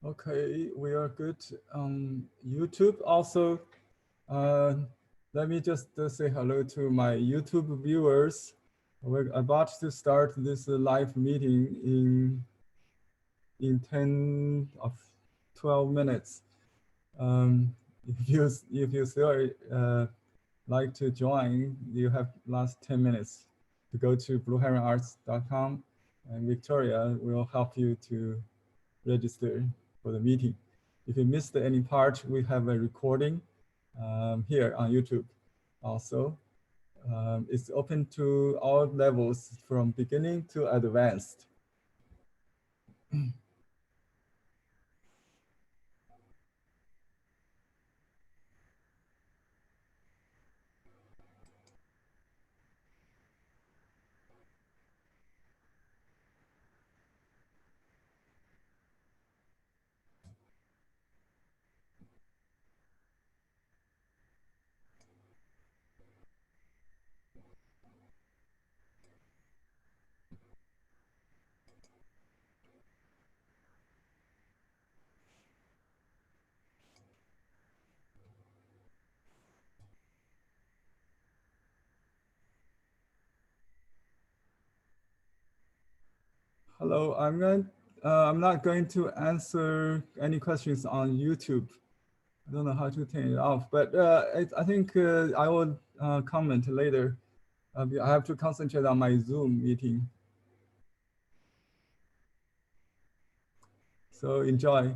Okay, we are good on YouTube. Also, uh, let me just say hello to my YouTube viewers. We're about to start this live meeting in 10 of 12 minutes. If you still like to join, you have last 10 minutes to go to blueheronarts.com, and Victoria will help you to register for the meeting. If you missed any part, we have a recording here on YouTube also. It's open to all levels from beginning to advanced. Hello, I'm not going to answer any questions on YouTube. I don't know how to turn it off, but I think I will comment later. I have to concentrate on my Zoom meeting. So enjoy.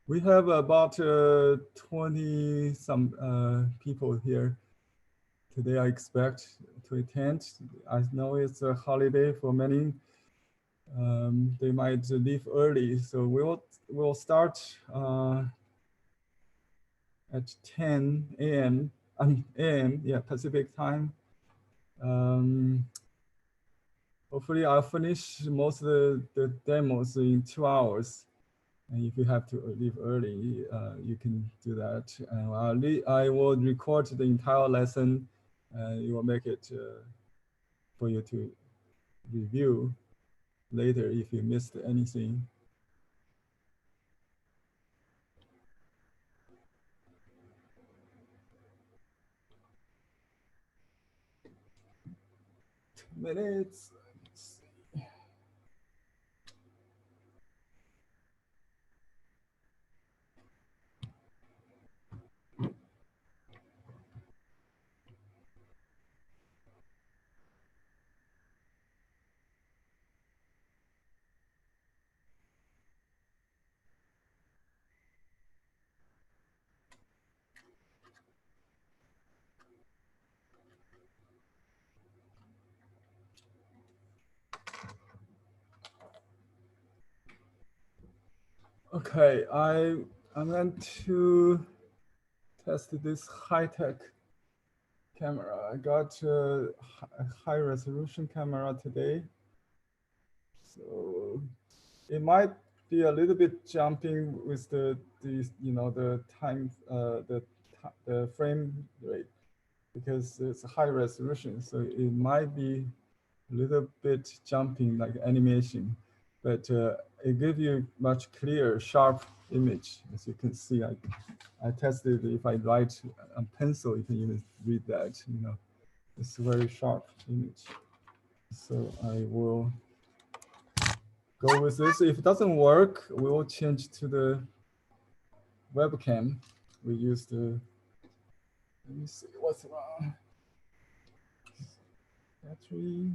We have about 20 some people here today. I expect to attend. I know it's a holiday for many. They might leave early, so we'll start at 10 a.m. AM, yeah, Pacific time. Hopefully, I'll finish most of the demos in 2 hours. And if you have to leave early, you can do that. And I will record the entire lesson, and it will make it for you to review later if you missed anything. Minutes. Okay, I'm going to test this high-tech camera. I got a high resolution camera today. So it might be a little bit jumping with the time, the frame rate, because it's a high resolution. So it might be a little bit jumping like animation, but it gives you much clearer, sharp image. As you can see, I tested if I write on pencil, you can even read that, it's a very sharp image. So I will go with this. If it doesn't work, we will change to the webcam. We use the, let me see what's wrong. Battery.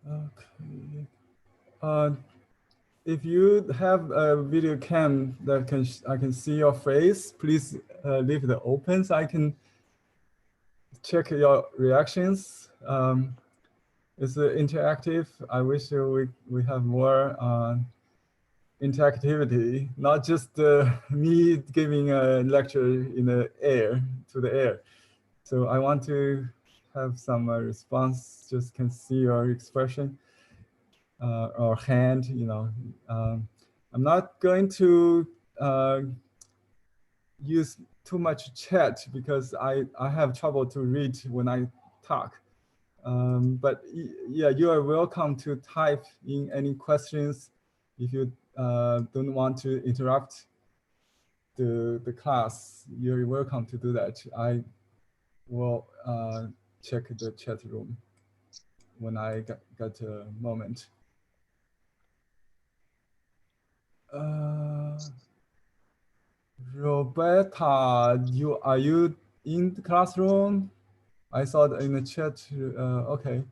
Okay. If you have a video cam that I can see your face, please leave it open so I can check your reactions. It's interactive. I wish we have more interactivity, not just me giving a lecture in the air, to the air. So I want to have some response, just can see your expression or hand, you know. I'm not going to use too much chat because I have trouble to read when I talk. But yeah, you are welcome to type in any questions if you don't want to interrupt the class. You're welcome to do that. I will check the chat room when I get a moment. Roberta, are you in the classroom? I saw in the chat. Okay,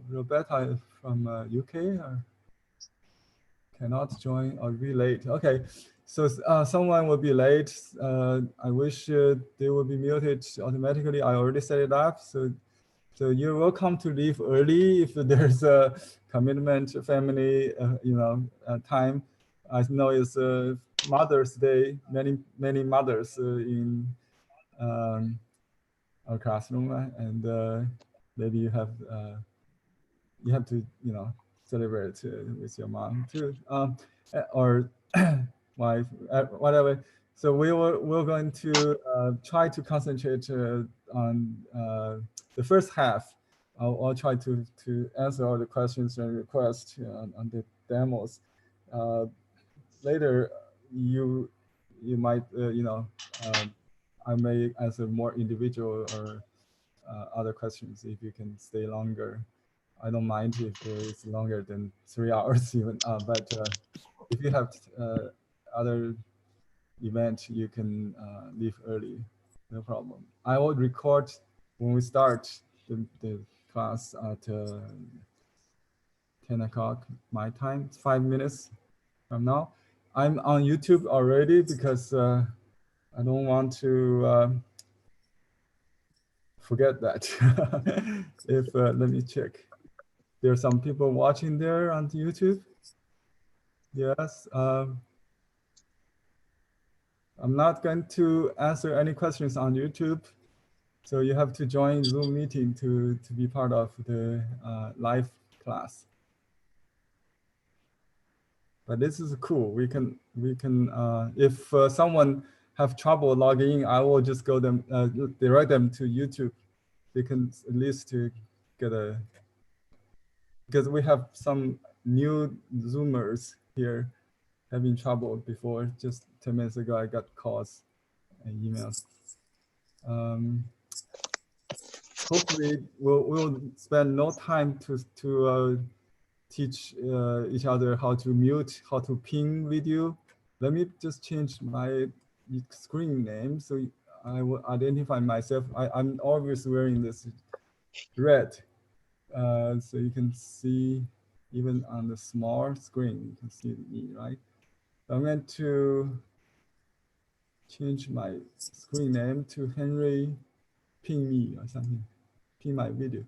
Roberta from UK or cannot join or be late. Okay, so someone will be late. I wish they will be muted automatically. I already set it up. So you're welcome to leave early if there's a commitment, family, time. I know it's Mother's Day. Many mothers in our classroom, and maybe you have to celebrate with your mom too, or wife, whatever. So we're going to try to concentrate on the first half. I'll try to answer all the questions and requests on the demos. Later, you might I may answer more individual or other questions if you can stay longer. I don't mind if it's longer than 3 hours even, but if you have other event, you can leave early, no problem. I will record when we start the class at 10 o'clock my time, 5 minutes from now. I'm on YouTube already because I don't want to forget that. If let me check. There are some people watching there on YouTube. Yes. I'm not going to answer any questions on YouTube. So you have to join Zoom meeting to be part of the live class. But this is cool. We can if someone have trouble logging in, I will just go them direct them to YouTube. They can at least to get a, because we have some new Zoomers here having trouble before. Just 10 minutes ago, I got calls and emails. Hopefully, we'll spend no time to teach each other how to mute, how to ping video. Let me just change my screen name so I will identify myself. I'm always wearing this red, so you can see even on the small screen, you can see me, right? I'm going to change my screen name to Henry Ping Me or something, ping my video.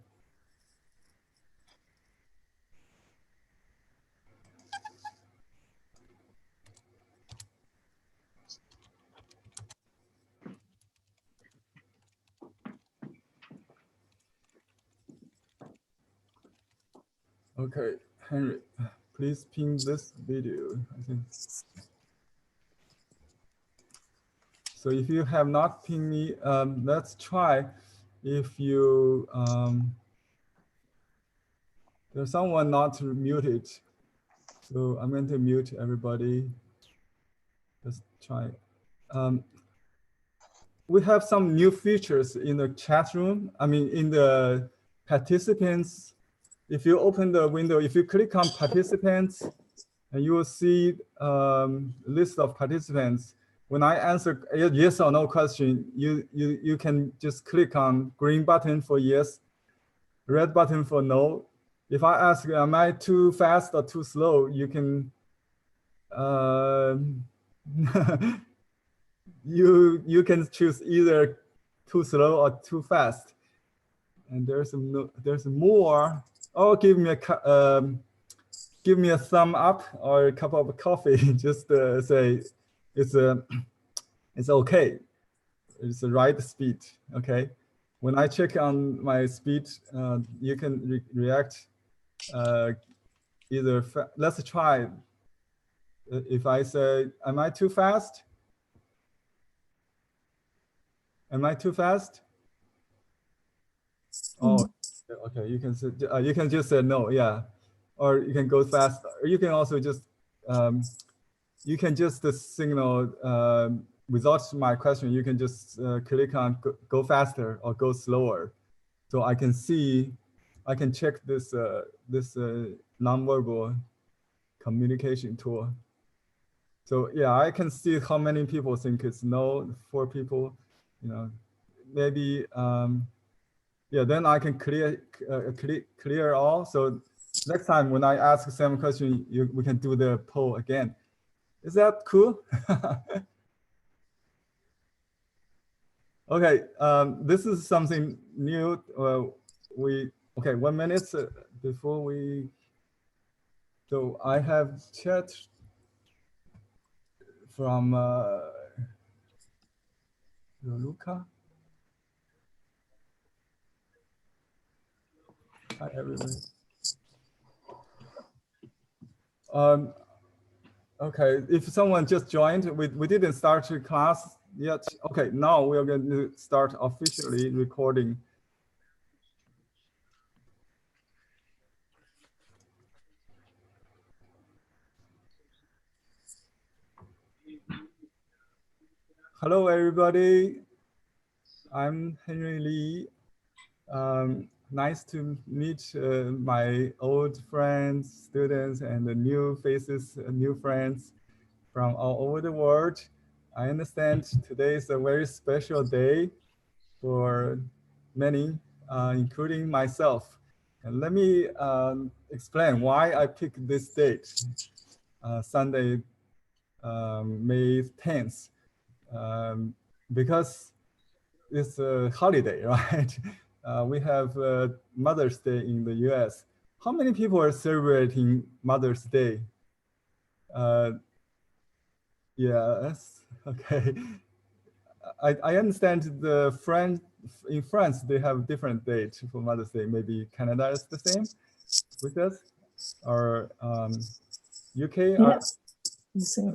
Okay, Henry, please ping this video, I think. So if you have not pinged me, let's try. If you, there's someone not muted. So I'm going to mute everybody. Let's try. We have some new features in the chat room. I mean, in the participants. If you open the window, if you click on participants, and you will see list of participants. When I answer a yes or no question, you can just click on green button for yes, red button for no. if I ask, am I too fast or too slow? You can, you can choose either too slow or too fast. And there's more. Oh, give me a thumb up or a cup of coffee. Just say it's okay. It's the right speed. Okay. When I check on my speed, you can react either. Let's try. If I say, am I too fast? Am I too fast? Oh, okay. You can just say no. Yeah, or you can go fast. Or you can also just you can just signal without my question. You can just click on go faster or go slower, so I can see, I can check this this nonverbal communication tool. So yeah, I can see how many people think it's no. 4 people, you know, maybe yeah. Then I can clear all. So next time when I ask the same question, we can do the poll again. Is that cool? Okay, this is something new. Okay, 1 minute before we. So I have chat from Luca. Hi everybody. Okay, if someone just joined, we didn't start the class yet. Okay, now we're going to start officially recording. Hello everybody. I'm Henry Lee. Nice to meet my old friends, students, and the new faces, new friends from all over the world. I understand today is a very special day for many, including myself. And let me explain why I picked this date, Sunday, May 10th, because it's a holiday, right? We have Mother's Day in the US. How many people are celebrating Mother's Day? Yes, okay. I understand in France, they have different dates for Mother's Day. Maybe Canada is the same with us, or UK? Yeah, the same.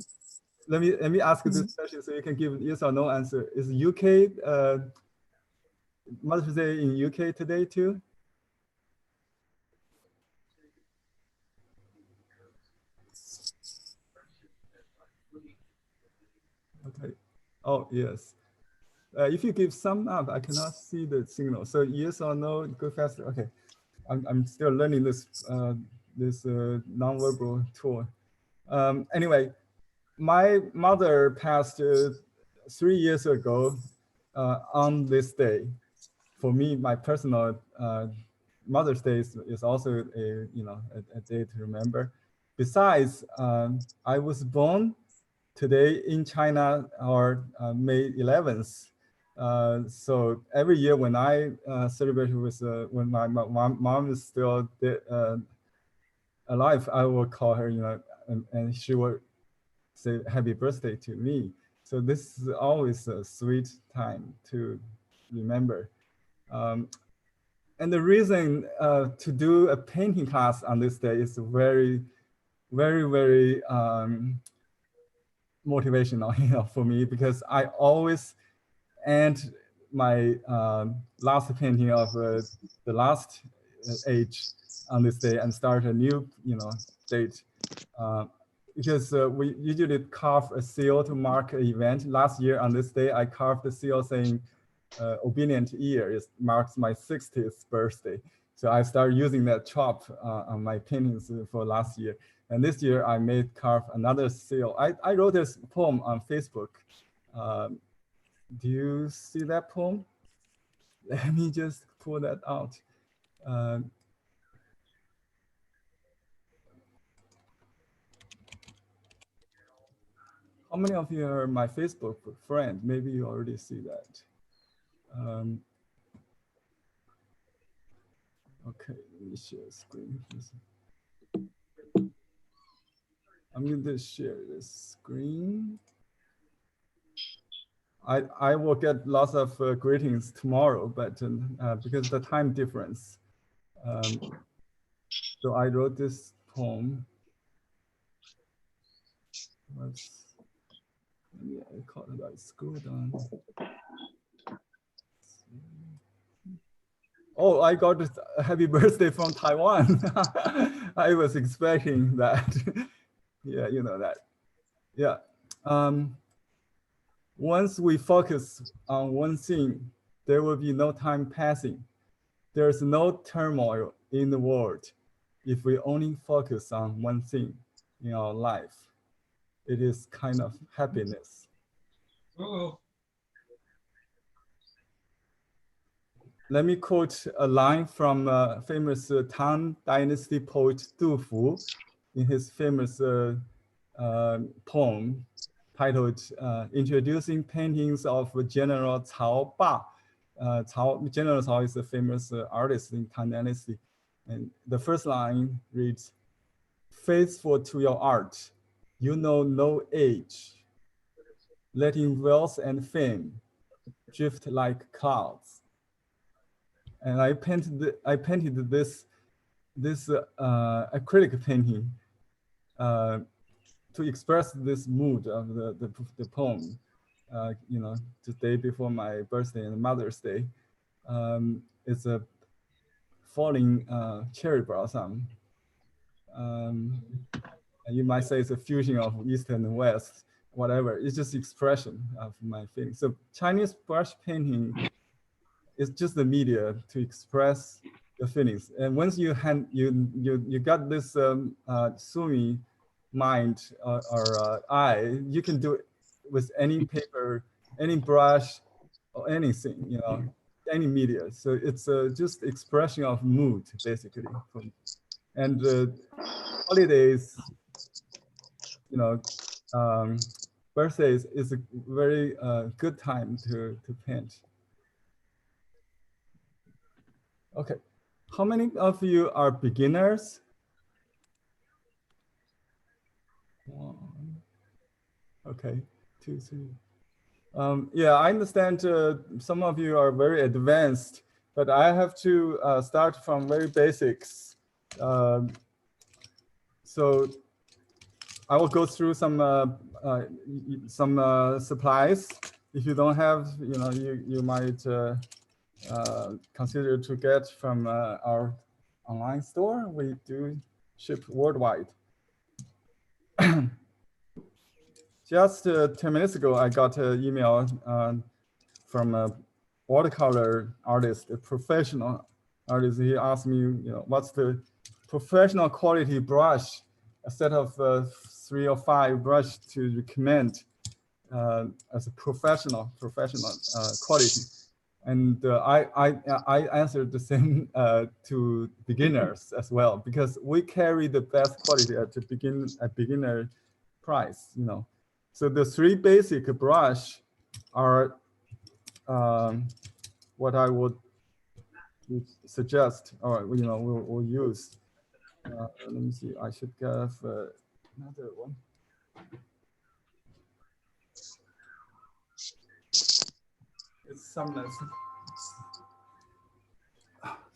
Let me ask this question so you can give yes or no answer. Is UK Mother's Day in UK today too? Okay. Oh, yes. If you give sum up, I cannot see the signal. So yes or no, go faster. Okay. I'm still learning this nonverbal tool. Anyway, my mother passed 3 years ago on this day. For me, my personal Mother's Day is also a day to remember. Besides, I was born today in China, or May 11th. So every year when I celebrate with when my mom is still alive, I will call her, and she will say happy birthday to me. So this is always a sweet time to remember. And the reason to do a painting class on this day is very, very, very motivational, for me, because I always end my last painting of the last age on this day and start a new, date. Because we usually carve a seal to mark an event. Last year on this day, I carved a seal saying obedient year. It marks my 60th birthday. So I started using that chop on my paintings for last year. And this year I made carve another seal. I wrote this poem on Facebook. Do you see that poem? Let me just pull that out. How many of you are my Facebook friend? Maybe you already see that. Okay, let me share screen. I'm going to share this screen. I will get lots of greetings tomorrow, but because the time difference. So I wrote this poem. Yeah, I call it. I scroll down. Oh, I got a happy birthday from Taiwan. I was expecting that. Yeah, you know that. Yeah. Once we focus on one thing, there will be no time passing. There's no turmoil in the world if we only focus on one thing in our life. It is kind of happiness. Uh-oh. Let me quote a line from famous Tang Dynasty poet Du Fu in his famous poem titled Introducing Paintings of General Cao Ba. General Cao is a famous artist in Tang Dynasty. And the first line reads, faithful to your art, you know no age, letting wealth and fame drift like clouds. And I painted this acrylic painting to express this mood of the poem. You know, the day before my birthday and Mother's Day. It's a falling cherry blossom. You might say it's a fusion of East and West, whatever. It's just expression of my feeling. So Chinese brush painting is just the media to express your feelings. And once you got this Sumi mind or eye, you can do it with any paper, any brush, or anything, you know, any media. So it's just expression of mood, basically. And holidays, you know, birthdays is a very good time to paint. Okay, how many of you are beginners? One. Okay, 2, 3. Yeah, I understand some of you are very advanced, but I have to start from very basics. So I will go through some supplies. If you don't have, you know, you might consider to get from our online store. We do ship worldwide. Just 10 minutes ago, I got an email from a watercolor artist, a professional artist. He asked me, you know, what's the professional quality brush, a set of 3 or 5 brush to recommend as a professional quality. And I answered the same to beginners as well, because we carry the best quality at the beginner price, you know. So the 3 basic brush are what I would suggest, or you know, we'll use. Let me see. I should have another one. It's Sumner's.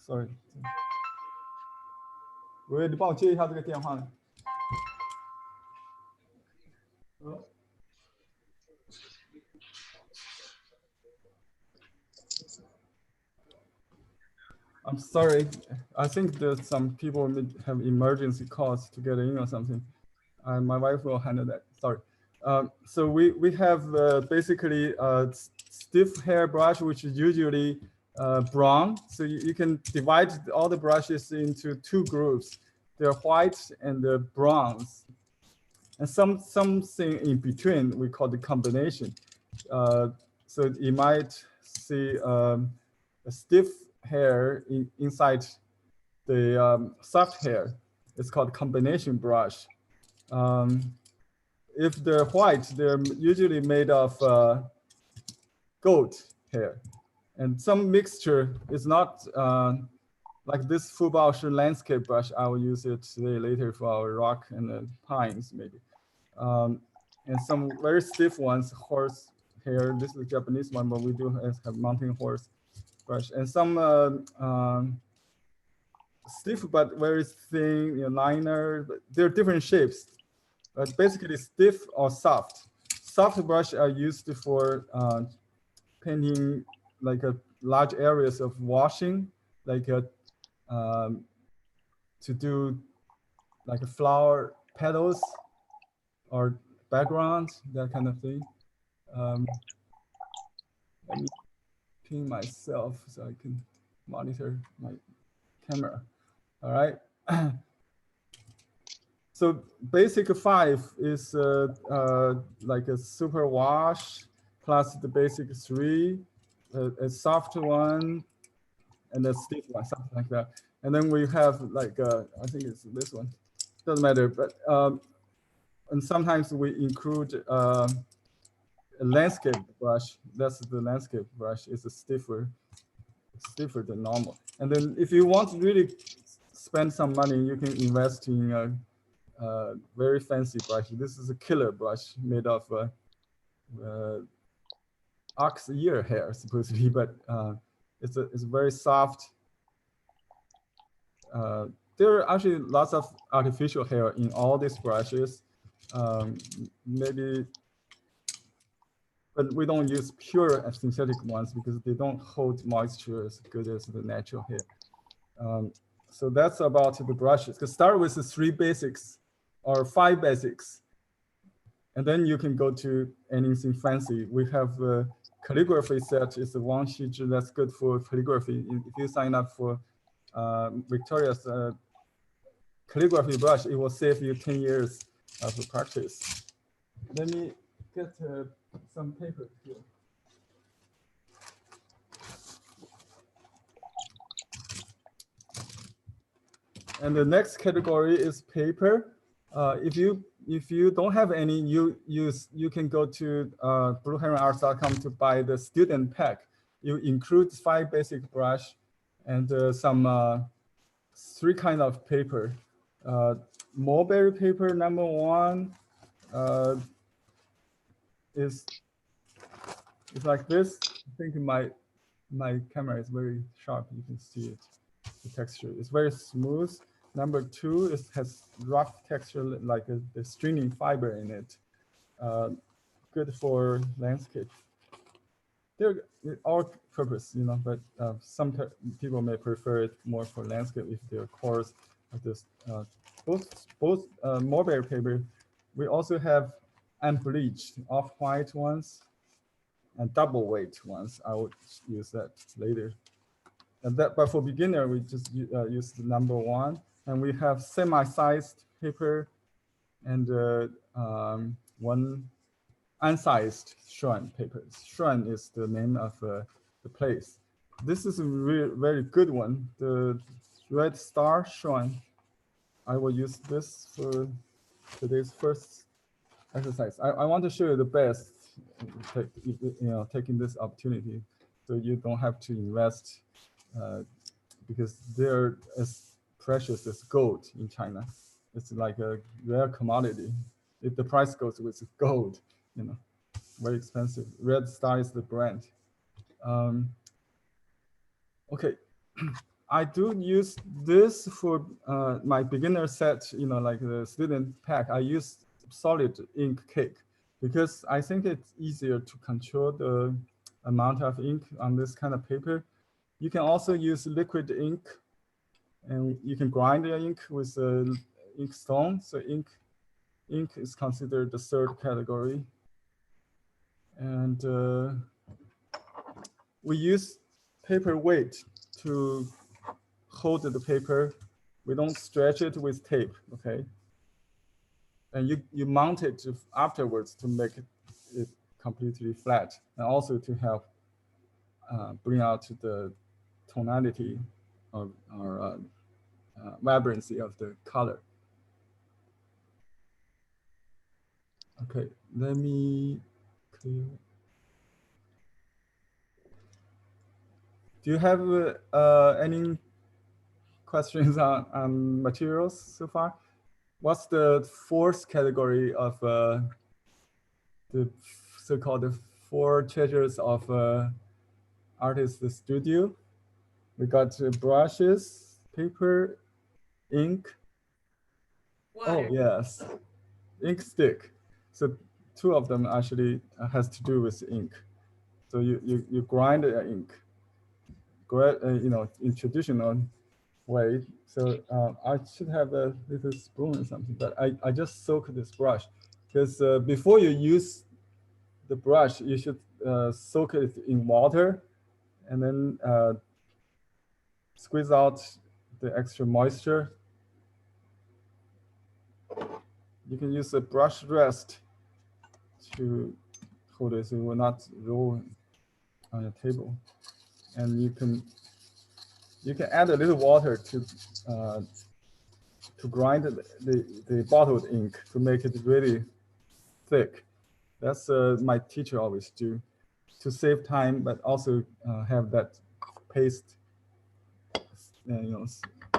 Sorry. 喂，你帮我接一下这个电话呢。I'm sorry. I think that some people have emergency calls to get in or something. My wife will handle that. Sorry. So we have basically a stiff hair brush, which is usually brown. So you can divide all the brushes into 2 groups. They're white and the browns. And something in between we call the combination. So you might see a stiff hair inside the soft hair. It's called combination brush. if they're white, they're usually made of goat hair. And some mixture is not like this Fubaoshi landscape brush. I will use it today later for our rock and pines maybe. And some very stiff ones, horse hair. This is the Japanese one, but we do have mountain horse brush. And some stiff but very thin, liner. They're different shapes, but basically stiff or soft. Soft brush are used for painting like large areas of washing, like to do like a flower petals or backgrounds, that kind of thing. Let me pin myself so I can monitor my camera. All right. So basic 5 is like a super wash plus the basic 3, a soft one, and a stiff one, something like that. And then we have like, I think it's this one, doesn't matter, but, and sometimes we include a landscape brush. That's the landscape brush. It's a stiffer than normal. And then if you want to really spend some money, you can invest in a very fancy brush. This is a killer brush made of ox ear hair, supposedly, but it's very soft. There are actually lots of artificial hair in all these brushes. Maybe, but we don't use pure synthetic ones because they don't hold moisture as good as the natural hair. So that's about the brushes. Because start with the 3 basics or 5 basics, and then you can go to anything fancy. We have a calligraphy set. It's a Wang Shizhi that's good for calligraphy. If you sign up for Victoria's calligraphy brush, it will save you 10 years of practice. Let me get some paper here. And the next category is paper. If you don't have any, you can go to blueheronarts.com to buy the student pack. You include 5 basic brush and some 3 kind of paper. Mulberry paper #1 is like this. I think my camera is very sharp. You can see it. The texture is very smooth. #2 has rough texture, like the stringing fiber in it. Good for landscape. They're all purpose, but some people may prefer it more for landscape if they're coarse. Like this, both mulberry paper. We also have unbleached off-white ones and double weight ones. I would use that later. And but for beginner, we just use the #1. And we have semi-sized paper and 1 unsized Shuan paper. Shuan is the name of the place. This is a very good one. The Red Star Shuan. I will use this for today's first exercise. I want to show you the best, taking this opportunity, so you don't have to invest because they're as precious as gold in China. It's like a rare commodity. If the price goes with gold, very expensive. Red Star is the brand. Okay, I do use this for my beginner set, like the student pack. I use solid ink cake because I think it's easier to control the amount of ink on this kind of paper. You can also use liquid ink, and you can grind the ink with ink stone. So ink is considered the 3rd category. And we use paper weight to hold the paper. We don't stretch it with tape, okay? And you mount it afterwards to make it completely flat, and also to help bring out the tonality or vibrancy of the color. Okay, let me clear. Do you have any questions on materials so far? What's the fourth category of the so-called four treasures of artist studio? We got brushes, paper, ink. Water. Oh yes, ink stick. So two of them actually has to do with ink. So you grind ink, in traditional way. So I should have a little spoon or something, but I just soak this brush because before you use the brush, you should soak it in water and then squeeze out the extra moisture. You can use a brush rest to hold it so it will not roll on your table. And you can add a little water to grind the bottled ink to make it really thick. That's my teacher always do to save time, but also have that paste,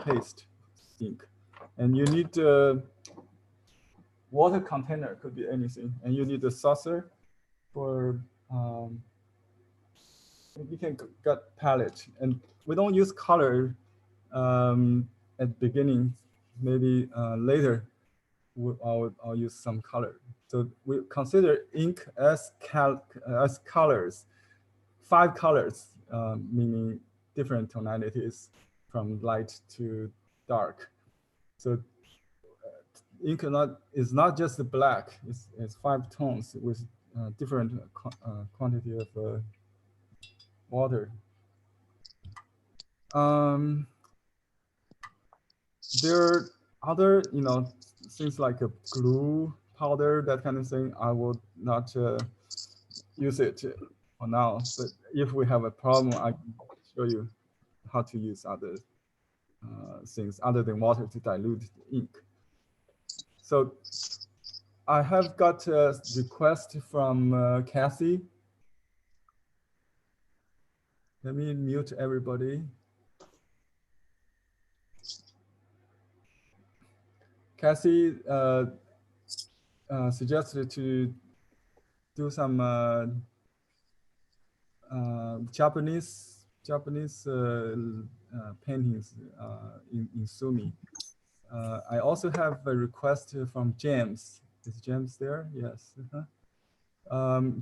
paste ink. And you need water container, could be anything. And you need a saucer for, you can get palette. And we don't use color at the beginning, maybe later I'll use some color. So we consider ink as colors, 5 colors, meaning different tonalities from light to dark. So ink is not just black, it's 5 tones with different quantity of water. There are other, things like a glue, powder, that kind of thing. I will not use it for now. But if we have a problem, I can show you how to use other things other than water to dilute the ink. So I have got a request from Kathy. Let me mute everybody. Kathy suggested to do some Japanese paintings in Sumi. I also have a request from James. Is James there? Yes.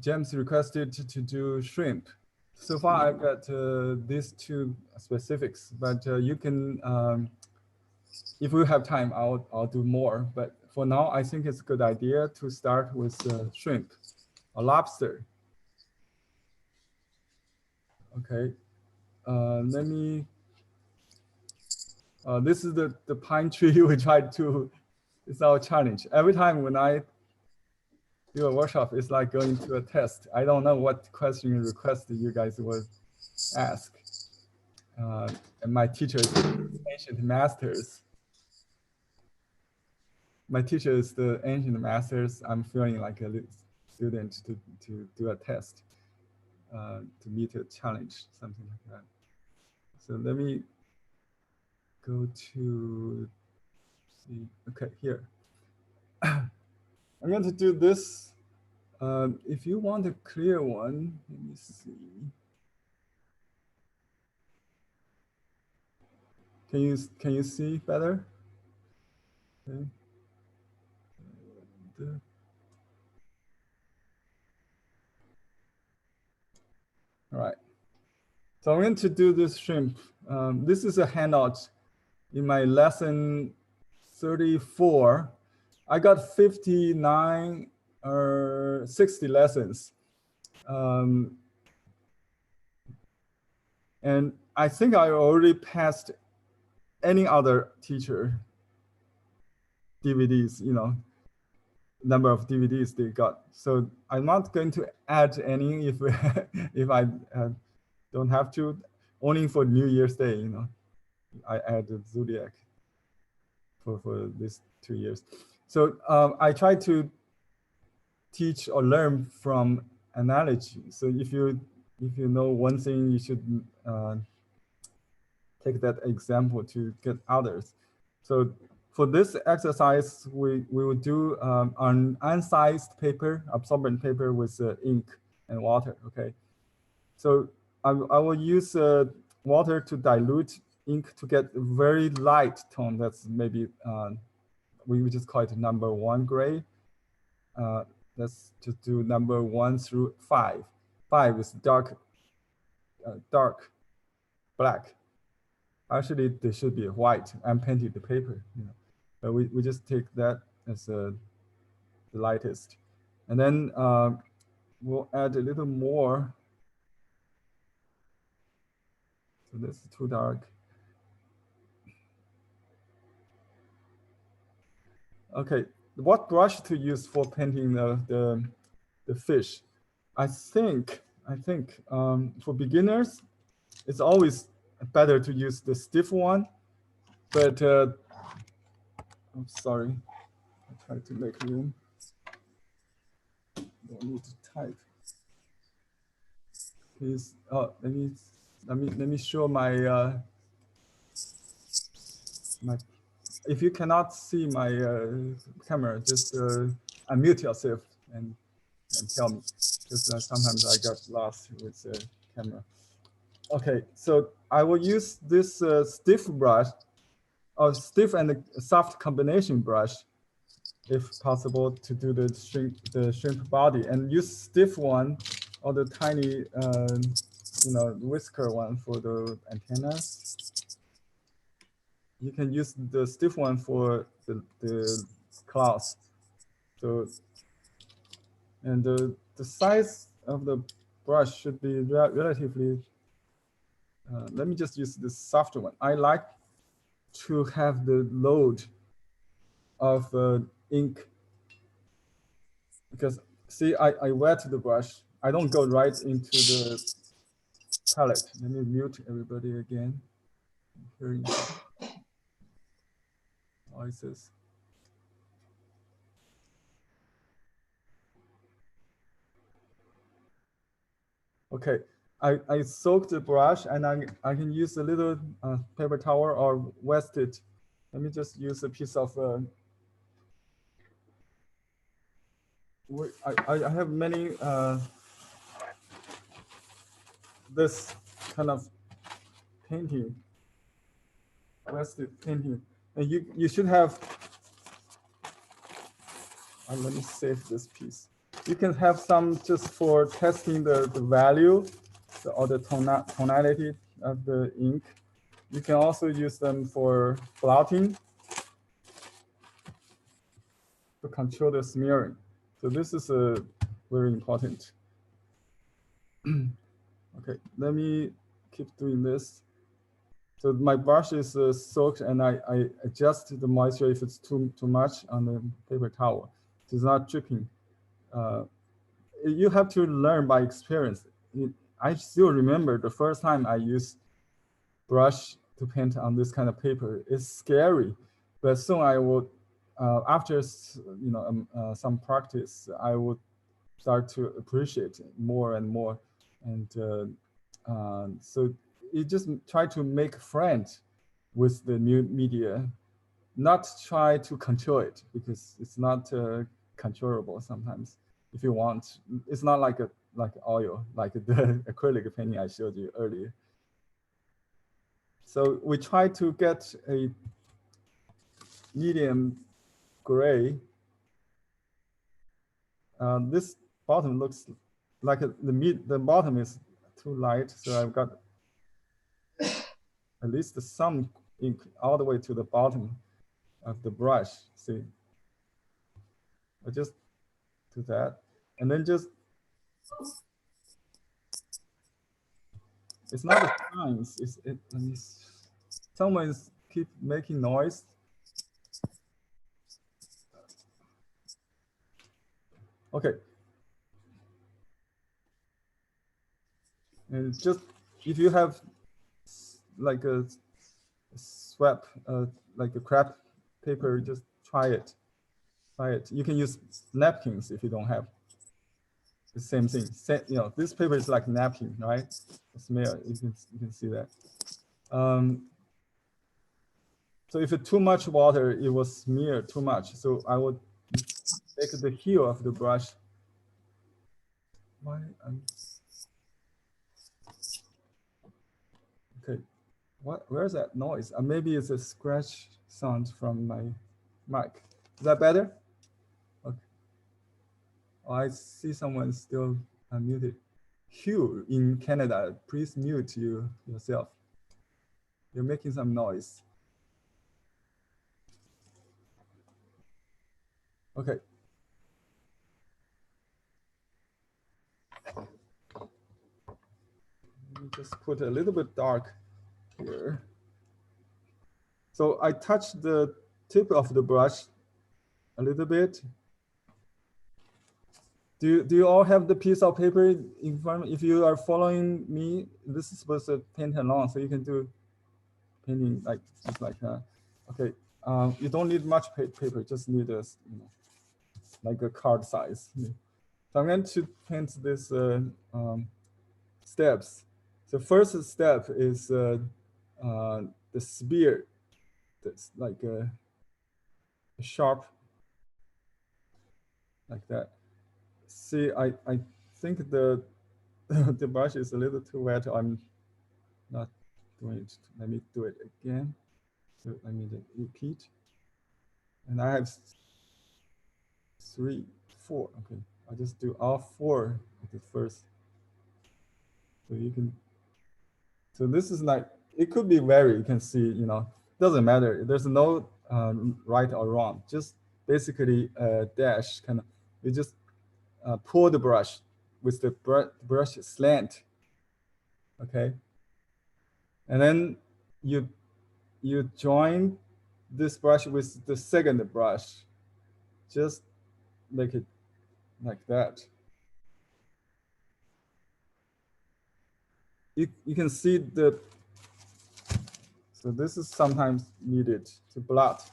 James requested to do shrimp. So far, I've got these two specifics, but you can, if we have time, I'll do more. But for now, I think it's a good idea to start with shrimp or lobster. Okay. Let me. This is the pine tree we tried to. It's our challenge. Every time when I do a workshop, it's like going to a test. I don't know what question and request you guys will ask. And my teacher is ancient masters. My teacher is the ancient masters. I'm feeling like a student to do a test, to meet a challenge, something like that. So let me go to see. Okay, here. I'm going to do this. If you want a clear one, let me see. Can you see better? Okay. All right. So I'm going to do this shrimp. This is a handout in my lesson 34. I got 59 or 60 lessons. And I think I already passed any other teacher DVDs, number of DVDs they got. So I'm not going to add any if if I don't have to. Only for New Year's Day, I added Zodiac for these 2 years. So I try to teach or learn from analogy. So if you know one thing, you should take that example to get others. So for this exercise, we will do an unsized paper, absorbent paper with ink and water. Okay, so I will use water to dilute ink to get a very light tone. That's maybe we would just call it number 1 gray. Let's just do number 1 through 5. 5 is dark black. Actually, they should be white. I'm painting the paper. You know, but we just take that as the lightest, and then we'll add a little more. So this is too dark. Okay, what brush to use for painting the fish? I think for beginners, it's always better to use the stiff one. But I'm sorry, I try to make room. Don't need to type. Please, oh, let me show my my. If you cannot see my camera, just unmute yourself and tell me. Because sometimes I got lost with the camera. Okay, so I will use this stiff brush, or stiff and soft combination brush, if possible, to do the shrimp body, and use stiff one or the tiny, whisker one for the antennas. You can use the stiff one for the claws. So, and the size of the brush should be relatively. Let me just use the softer one. I like to have the load of ink, because see, I wet the brush. I don't go right into the palette. Let me mute everybody again. Hearing noises. Okay, I soaked the brush, and I can use a little paper towel or wet it. Let me just use a piece of. I have many this kind of painting, wested painting, and you should have. Let me save this piece. You can have some just for testing the value or the tonality of the ink. You can also use them for blotting to control the smearing. So this is very important. Okay, let me keep doing this. So my brush is soaked, and I adjust the moisture if it's too much on the paper towel. It's not dripping. You have to learn by experience. I still remember the first time I used brush to paint on this kind of paper. It's scary, but soon I would, after some practice, I would start to appreciate it more and more. And so you just try to make friends with the new media, not try to control it, because it's not controllable sometimes. If you want, it's not like oil, like the acrylic painting I showed you earlier. So we try to get a medium gray. This bottom looks like the bottom is too light, so I've got at least some ink all the way to the bottom of the brush. See, I just do that, and then just, it's not a science. Someone's keep making noise. Okay. And just, if you have like a swap, like a crap paper, just try it. You can use napkins if you don't have. the same thing. You know, this paper is like napkin, right? Smear, you can see that. So if it's too much water, it will smear too much. So I would take the heel of the brush. Why? Okay, where's that noise? Maybe it's a scratch sound from my mic. Is that better? Okay. Oh, I see someone still unmuted. Hugh in Canada, please mute yourself. You're making some noise. Okay. Let me just put a little bit dark here. So I touched the tip of the brush a little bit. Do you all have the piece of paper in front? If you are following me, this is supposed to paint along, so you can do painting like just like that. Okay, you don't need much paper, just need a, you know, like a card size. So I'm going to paint this steps. The first step is the spear. That's like a sharp, like that. See, I think the the brush is a little too wet. I'm not doing it. Let me do it again. So I need to repeat. And I have 3, 4. Okay, I'll just do all 4 at the first. So you can. So this is like, it could be vary. You can see, you know, doesn't matter. There's no right or wrong. Just basically a dash kind of. You just pull the brush with the brush slant. Okay. And then you join this brush with the second brush. Just make it like that. You can see the, so this is sometimes needed to blot.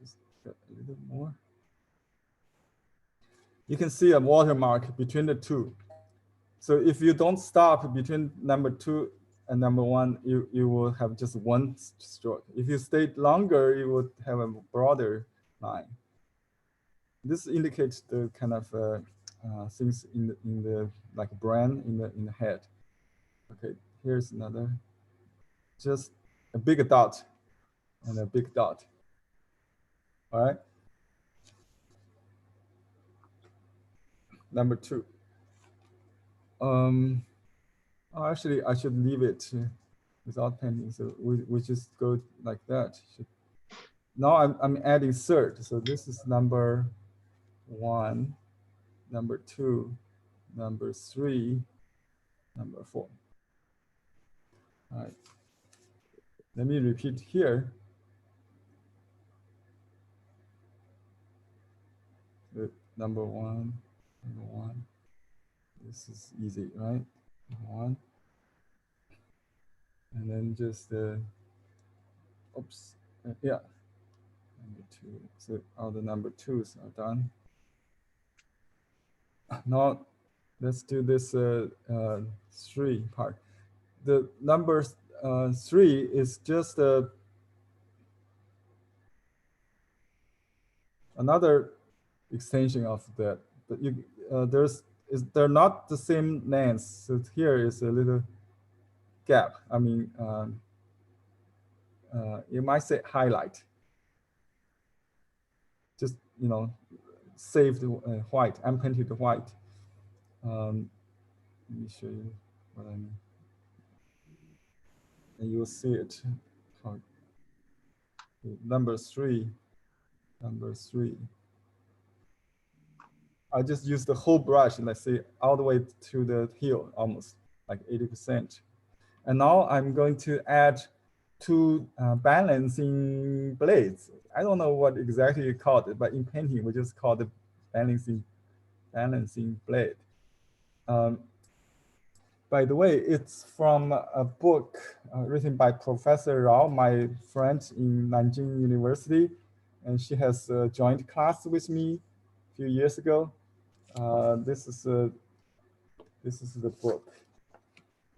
Just get a little more. You can see a watermark between the two. So if you don't stop between number 2 and number 1, you will have just one stroke. If you stay longer, you would have a broader line. This indicates the kind of things in the like brain in the head. Okay, here's another, just a big dot and a big dot. All right. Number 2. Oh, actually, I should leave it without painting. So we just go like that. Now I'm adding third. So this is number 1, number 2, number 3, number 4. All right. Let me repeat here. The number 1, number 1. This is easy, right? 1. And then just oops, yeah. Number 2. So all the number 2s are done. Now let's do this 3 part. The number 3 is just another extension of that. But you they're not the same length. So here is a little gap. I mean, you might say highlight. Just, you know, save the white, unpainted white. Let me show you what I mean. And you'll see it. Number 3, number 3. I just use the whole brush, let's say all the way to the heel, almost like 80%. And now I'm going to add 2 balancing blades. I don't know what exactly you call it, but in painting, we just call it balancing blade. By the way, it's from a book written by Professor Rao, my friend in Nanjing University. And she has joined class with me a few years ago. This is the book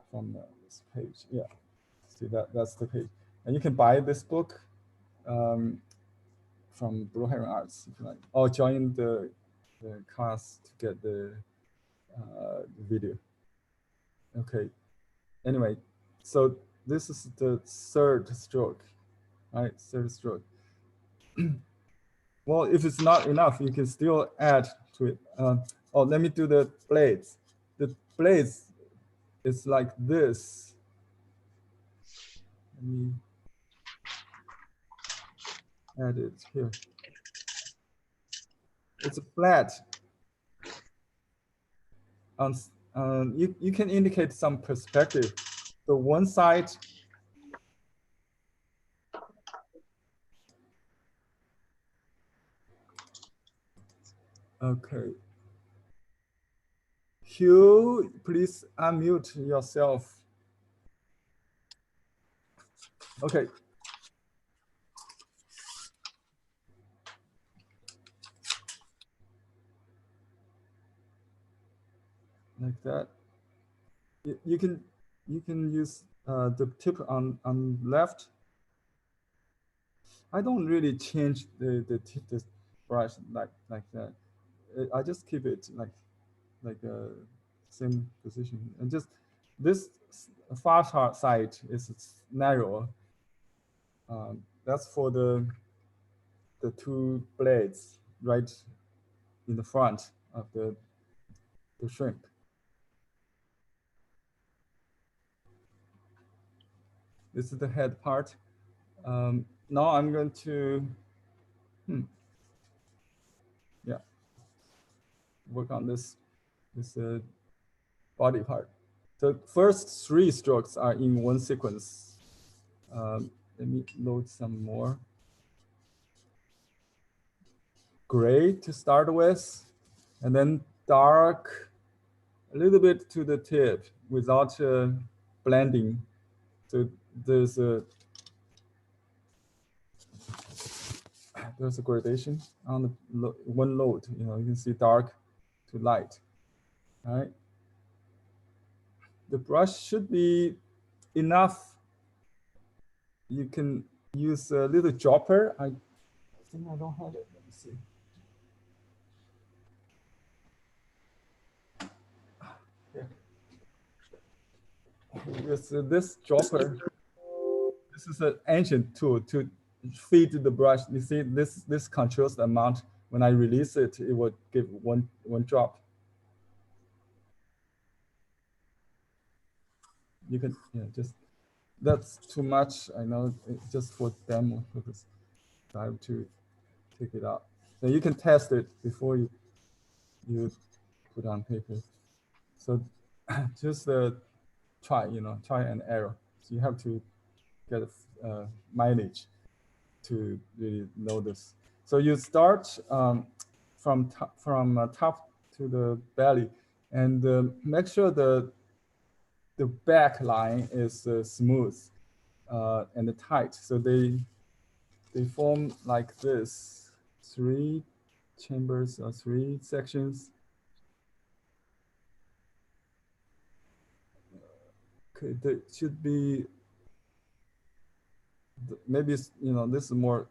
from this page. Yeah, see that's the page, and you can buy this book from Blue Heron Arts if you like, or join the class to get the video. Okay. Anyway, so this is the third stroke, right? Third stroke. Well, if it's not enough, you can still add to it. Oh, let me do the blades. The blades is like this. Let me add it here. It's flat. You can indicate some perspective. So one side, okay. Hugh, please unmute yourself. Okay. Like that. You can use the tip on left. I don't really change the tip this brush like that. I just keep it like same position, and just this far side is narrow. That's for the two blades right in the front of the shrimp. This is the head part. Now I'm going to work on this body part. The first three strokes are in one sequence. Let me load some more. Gray to start with, and then dark a little bit to the tip without blending. So there's a gradation on the one load. You know, you can see dark to light. All right. The brush should be enough. You can use a little dropper. I think I don't have it. Let me see. With this dropper, this is an ancient tool to feed the brush. You see, this controls the amount. When I release it, it will give one drop. You can just, that's too much. I know, just for demo purpose. So I have to take it out. So you can test it before you put on paper. So just try and error. So you have to get mileage to really know this. So you start from top to the belly, and make sure the back line is smooth and tight. So they form like this, 3 chambers or 3 sections. Okay, there should be, maybe this is more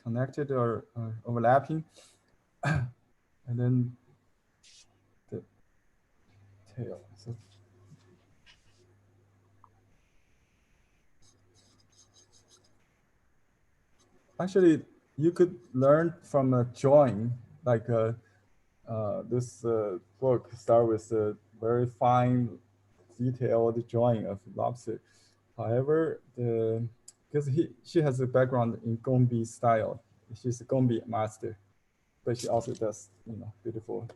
connected or overlapping, and then the tail. So actually, you could learn from a drawing, like this book start with a very fine, detailed drawing of lobster. However, because she has a background in Gombe style, she's a Gombe master, but she also does beautiful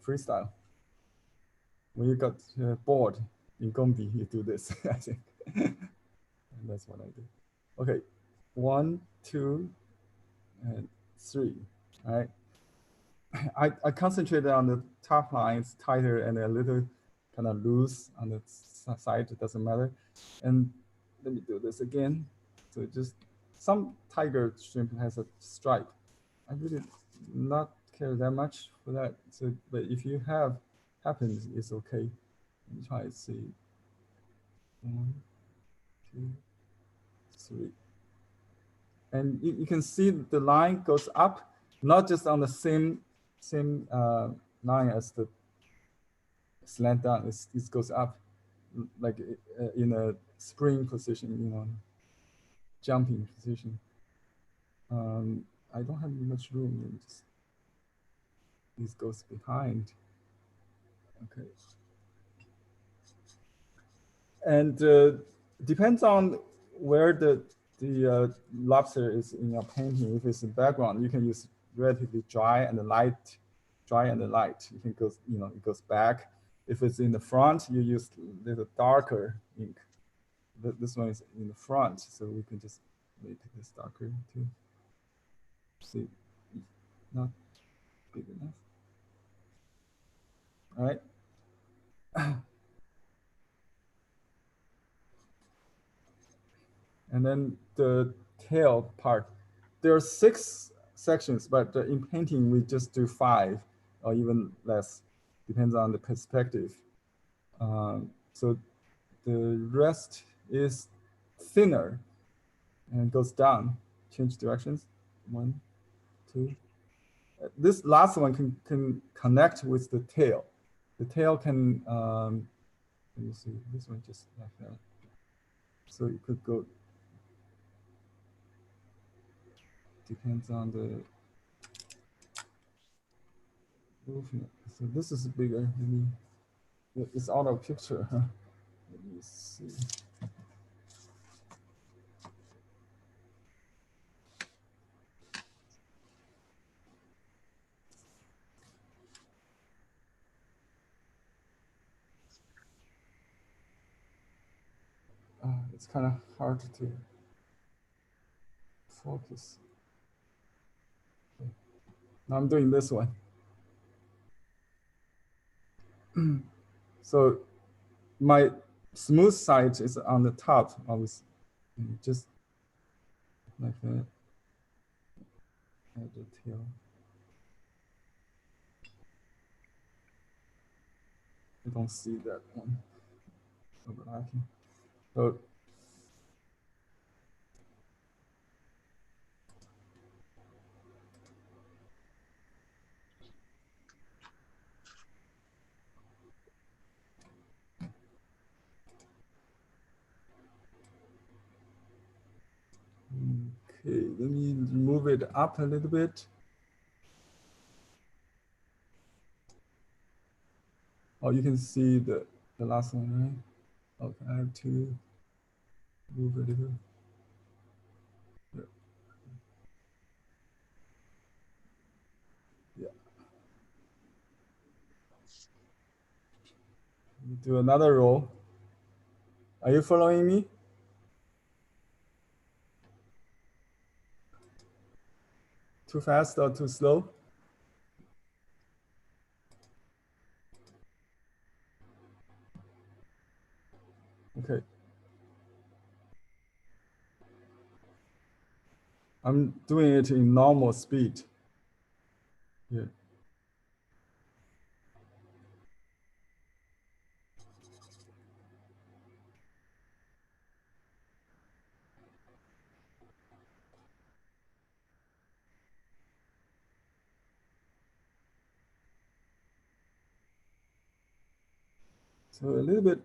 freestyle. When you got bored in Gombe, you do this, I think. And that's what I do. Okay, 1, 2, and 3. All right. I concentrated on the top lines tighter and a little kind of loose on the side. It doesn't matter. And let me do this again. So just some tiger shrimp has a stripe. I really not care that much for that. So, but if you have happens, it's okay. Try to see. 1, 2, 3. And you can see the line goes up, not just on the same line as the slant down. It goes up like in a spring position, you know, jumping position. I don't have much room. Just, this goes behind. Okay. And depends on where the lobster is in your painting. If it's in background, you can use relatively dry and light. You can go, you know, it goes back. If it's in the front, you use a little darker ink. This one is in the front, so we can just make this darker too. See, not big enough. All right. And then the tail part. There are 6 sections, but in painting, we just do 5 or even less, depends on the perspective. So the rest is thinner and goes down, change directions. 1, 2. This last one can connect with the tail. The tail can, let me see, this one just like that. So it could go, depends on the movement. So this is bigger. Let me, it's out of picture, huh? Let me see. It's kind of hard to focus. Okay. Now I'm doing this one. So my smooth side is on the top, always, just like that. Add the tail. I don't see that one overlapping. So okay, let me move it up a little bit. Oh, you can see the last one, right? Okay, I have to move it a little. Yeah. Do another row. Are you following me? Too fast or too slow? Okay. I'm doing it in normal speed. Yeah. So a little bit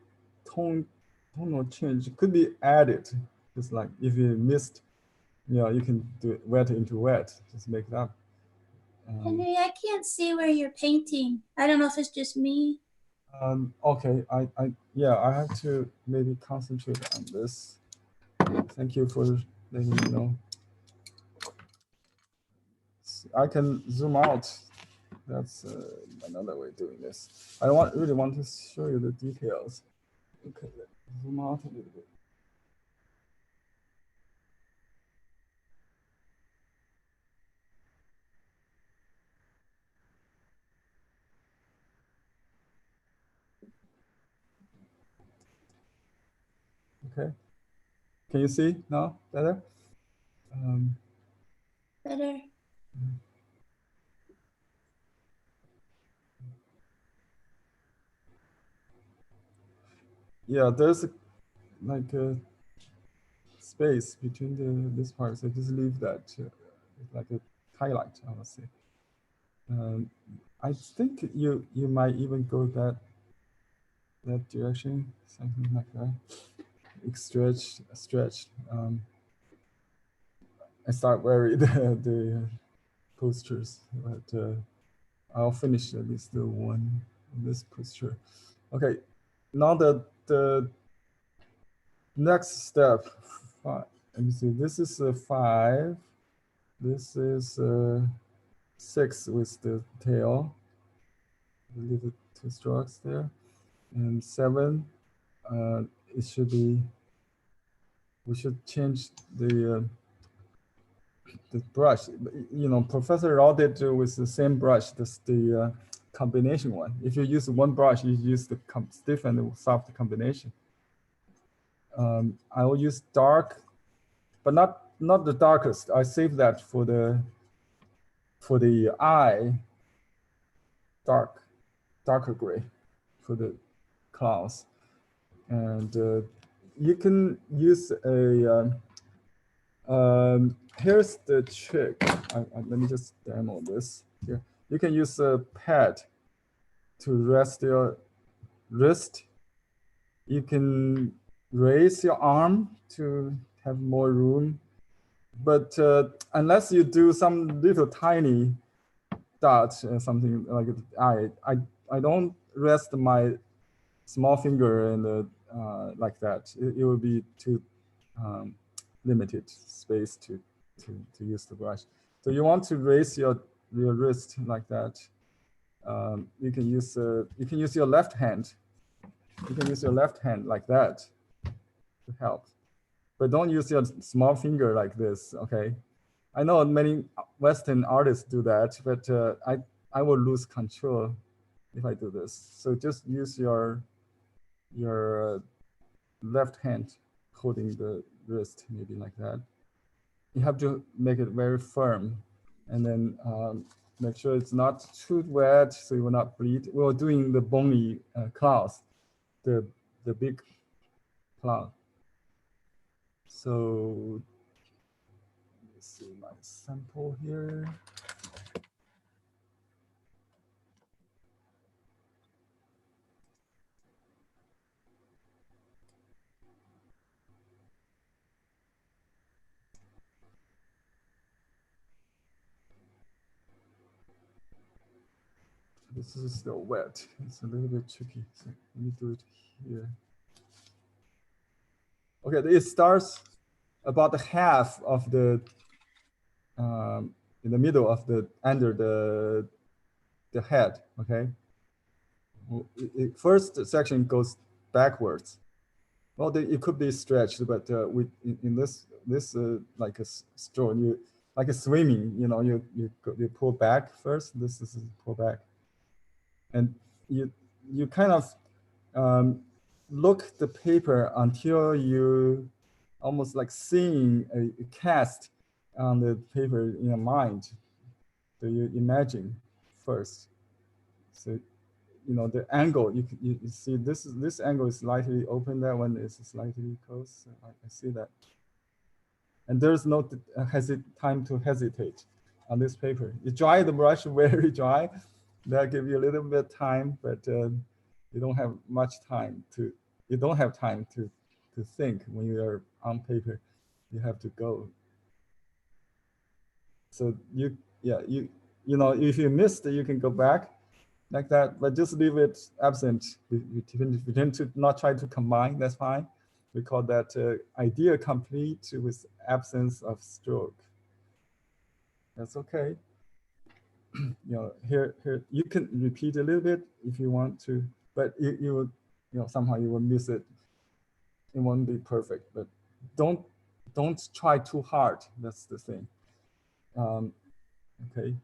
tonal change could be added. Just like if you missed, you know, you can do it wet into wet, just make it up. Henry, I can't see where you're painting. I don't know if it's just me. Okay, yeah, I have to maybe concentrate on this. Thank you for letting me know. I can zoom out. That's another way of doing this. I really want to show you the details. Okay, zoom out a little bit. Okay, can you see now better? Better. yeah, there's like a space between this part, so just leave that like a highlight, I would say. I think you might even go that direction, something like that. Stretch. I start worry the posters, but I'll finish at least the one this poster. Okay, now the next step. Let me see. This is a 5. This is 6 with the tail. Leave it 2 strokes there, and 7. It should be. We should change the brush. You know, Professor Rao did with the same brush. This the combination one. If you use one brush, you use the stiff and soft combination. I will use dark, but not the darkest. I save that for the eye. Darker gray for the clouds, and you can use a. Here's the trick. Let me just demo this here. You can use a pad to rest your wrist. You can raise your arm to have more room. But unless you do some little tiny dot, something like I don't rest my small finger and like that. It will be too limited space to use the brush. So you want to raise your wrist like that. You can use your left hand. You can use your left hand like that to help, but don't use your small finger like this. Okay, I know many Western artists do that, but I will lose control if I do this. So just use your left hand holding the wrist, maybe like that. You have to make it very firm, and then make sure it's not too wet, so you will not bleed. We're doing the bony clouds, the big cloud. So let's see my sample here. This is still wet. It's a little bit tricky. So let me do it here. Okay, it starts about the half of the in the middle of the under the head. Okay. First section goes backwards. Well, it could be stretched, but in this like a stroke, you like a swimming. You know, you pull back first. This is pull back, and you kind of look the paper until you almost like seeing a cast on the paper in your mind. So you imagine first. So you know the angle. You see this angle is slightly open. That one is slightly closed. So I see that. And there's no time to hesitate on this paper. You dry the brush very dry. That give you a little bit of time, but you don't have much time to. You don't have time to think when you are on paper. You have to go. So you know if you missed, you can go back like that, but just leave it absent. We tend to not try to combine. That's fine. We call that idea complete with absence of stroke. That's okay. You know, here you can repeat a little bit if you want to, but you will, you know, somehow you will miss it. It won't be perfect, but don't try too hard. That's the thing. Okay.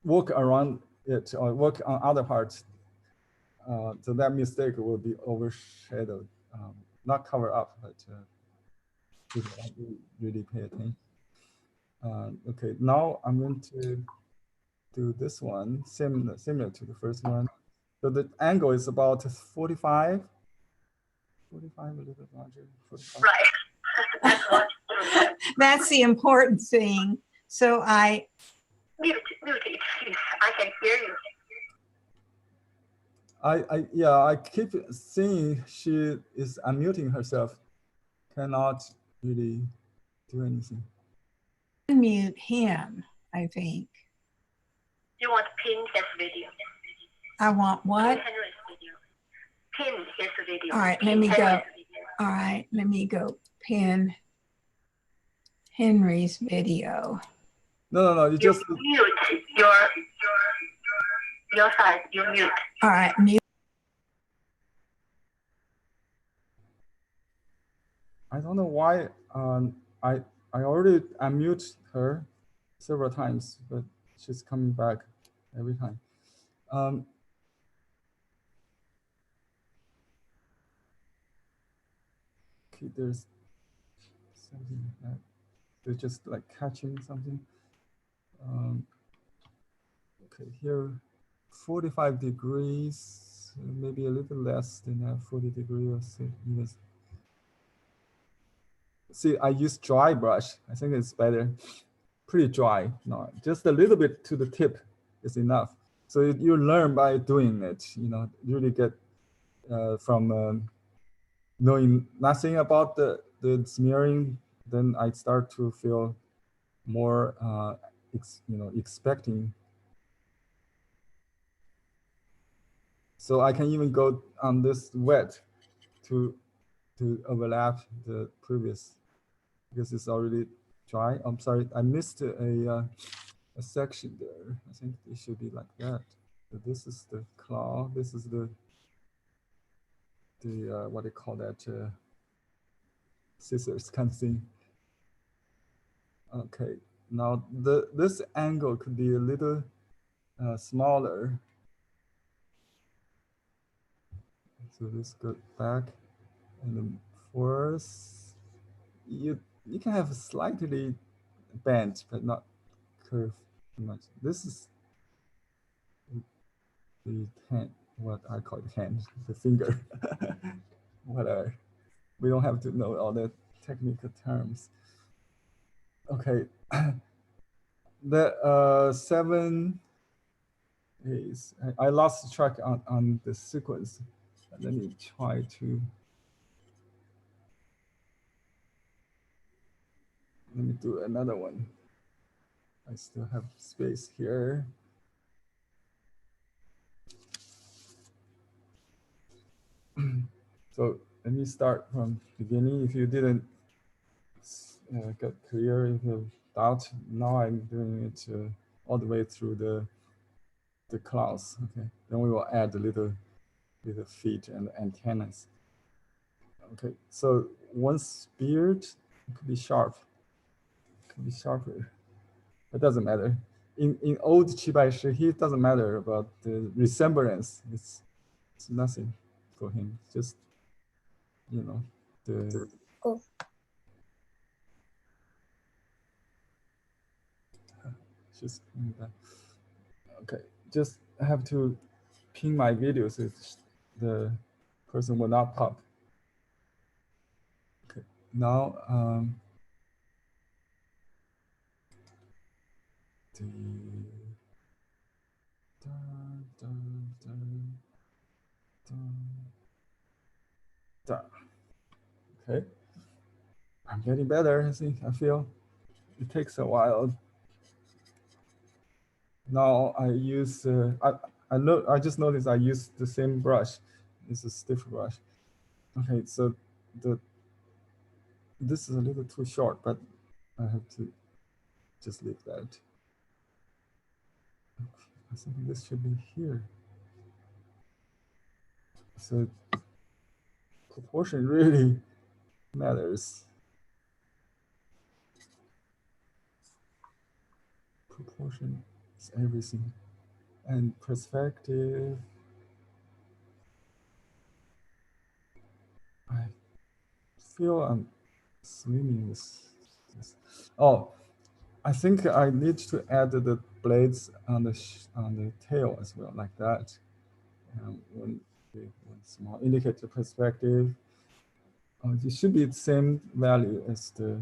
Work around it or work on other parts. So that mistake will be overshadowed, not cover up, but really pay attention. Okay, now I'm going to do this one, similar to the first one. So the angle is about 45, a little larger, 45. Right. That's what. That's the important thing. So Mute, excuse. I can hear you. I keep seeing she is unmuting herself, cannot really do anything. unmute him, I think. You want to pin his video? I want what? Henry's video. Pin his video. All right, Pin let me go. Henry's video. All right, let me go pin Henry's video. No, you You just mute your side. You mute. All right, mute. I don't know why I already unmute her several times, but she's coming back every time. Okay, there's something like that. They're just like catching something. Okay, here 45 degrees, maybe a little less than that, 40 degrees or so. Even. See, I use dry brush. I think it's better. Pretty dry. No, just a little bit to the tip is enough. So you learn by doing it. You know, really get from knowing nothing about the smearing. Then I start to feel more, expecting. So I can even go on this wet to overlap the previous, because it's already dry. I'm sorry, I missed a section there. I think it should be like that. So this is the claw. This is the what do you call that? Scissors kind of thing. Okay, now this angle could be a little smaller. So this goes back, and then force. You can have slightly bent, but not curved too much. This is the hand, what I call the hand, the finger, whatever. We don't have to know all the technical terms. Okay, the 7 is, I lost track on the sequence. Let me try to, let me do another one. I still have space here. So let me start from beginning. If you didn't get clear, if you have doubt, now I'm doing it all the way through the claws. Okay, then we will add a little feet and antennas. Okay, so one's beard could be sharp, could be sharper. It doesn't matter. In old Qibai Shi, it doesn't matter about the resemblance. It's nothing for him. Just, you know, the just coming back. Okay, just have to pin my video so the person will not pop. Okay, now okay, I'm getting better. I think I feel it takes a while. Now I use I just noticed I use the same brush. It's a stiff brush. Okay, so this is a little too short, but I have to just leave that. I think this should be here. So proportion really matters. Proportion is everything. And perspective. I feel I'm swimming this. Oh, I think I need to add the blades on the tail as well, like that. One small indicator perspective. It should be the same value as the.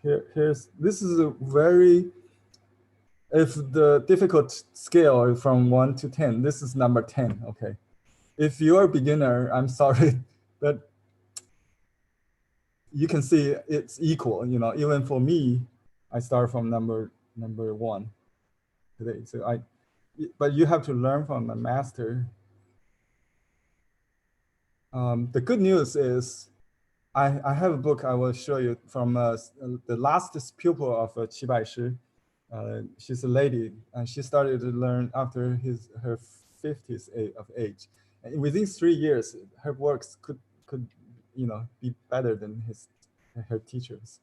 Okay. This is a very, if the difficult scale from 1 to 10, this is number 10, okay. If you're a beginner, I'm sorry, but you can see it's equal, you know, even for me, I start from number 1 today. So but you have to learn from a master. The good news is I have a book I will show you from the last pupil of Qi Bai Shi. She's a lady, and she started to learn after her 50s of age. And within 3 years, her works could you know, be better than her teachers.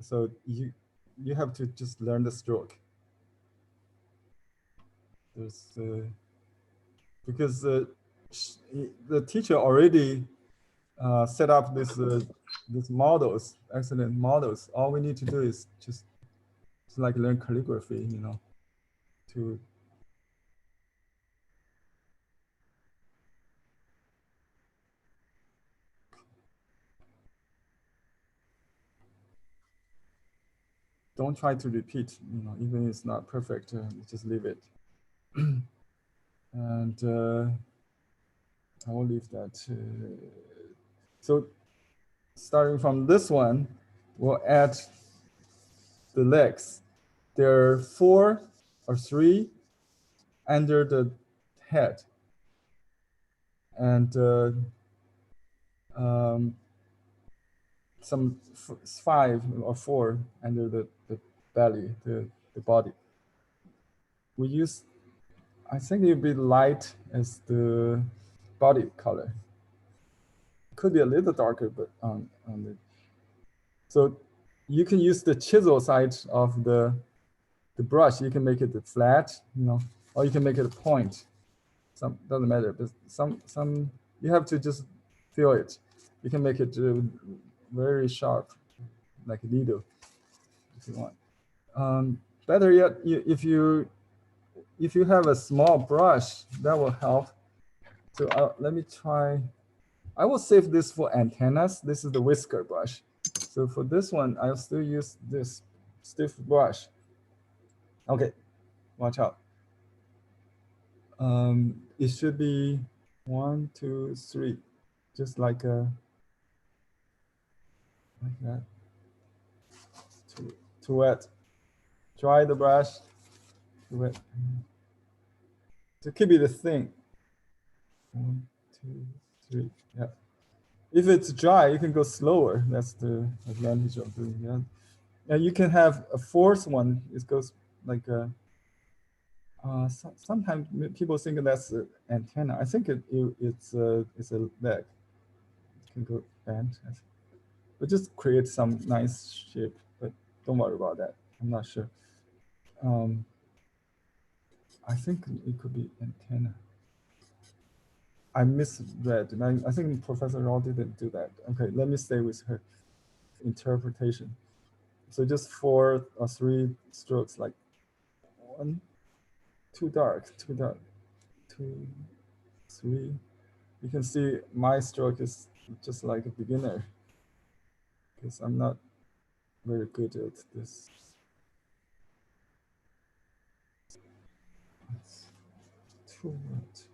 So you have to just learn the stroke. There's because the teacher already set up these models, excellent models. All we need to do is just like learn calligraphy, you know, to don't try to repeat, you know, even if it's not perfect, just leave it. And I will leave that. So starting from this one, we'll add the legs. There are 4 or 3 under the head. And some 5 or 4 under the belly, the body. We use, I think it'd be light as the body color. Could be a little darker, but on the. So you can use the chisel side of the brush. You can make it flat, you know, or you can make it a point. Some doesn't matter, but some you have to just feel it. You can make it very sharp, like a needle, if you want. Better yet, if you have a small brush, that will help. So let me try. I will save this for antennas. This is the whisker brush. So for this one, I'll still use this stiff brush. Okay, watch out. It should be 1, 2, 3, just like that. Too wet. Dry the brush. Too wet. To keep it thin. 1, 2, 3. Yeah. If it's dry, you can go slower. That's the advantage of doing that. And you can have a fourth one. It goes like a. Sometimes people think that's an antenna. I think it's a leg. It can go bent. But just create some nice shape. But don't worry about that. I'm not sure. I think it could be antenna. I misread, and I think Professor Rao didn't do that. Okay, let me stay with her interpretation. So just 4 or 3 strokes, like 1, too dark, 2, 3. You can see my stroke is just like a beginner because I'm not very good at this. It's too wet.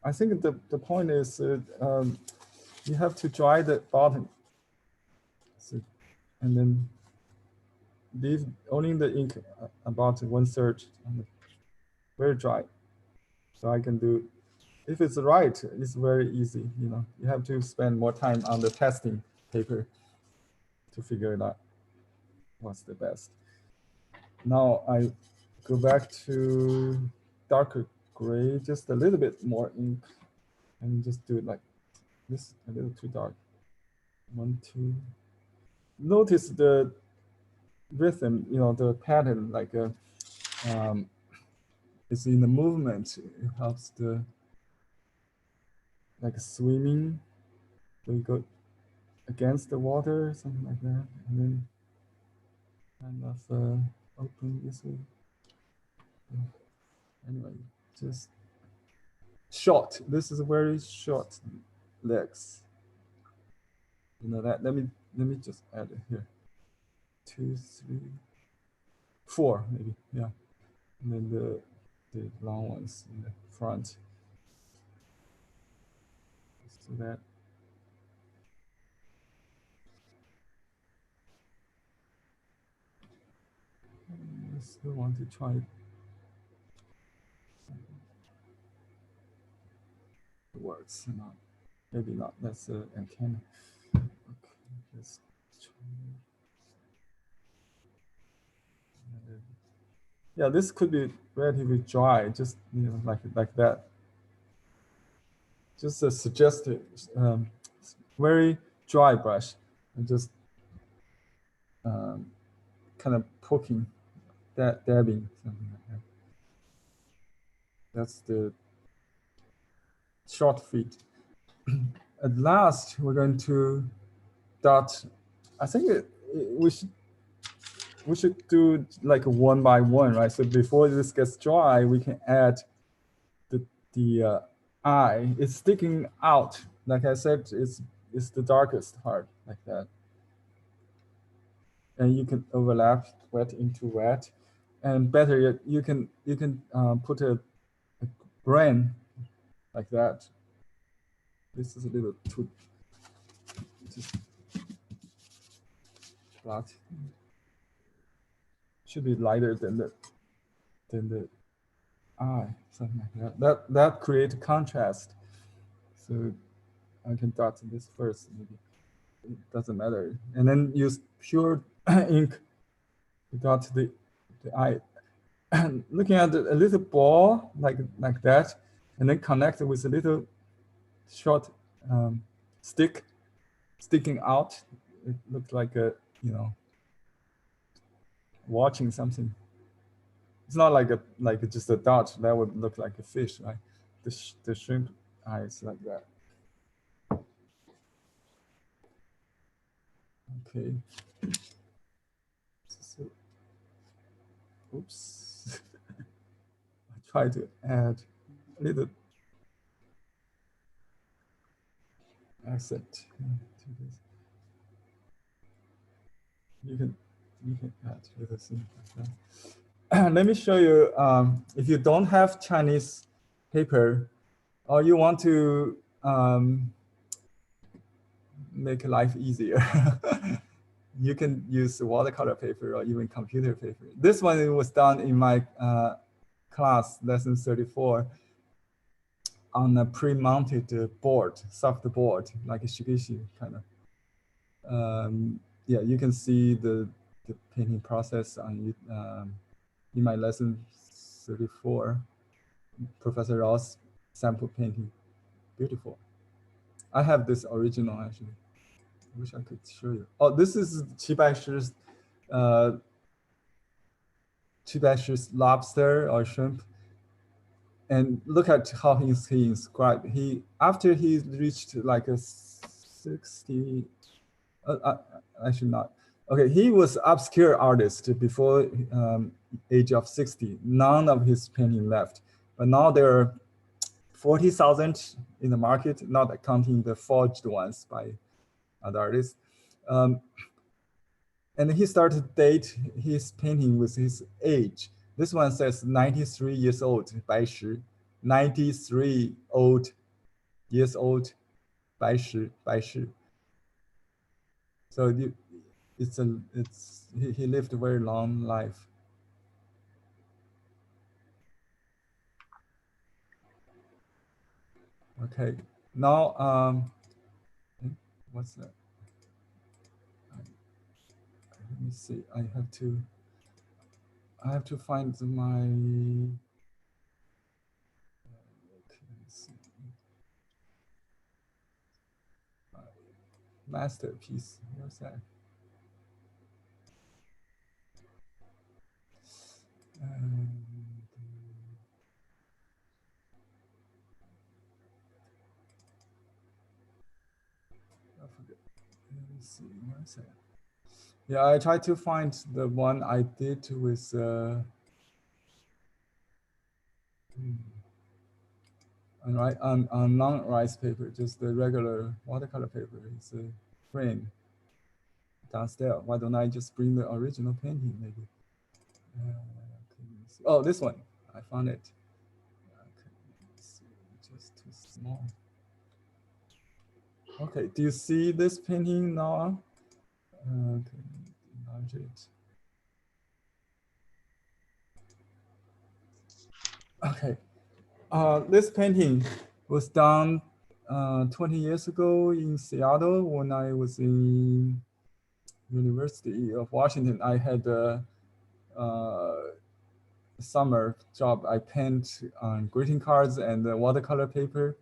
I think the point is you have to dry the bottom. So, and then leave only the ink about 1/3 very dry. So I can do, if it's right, it's very easy. You know, you have to spend more time on the testing paper to figure it out what's the best. Now I go back to darker gray, just a little bit more ink, and just do it like this, a little too dark. 1, 2. Notice the rhythm, you know, the pattern, like it's in the movement. It helps the, like swimming. So you go against the water, something like that, and then kind of open this way. Anyway, just short. This is very short legs. You know that. Let me just add it here. 2, 3, 4 maybe. Yeah. And then the long ones in the front. So that. I still want to try it. It works or not. Maybe not. That's an antenna. Okay, just try. Yeah, this could be relatively dry, just like that. Just a suggested, very dry brush, and just kind of poking, dabbing, something like that. That's the short feet. At last, we're going to dot. I think we should do like one by one, right? So before this gets dry, we can add the eye. It's sticking out. Like I said, it's the darkest part, like that. And you can overlap wet into wet, and better yet, you can put a brain like that. This is a little too just flat. Should be lighter than the eye, something like that. That creates contrast. So I can dot this first, maybe it doesn't matter, and then use pure ink to dot the eye. Looking at a little ball like that, and then connect it with a little short stick sticking out. It looks like a watching something. It's not like just a dot. That would look like a fish, right? The shrimp eyes like that. Okay. So, oops. I try to add a little accent to this. You can add little things like that. Let me show you. If you don't have Chinese paper, or you want to make life easier, you can use watercolor paper or even computer paper. This one was done in my class, lesson 34, on a pre-mounted board, soft board, like a shigeshi kind of. Yeah, you can see the painting process on in my lesson 34, Professor Ross sample painting. Beautiful. I have this original actually. I wish I could show you. Oh, this is Qibai's lobster or shrimp. And look at how he inscribed. After he reached like a 60, actually not. Okay, he was obscure artist before age of 60. None of his painting left, but now there are 40,000 in the market, not counting the forged ones by other artists. And he started to date his painting with his age. This one says 93 years old, 白石. 93 years old, 白石. So he lived a very long life. Okay, now what's that? Let me see. I have to find my masterpiece. What's that? I forget. Let me see. What's that? Yeah, I tried to find the one I did with on non-rice paper, just the regular watercolor paper. It's a frame downstairs. Why don't I just bring the original painting maybe? Oh, this one, I found it. Okay, let's see, just too small. Okay, do you see this painting now? Okay, enlarge it. Okay, this painting was done 20 years ago in Seattle when I was in University of Washington. I had a summer job. I paint on greeting cards and watercolor paper,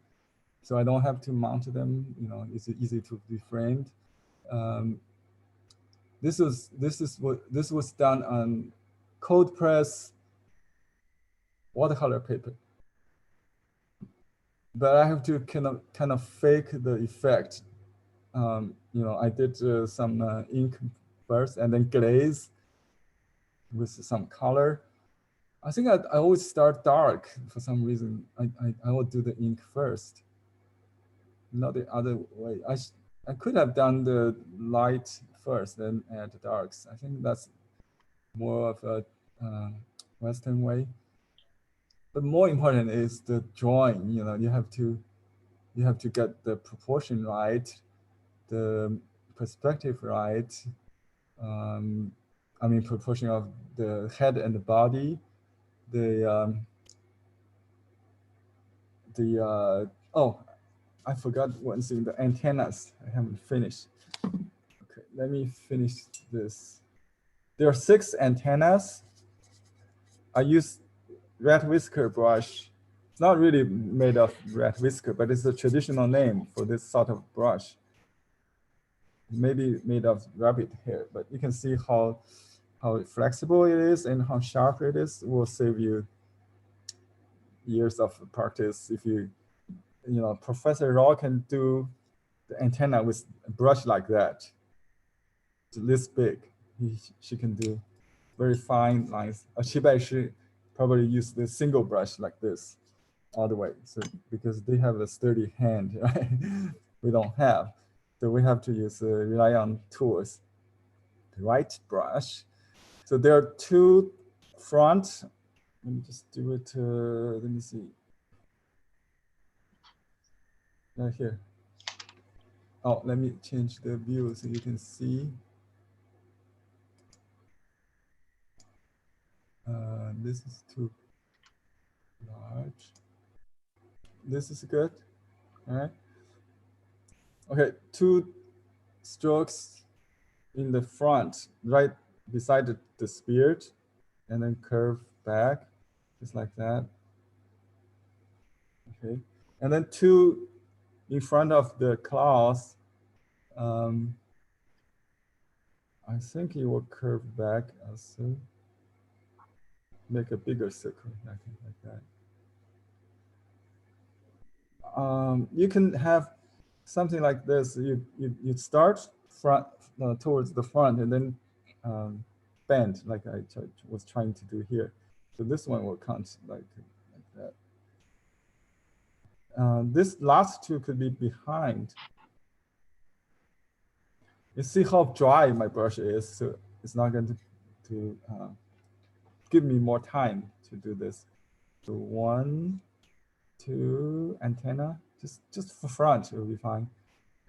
so I don't have to mount them. You know, it's easy to be framed. This was done on cold press watercolor paper, but I have to kind of fake the effect. You know, I did some ink first and then glaze with some color. I think I always start dark for some reason. I will do the ink first, not the other way. I could have done the light first, then add the darks. I think that's more of a Western way. But more important is the drawing. You know, you have to get the proportion right, the perspective right. I mean, proportion of the head and the body. Oh, I forgot one thing, the antennas. I haven't finished. Okay, let me finish this. There are 6 antennas. I use red whisker brush. It's not really made of red whisker, but it's a traditional name for this sort of brush. Maybe made of rabbit hair, but you can see how flexible it is and how sharp it is. Will save you years of practice. If you know, Professor Raw can do the antenna with a brush like that. It's this big. She can do very fine lines. Qibai Shi probably use the single brush like this all the way. So because they have a sturdy hand, right? We don't have. So we have to use rely on tools. The right brush. So there are 2 front. Let me just do it. Let me see. Right here. Oh, let me change the view so you can see. This is too large. This is good. All right. Okay, 2 strokes in the front, right beside the spirit, and then curve back, just like that. Okay, and then 2 in front of the claws. I think it will curve back also. Make a bigger circle, like that. You can have something like this. You start front towards the front and then bend like I was trying to do here. So this one will count like that. This last 2 could be behind. You see how dry my brush is, so it's not going to give me more time to do this. So 1, 2 antenna, just for front, it will be fine.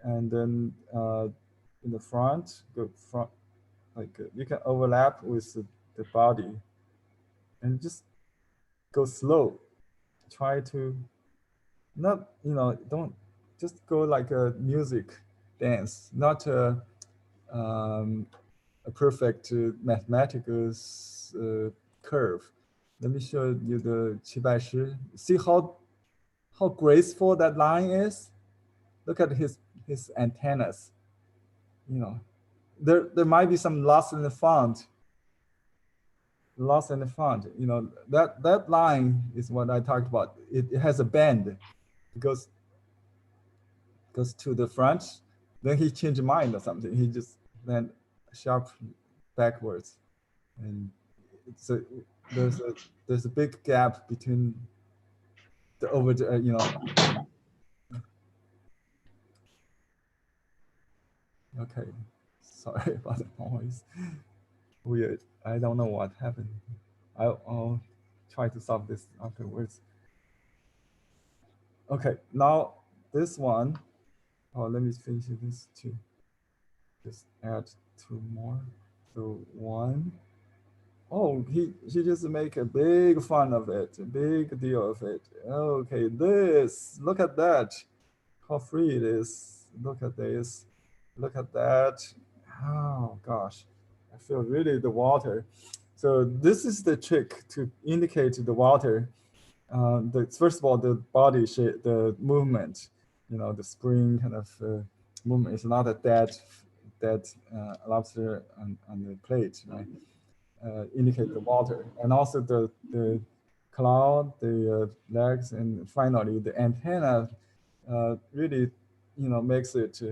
And then in the front, go front, like you can overlap with the body and just go slow. Try to not, you know, don't just go like a music dance, not a perfect mathematical curve. Let me show you the Qibai Shi. See how graceful that line is? Look at his antennas. You know, there might be some loss in the font. Loss in the font. You know, that line is what I talked about. It has a bend. It goes to the front. Then he changed mind or something. He just then sharp backwards, and it's a there's a big gap between the over the you know. Okay, sorry about the noise. Weird. I don't know what happened. I'll try to solve this afterwards. Okay, now this one. Oh, let me finish this too. Just add 2 more. So 1. Oh, he just make a big fun of it, a big deal of it. Okay, this, look at that. How free it is. Look at this. Look at that. Oh gosh, I feel really the water. So this is the trick to indicate the water. First of all, the body shape, the movement, you know, the spring kind of movement is not a dead lobster on the plate, right? Indicate the water, and also the claw, the legs, and finally the antenna really, you know, makes it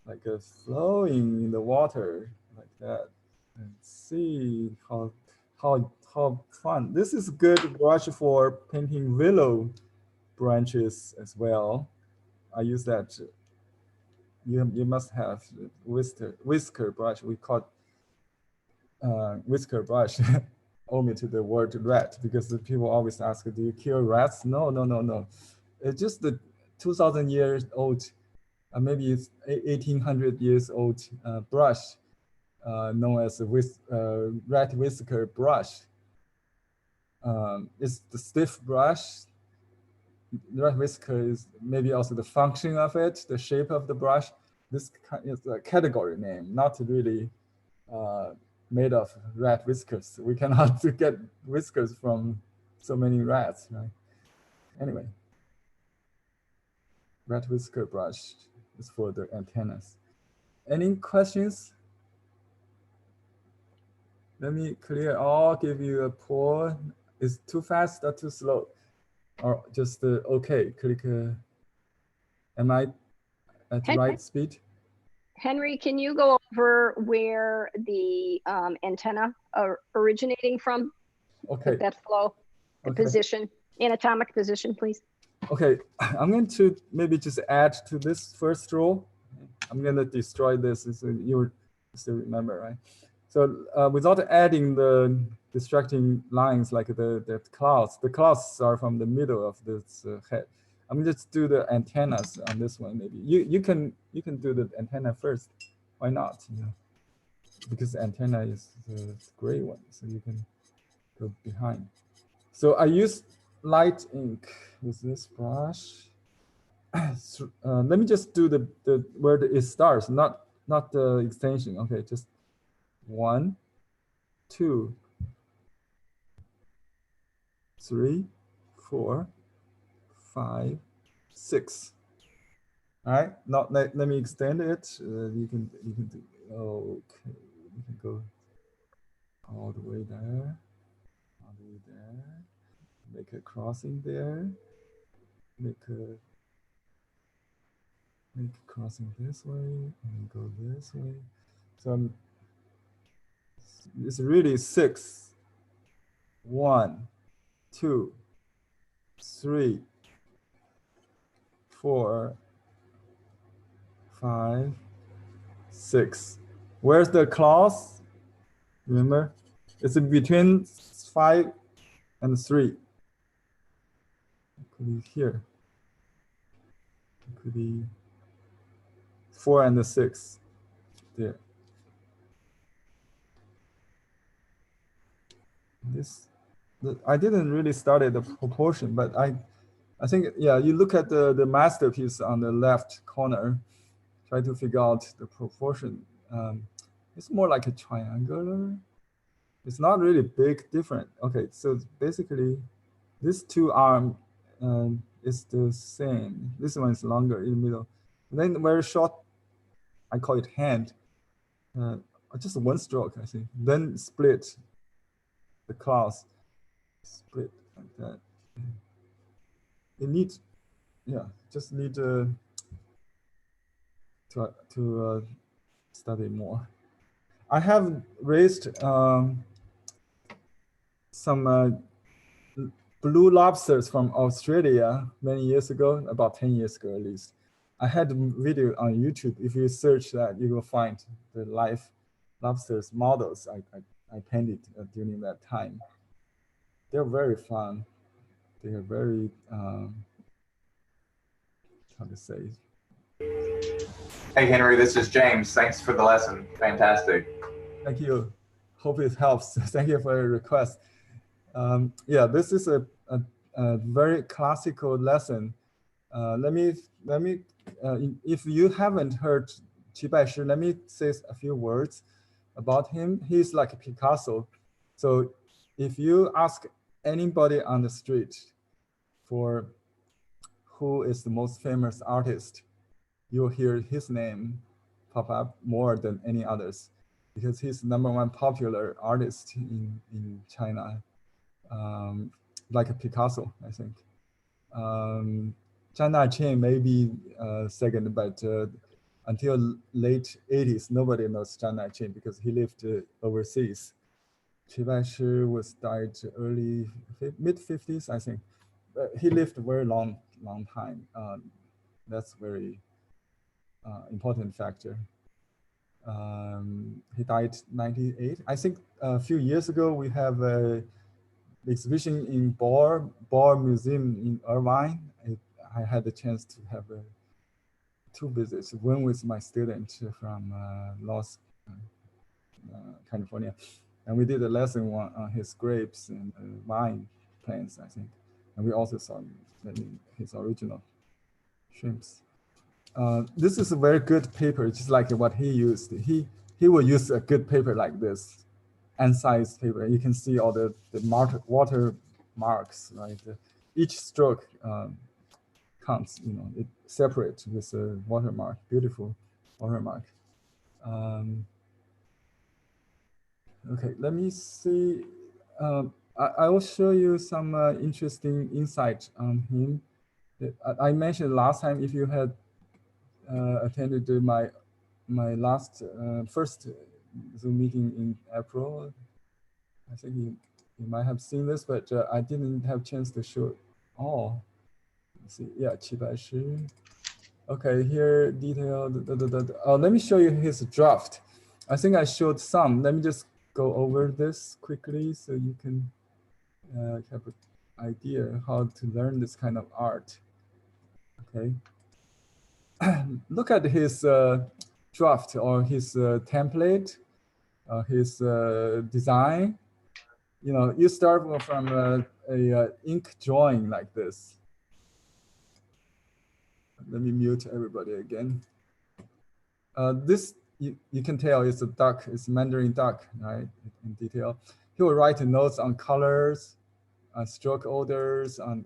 like a flowing in the water like that. And see how fun. This is good brush for painting willow branches as well. I use that. You must have whisker brush. We call whisker brush. Owe me to the word rat, because the people always ask, do you kill rats? No. It's just the 2,000 years old, maybe it's 1,800 years old brush, known as a rat whisker brush. It's the stiff brush. The rat whisker is maybe also the function of it, the shape of the brush. This is a category name, not really made of rat whiskers. We cannot get whiskers from so many rats, right? Anyway, rat whisker brush is for the antennas. Any questions? Let me clear all, give you a pour. Is too fast or too slow? Or just okay, click, am I at the right speed? Henry, can you go over where the antenna are originating from? Okay. That flow, the position, anatomic position, please. Okay, I'm going to maybe just add to this first row. I'm going to destroy this, so you still remember, right? So without adding the distracting lines like the clouds are from the middle of this head. I'm just do the antennas on this one. Maybe you can do the antenna first. Why not? You know, because the antenna is the gray one, so you can go behind. So I use light ink with this brush. Let me just do the where it starts, not the extension. Okay, just 1, 2, 3, 4, 5, 6. All right. Now let me extend it. You can do. Okay. You can go all the way there. All the way there. Make a crossing there. Make a crossing this way and go this way. So it's really 6. 1, 2, 3, 4, 5, 6. Where's the claws? Remember, it's between 5 and 3. It could be here. It could be 4 and 6. There. I didn't really study the proportion, but I think, yeah, you look at the masterpiece on the left corner, try to figure out the proportion. It's more like a triangular. It's not really big different. Okay, so basically this 2 arm is the same. This one is longer in the middle. And then very short, I call it hand. Just 1 stroke, I think. Then split the claws. Split like that. You need, yeah, just need to study more. I have raised some blue lobsters from Australia many years ago, about 10 years ago at least. I had a video on YouTube. If you search that, you will find the live lobsters models I painted during that time. They're very fun. They are very, how to say? Hey, Henry, this is James. Thanks for the lesson. Fantastic. Thank you. Hope it helps. Thank you for your request. Yeah, this is a very classical lesson. Let me, if you haven't heard Qi Baishi, let me say a few words about him. He's like a Picasso. So if you ask anybody on the street for who is the most famous artist, you'll hear his name pop up more than any others, because he's #1 popular artist in China, like a Picasso, I think. Zhang Daqian may be second, but until late 80s, nobody knows Zhang Daqian because he lived overseas. Qi Baishi was died early, mid-50s, I think. But he lived a very long time. That's very important factor. He died 98. I think a few years ago, we have a exhibition in Bohr Museum in Irvine. I had the chance to have two visits, one with my student from California. And we did a lesson on his grapes and wine plants, I think. And we also saw his original shrimps. This is a very good paper, just like what he used. He will use a good paper like this, N-size paper. You can see all the water marks, right? Each stroke counts, it separates with a watermark, beautiful watermark. Okay, let me see. I will show you some interesting insight on him. I mentioned last time, if you had attended my last first Zoom meeting in April, I think you might have seen this, but I didn't have a chance to show all. Let's see, yeah, Qi Baishi. Okay, here detail. Oh, let me show you his draft. I think I showed some. Let me just go over this quickly so you can have an idea how to learn this kind of art. Okay. Look at his draft or his template, his design. You start from a ink drawing like this. Let me mute everybody again. This, you can tell it's a duck, it's Mandarin duck, right, in detail. He will write notes on colors, on stroke orders, on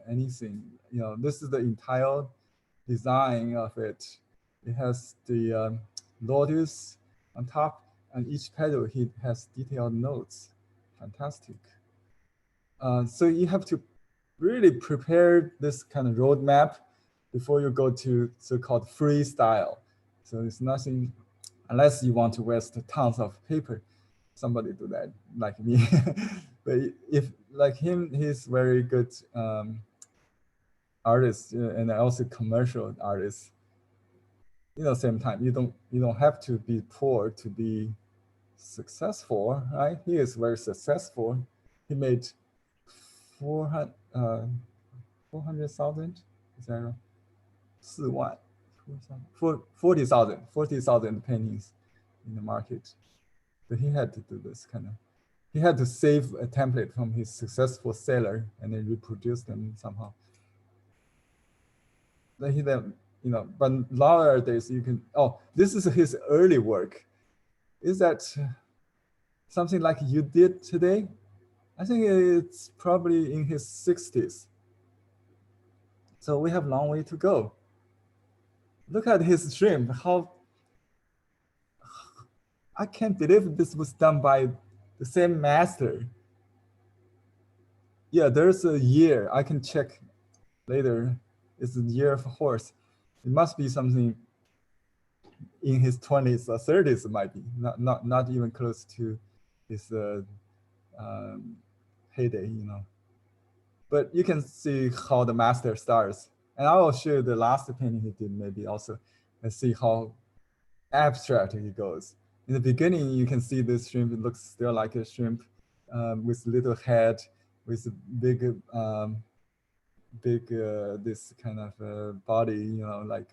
anything. This is the entire design of it. It has the lotus on top, and each petal he has detailed notes. Fantastic. So you have to really prepare this kind of roadmap before you go to so-called freestyle. So it's nothing, unless you want to waste tons of paper. Somebody do that, like me. But if like him, he's very good artist and also commercial artist. Same time, you don't have to be poor to be successful, right? He is very successful. He made 400,000. Is that right? 40,000 paintings in the market. So he had to do this kind of. He had to save a template from his successful seller and then reproduce them somehow. Then he but nowadays you can. Oh, this is his early work. Is that something like you did today? I think it's probably in his 60s. So we have a long way to go. Look at his shrimp. How I can't believe this was done by the same master. Yeah, there's a year. I can check later. It's the year of a horse. It must be something in his 20s or 30s, might be not even close to his heyday, you know. But you can see how the master starts. And I will show you the last painting he did maybe also, and see how abstract he goes. In the beginning, you can see this shrimp, it looks still like a shrimp with little head, with big, this kind of body, you know, like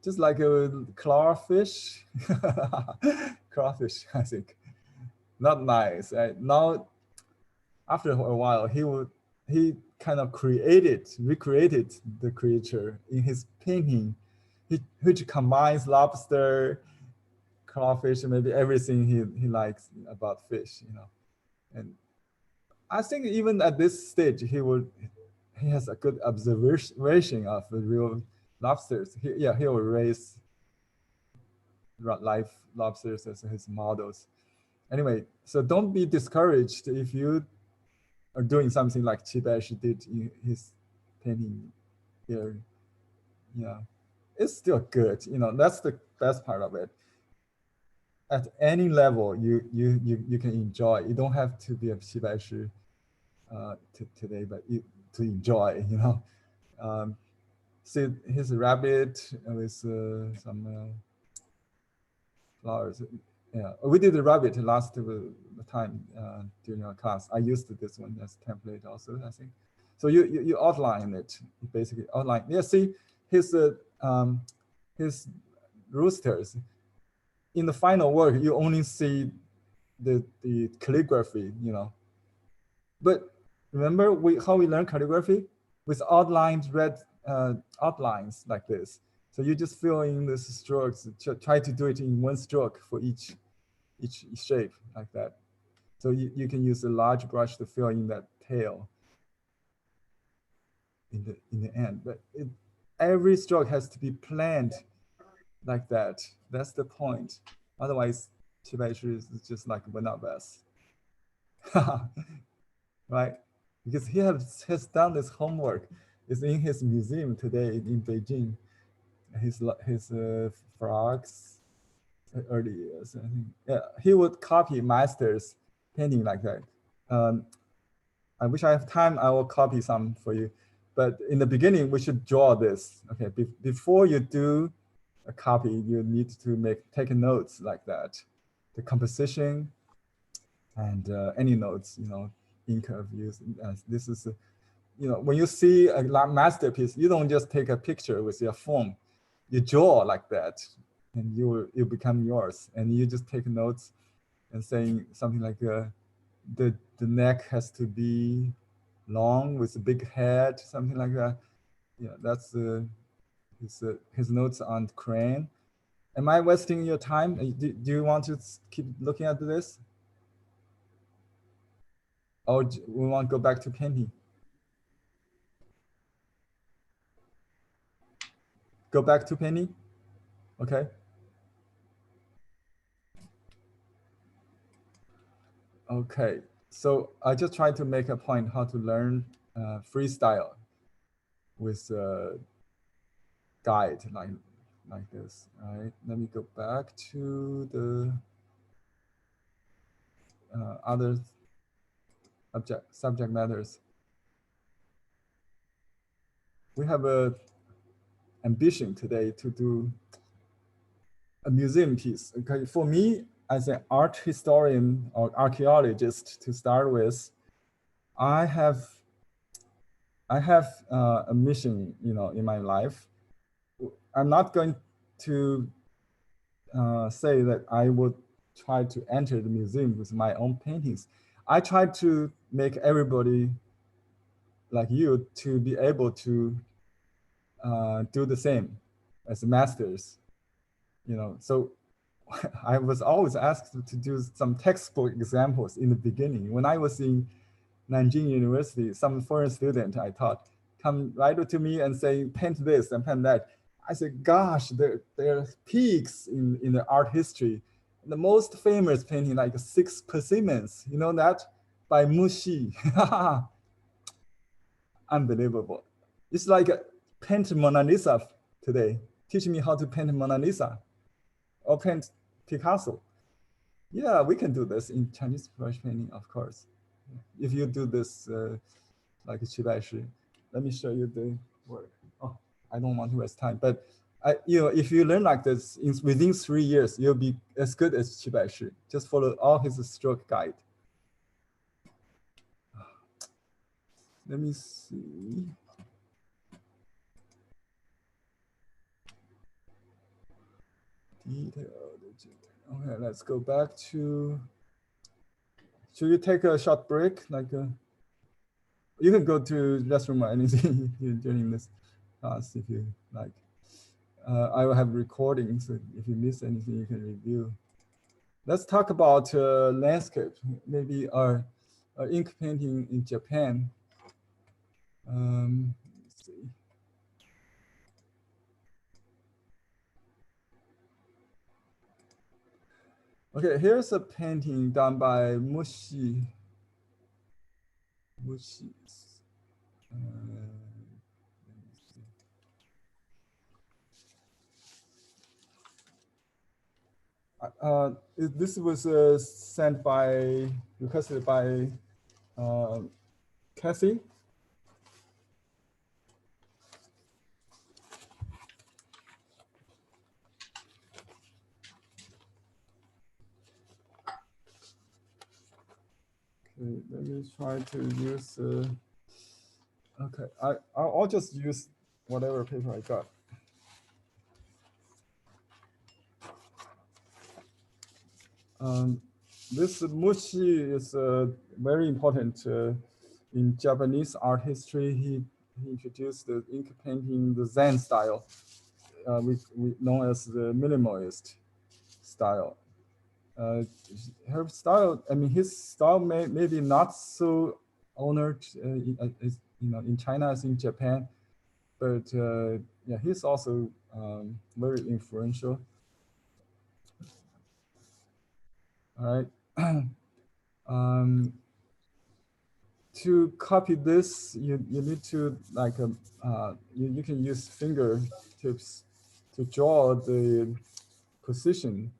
just like a clawfish, crawfish, I think. Not nice. Now, after a while, he kind of recreated the creature in his painting, which combines lobster, crawfish, and maybe everything he likes about fish, you know. And I think even at this stage, he has a good observation of the real lobsters. He will raise live lobsters as his models. Anyway, so don't be discouraged if you are doing something like Chibesh did in his painting here. Yeah, it's still good. You know, that's the best part of it. At any level, you can enjoy. You don't have to be a Chibesh today, but to enjoy. You know, see his rabbit with some flowers. Yeah, we did the rabbit last time during our class. I used this one as template also, I think. So you outline it, basically outline. Yeah, see his roosters. In the final work, you only see the calligraphy, you know. But remember how we learn calligraphy? With outlined red outlines like this. So you just fill in the strokes, try to do it in one stroke for each shape like that. So you can use a large brush to fill in that tail in the end. But every stroke has to be planned like that. That's the point. Otherwise, Chibesh is just like one of us. Right? Because he has done this homework. It's in his museum today in Beijing. His frogs, early years. I think. Yeah, he would copy masters painting like that. I wish I have time. I will copy some for you. But in the beginning, we should draw this. Okay, before you do a copy, you need to take notes like that, the composition and any notes. You know, ink of use. This is, you know, when you see a masterpiece, you don't just take a picture with your phone. You draw like that, and you become yours. And you just take notes and saying something like the neck has to be long with a big head, something like that. Yeah, that's his notes on crane. Am I wasting your time? Do you want to keep looking at this? Or we want to go back to painting? Go back to painting? Okay. Okay, so I just try to make a point how to learn freestyle with a guide like this. All right, let me go back to the other subject matters. We have a ambition today to do a museum piece. Okay, for me, as an art historian or archaeologist to start with, I have a mission, you know, in my life. I'm not going to say that I would try to enter the museum with my own paintings. I try to make everybody like you to be able to do the same as masters, you know. So I was always asked to do some textbook examples in the beginning. When I was in Nanjing University, some foreign student I taught come right to me and say, paint this and paint that. I said, gosh, there are peaks in the art history. The most famous painting, like 6 Persimmons, you know that? By Mushi. Unbelievable. It's like paint Mona Lisa today. Teach me how to paint Mona Lisa. or paint Picasso. Yeah, we can do this in Chinese brush painting, of course. If you do this like Qibai. Let me show you the work. Oh, I don't want to waste time, but if you learn like this within 3 years, you'll be as good as Qibai. Just follow all his stroke guide. Let me see. Okay, let's go back to. Should you take a short break? You can go to restroom or anything during this class if you like. I will have recordings, so if you miss anything, you can review. Let's talk about landscape, maybe our ink painting in Japan. Let's see. Okay, here's a painting done by Mushi. This was requested by Kathy. Okay, let me try to use. Okay, I'll just use whatever paper I got. This Mushi is very important in Japanese art history. He introduced the ink painting, the Zen style, we known as the minimalist style. Her style, I mean, his style maybe not so honored, in China as in Japan, but yeah, he's also very influential. All right. To copy this, you need to you can use fingertips to draw the position,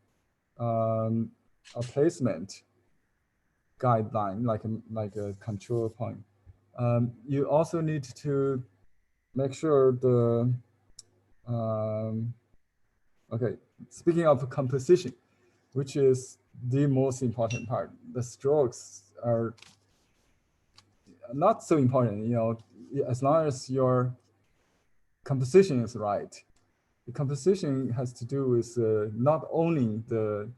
a placement guideline, like a control point. You also need to make sure the okay. Speaking of composition, which is the most important part, the strokes are not so important. As long as your composition is right. The composition has to do with not only the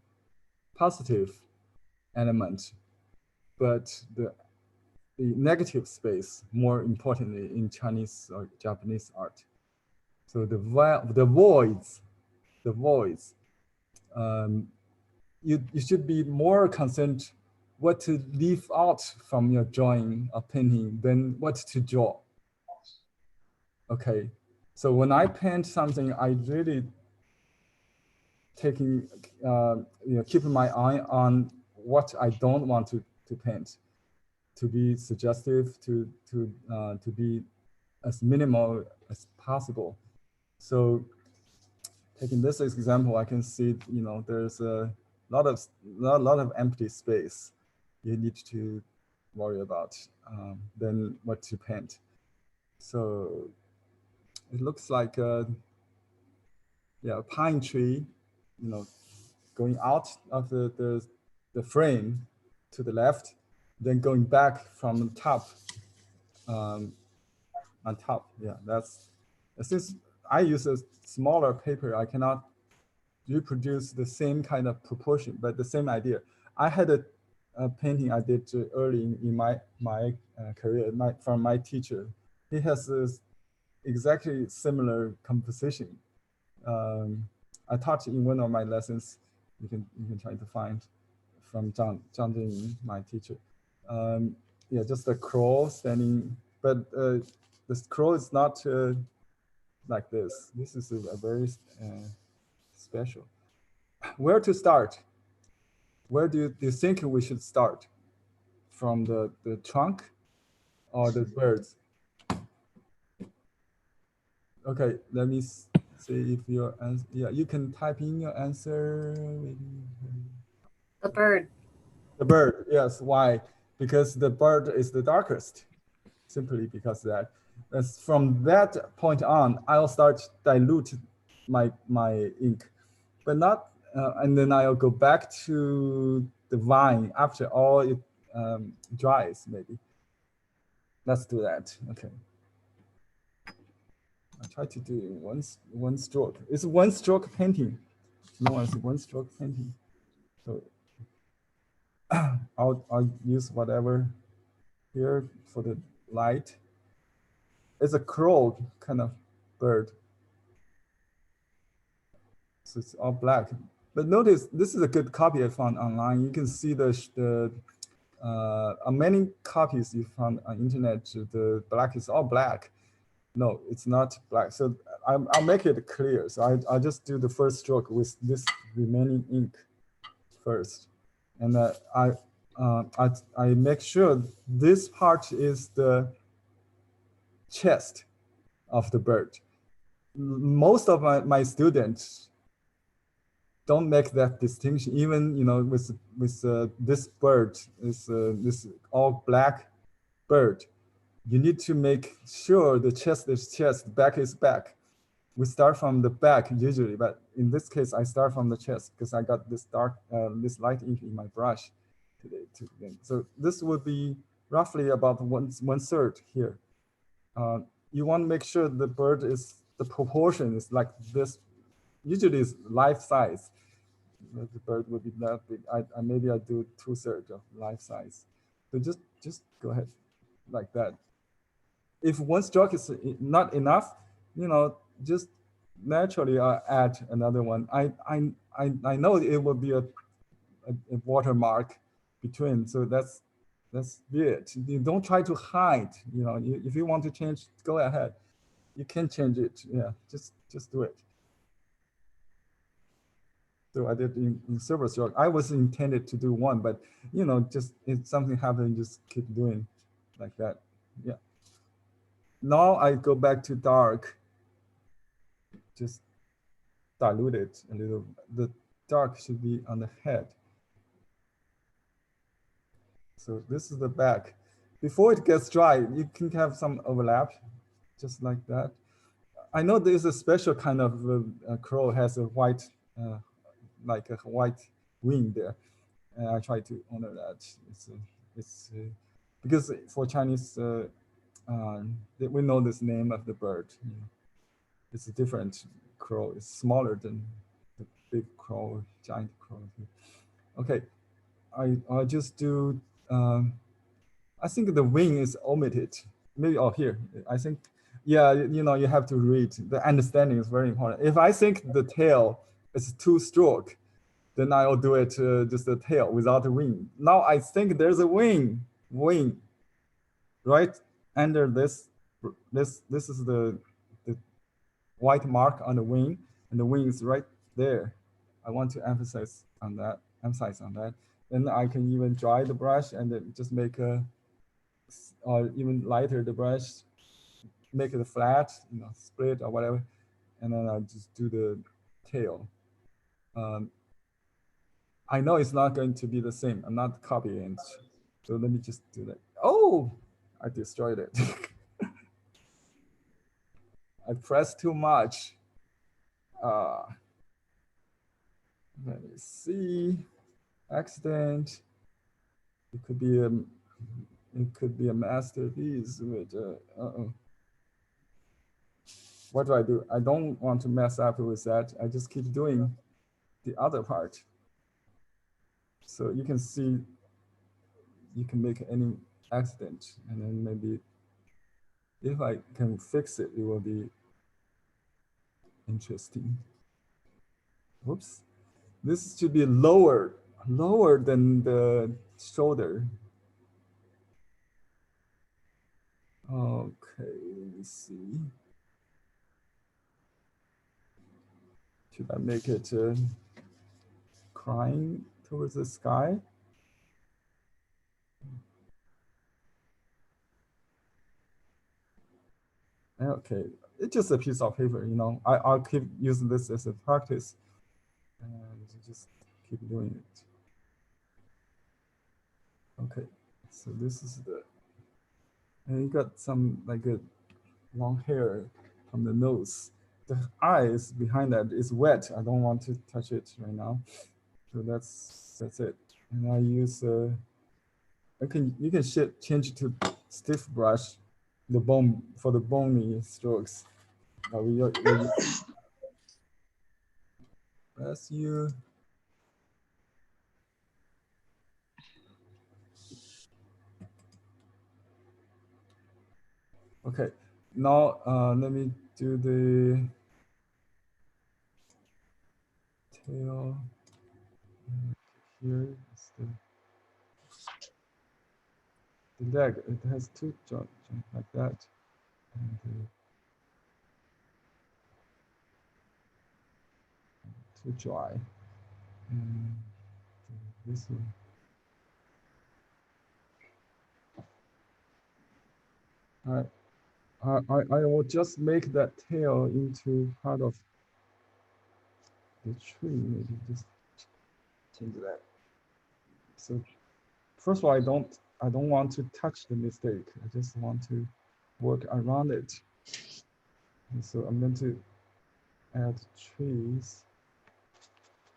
positive element, but the negative space, more importantly in Chinese or Japanese art. So the voids, you should be more concerned what to leave out from your drawing or painting than what to draw. Okay, so when I paint something, I really keeping my eye on what I don't want to paint, to be suggestive, to be as minimal as possible. So taking this example, I can see there's a lot of empty space you need to worry about than what to paint. So it looks like a pine tree, going out of the frame to the left, then going back from the top on top. Yeah, that's, since I use a smaller paper, I cannot reproduce the same kind of proportion, but the same idea. I had a painting I did early in my career from my teacher. He has this exactly similar composition. I taught in one of my lessons. You can try to find from Zhang Jing, my teacher. Yeah, just a crow standing, but this crow is not like this. This is a very special. Where to start? Where do you think we should start? From the trunk or the birds? Okay, let me See if your answer, yeah, you can type in your answer. The bird. The bird, yes, why? Because the bird is the darkest, simply because of that. As from that point on, I'll start dilute my ink, but not, and then I'll go back to the vine after all it dries, maybe. Let's do that, okay. I try to do one stroke. It's one stroke painting. No one's one stroke painting. So I'll use whatever here for the light. It's a crow kind of bird. So it's all black. But notice this is a good copy I found online. You can see the many copies you found on internet. The black is all black. No, it's not black. So I'll make it clear. So I'll just do the first stroke with this remaining ink first. And I make sure this part is the chest of the bird. Most of my students don't make that distinction. Even with this bird is this all black bird. You need to make sure the chest is chest, back is back. We start from the back usually, but in this case, I start from the chest because I got this dark, this light ink in my brush today. So this would be roughly about one third here. You want to make sure the bird is, the proportion is like this. Usually it's life size. The bird would be that big. Maybe I do 2/3 of life size. So just go ahead like that. If one stroke is not enough, just naturally add another one. I know it will be a watermark between, so that's it. You don't try to hide. If you want to change, go ahead. You can change it. Yeah, just do it. So I did in silver stroke. I was intended to do one, but just if something happened, just keep doing like that. Yeah. Now I go back to dark. Just dilute it a little. The dark should be on the head. So this is the back. Before it gets dry, you can have some overlap, just like that. I know there's a special kind of crow has a white, like a white wing there. And I try to honor that. It's because for Chinese, we know this name of the bird. It's a different crow. It's smaller than the big crow, giant crow. Okay, I'll just do. I think the wing is omitted. Maybe here. I think, yeah. You have to read. The understanding is very important. If I think the tail is 2-stroke, then I'll do it just the tail without the wing. Now I think there's a wing, right under this. This is the white mark on the wing, and the wing is right there. I want to emphasize on that. Then I can even dry the brush and then just make or even lighter the brush, make it flat, split or whatever, and then I'll just do the tail. I know it's not going to be the same. I'm not copying it. So let me just do that. Oh, I destroyed it. I pressed too much. Let me see. Accident. It could be a masterpiece. What do? I don't want to mess up with that. I just keep doing the other part. So you can see, you can make any accident, and then maybe if I can fix it, it will be interesting. Whoops. This should be lower than the shoulder. Okay, let me see. Should I make it crying towards the sky? Okay, it's just a piece of paper, you know. I'll keep using this as a practice, and just keep doing it. Okay, so this is and you got some like a long hair from the nose. The eyes behind that is wet. I don't want to touch it right now. So that's it. And I use you can change it to stiff brush, the bone for the bony strokes. That's you. Okay, now let me do the tail. Here is the leg. It has two joints like that. And too dry. And this one. All right. I will just make that tail into part of the tree. Maybe just change that. So first of all, I don't want to touch the mistake. I just want to work around it. And so I'm going to add trees.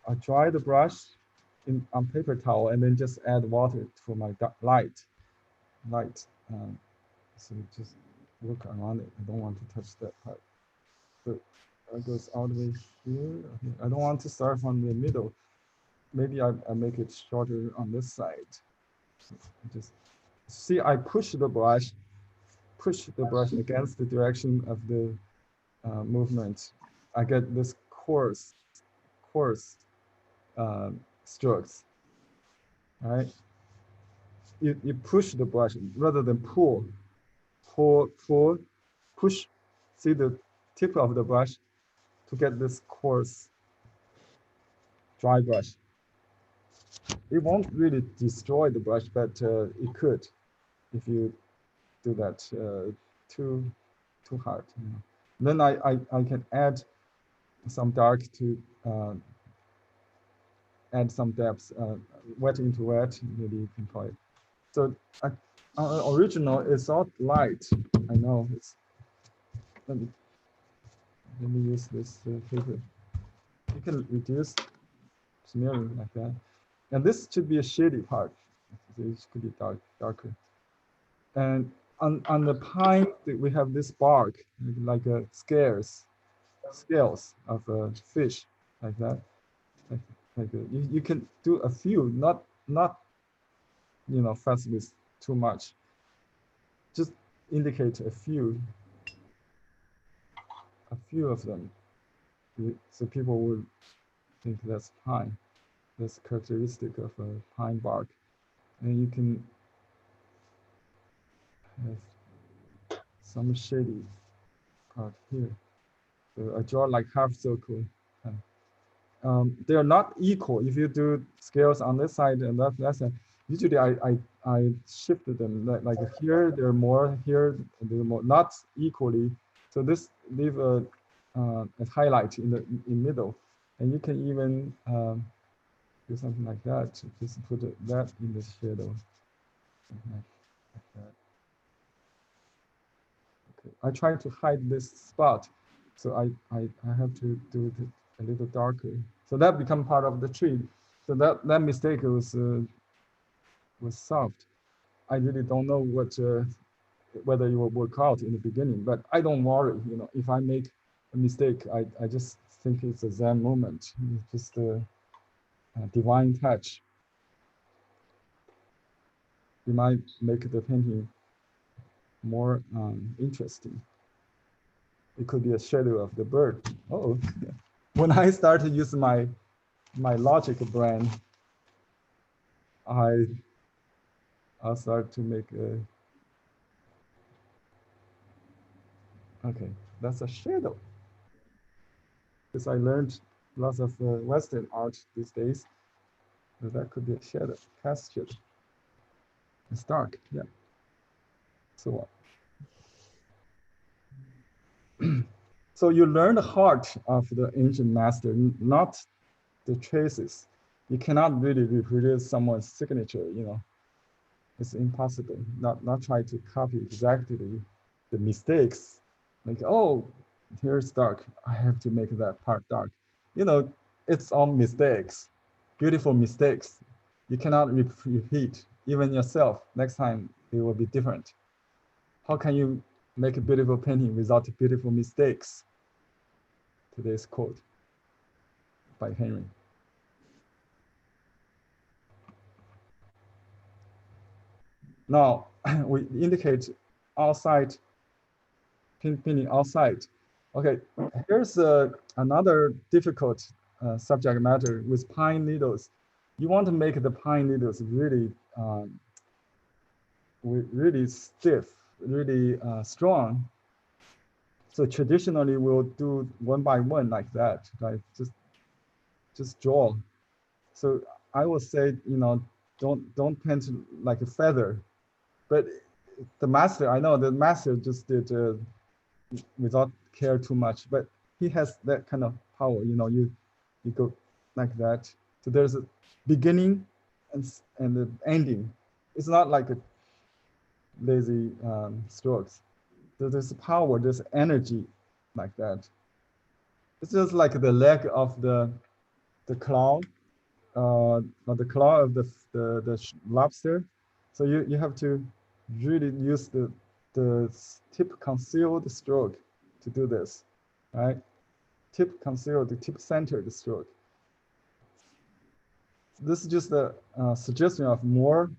I dry the brush on paper towel and then just add water for my light. So just work around it. I don't want to touch that part. So it goes all the way here. Okay. I don't want to start from the middle. Maybe I make it shorter on this side. So just see, I push the brush against the direction of the movement. I get this coarse strokes. All right. You push the brush rather than pull, push. See the tip of the brush to get this coarse dry brush. It won't really destroy the brush, but it could if you do that too hard. You know. Then I can add some dark to add some depth, wet into wet, maybe you can call it. So original is all light. I know it's. Let me use this paper. You can reduce smearing like that. And this should be a shady part. This could be darker. And on the pine, we have this bark, like scales of a fish, like that. You can do a few, not fast with too much. Just indicate a few of them, so people will think that's pine. That's characteristic of a pine bark, and you can have some shady part here. So I draw like half circle. They are not equal. If you do scales on this side and that side, usually I shifted them like here they're more, here they're more, not equally. So this leave a highlight in the middle, and you can even do something like that. Just put that in the shadow. Like that. Okay. I try to hide this spot, so I have to do it a little darker. So that become part of the tree. So that mistake was solved. I really don't know whether it will work out in the beginning, but I don't worry. If I make a mistake, I just think it's a Zen moment. It's just a divine touch. You might make the painting more interesting. It could be a shadow of the bird. Oh, when I started using my logic brain, I'll start to make a. Okay, that's a shadow. Because I learned lots of Western art these days. So that could be a shadow, cast shadow. It's dark, yeah. So So you learn the heart of the ancient master, not the traces. You cannot really reproduce someone's signature, you know. It's impossible. Not try to copy exactly the mistakes. Like, oh, here's dark. I have to make that part dark. You know, it's all mistakes, beautiful mistakes. You cannot repeat even yourself. Next time it will be different. How can you make a beautiful painting without beautiful mistakes? Today's quote by Henry. Now we indicate outside, painting outside. Okay, here's another difficult subject matter with pine needles. You want to make the pine needles really, really stiff, really strong. So traditionally we'll do one by one like that, right? Just draw. So I would say, you know, don't paint like a feather, but the master, I know the master just did without care too much, but he has that kind of power, you know, you go like that. So there's a beginning and the ending. It's not like a lazy strokes. There's power, there's energy like that. It's just like the leg of the claw, or the claw of the lobster. So you have to really use the tip concealed stroke to do this, right? Tip concealed, the tip centered stroke. This is just a suggestion of more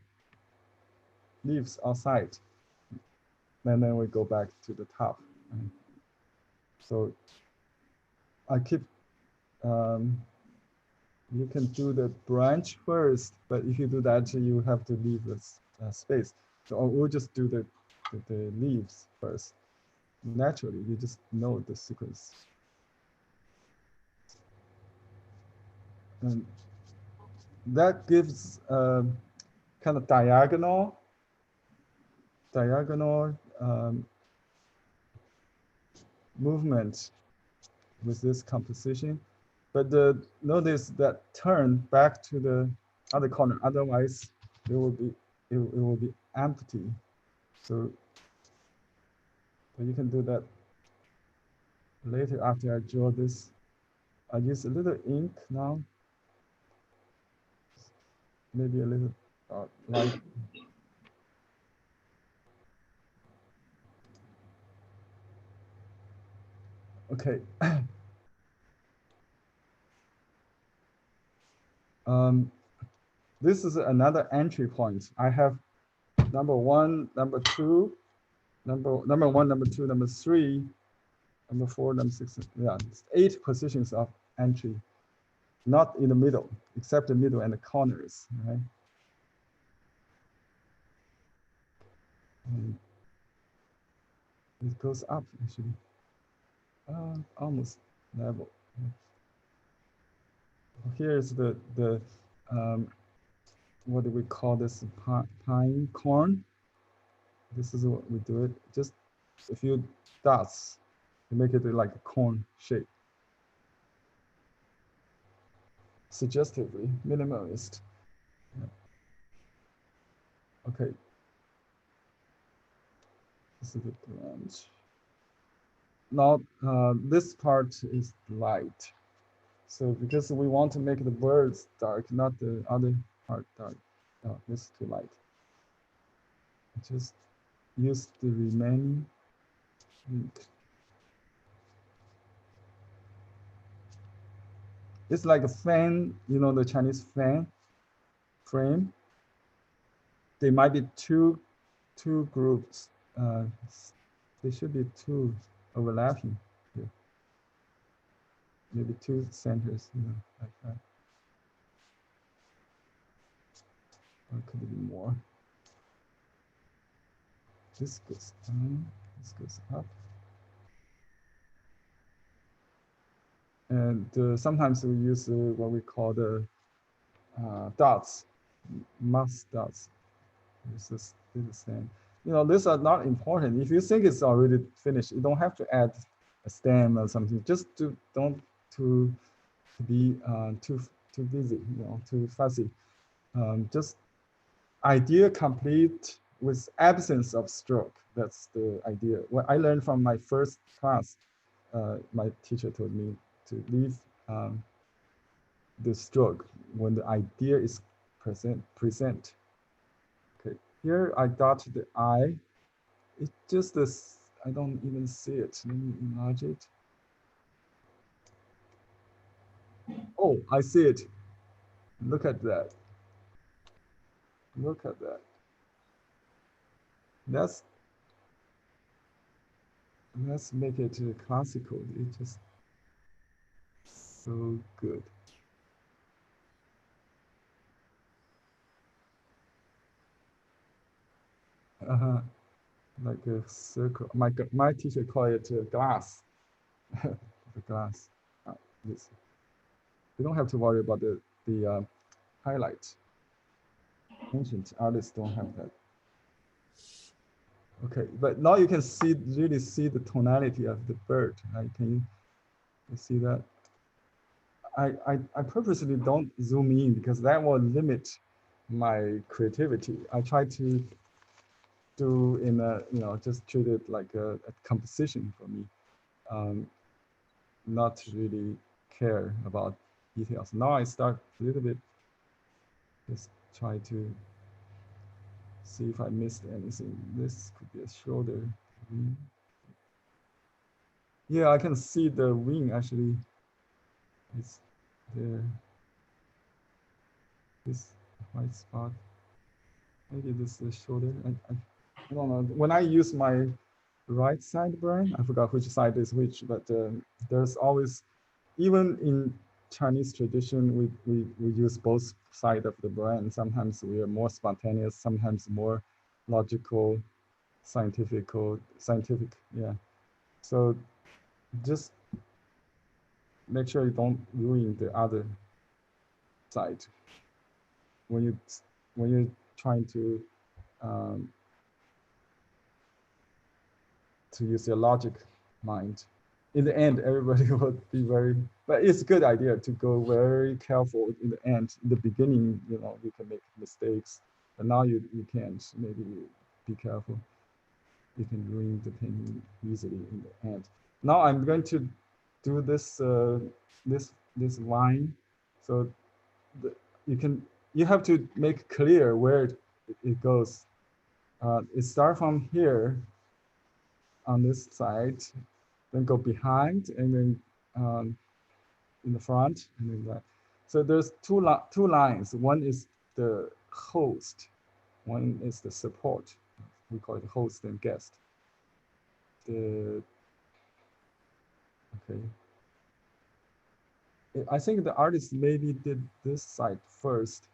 leaves outside. And then we go back to the top. Right? So I keep, you can do the branch first, but if you do that, you have to leave this space. So we'll just do the leaves first. Naturally, you just know the sequence. And that gives kind of diagonal movement with this composition. But notice that turn back to the other corner. Otherwise, it will be empty. So you can do that later after I draw this. I use a little ink now. Maybe a little light. Okay. This is another entry point. I have number 1, number 2, number 1, number 2, number 3, number 4, number 6. Yeah, it's 8 positions of entry, not in the middle, except the middle and the corners, right? And it goes up actually, almost level. Here's the what do we call this, pine corn? This is what we do it. Just a few dots to make it like a corn shape. Suggestively minimalist. Yeah. Okay. This is the branch. Now this part is light. So because we want to make the birds dark, not the other part dark. No, this is too light. Just use the remaining ink. It's like a fan, you know, the Chinese fan frame. There might be two groups. There should be 2 overlapping here. Maybe 2 centers, you know, like that. Or could it be more? This goes down, this goes up. And sometimes we use what we call the dots, mask dots. This is the same. You know, these are not important. If you think it's already finished, you don't have to add a stem or something. Just to don't to be too busy, too fussy. Just idea complete with absence of stroke. That's the idea. What I learned from my first class, my teacher told me to leave the stroke when the idea is present. Okay, here I got the eye. It's just this, I don't even see it. Let me enlarge it. Oh, I see it. Look at that. Look at that. Let's make it classical. It's just so good. Like a circle. My teacher called it glass. The glass. This. You don't have to worry about the highlight. Ancient artists don't have that. Okay, but now you can really see the tonality of the bird. Right? Can you see that? I purposely don't zoom in because that will limit my creativity. I try to do in a, just treat it like a composition for me. Not really care about details. Now I start a little bit, just try to see if I missed anything. This could be a shoulder. Yeah, I can see the wing actually. It's there. This white spot. Maybe this is the shoulder. I don't know. When I use my right side brain, I forgot which side is which, but there's always, even in Chinese tradition, we use both sides of the brain. Sometimes we are more spontaneous, sometimes more logical, scientific, yeah. So just make sure you don't ruin the other side when you're trying to use your logic mind. In the end, everybody will be very, but it's a good idea to go very careful in the end. In the beginning, you can make mistakes, but now you can't. Maybe be careful. You can ruin the painting easily in the end. Now I'm going to do this this line, so you have to make clear where it goes. It starts from here on this side, then go behind, and then in the front, and then that. So there's two lines. One is the host, one is the support. We call it host and guest. Okay. I think the artist maybe did this side first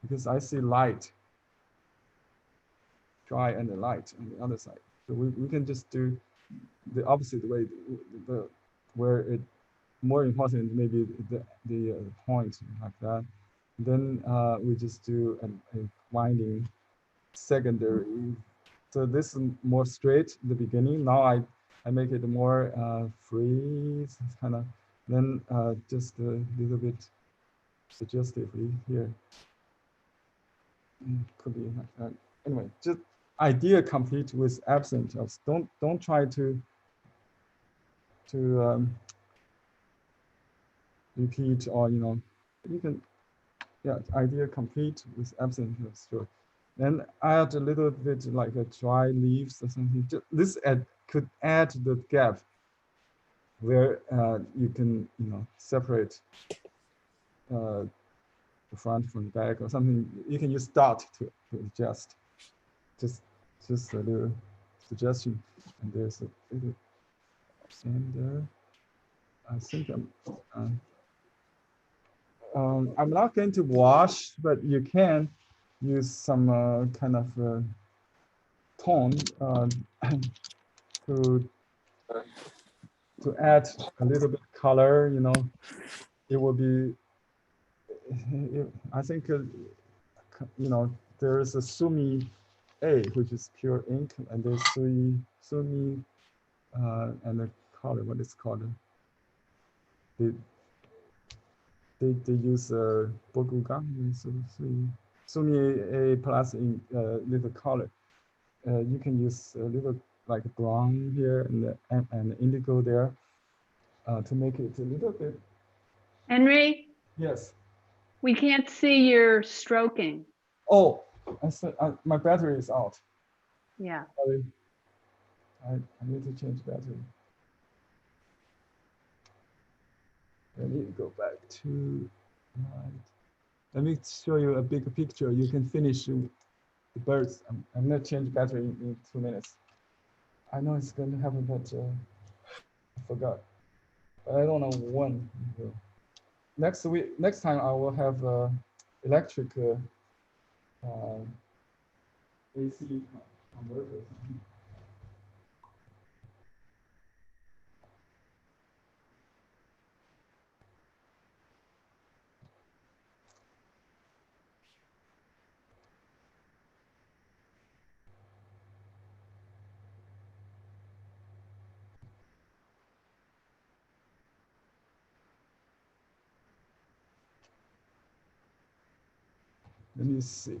because I see light, dry and the light on the other side. So we can just do the opposite way, where it more important maybe the point like that. Then we just do a winding secondary. So this is more straight in the beginning. Now I make it more free, kind of. Then just a little bit suggestively here. Could be like that. Anyway, just idea complete with absence of. Don't try to repeat, or you can, yeah, idea complete with absence of stroke. Then add a little bit like a dry leaves or something. This could add the gap where you can separate the front from the back or something. You can use dot to adjust. Just a little suggestion. And there's a little and I think I'm not going to wash, but you can use some kind of tone to add a little bit color. It will be. I think there is a Sumi A, which is pure ink, and there's Sumi and a color. What is called? They use boguga, so a plus in little color. You can use a little like brown here and indigo there to make it a little bit. Henry, Yes. we can't see your stroking. Oh, I said my battery is out. Yeah. Sorry. I need to change battery. I need to go back to my. Let me show you a big picture. You can finish the birds. I'm gonna change battery in 2 minutes. I know it's gonna happen, but I forgot. But I don't know when. Next time I will have electric AC converter. Let me see.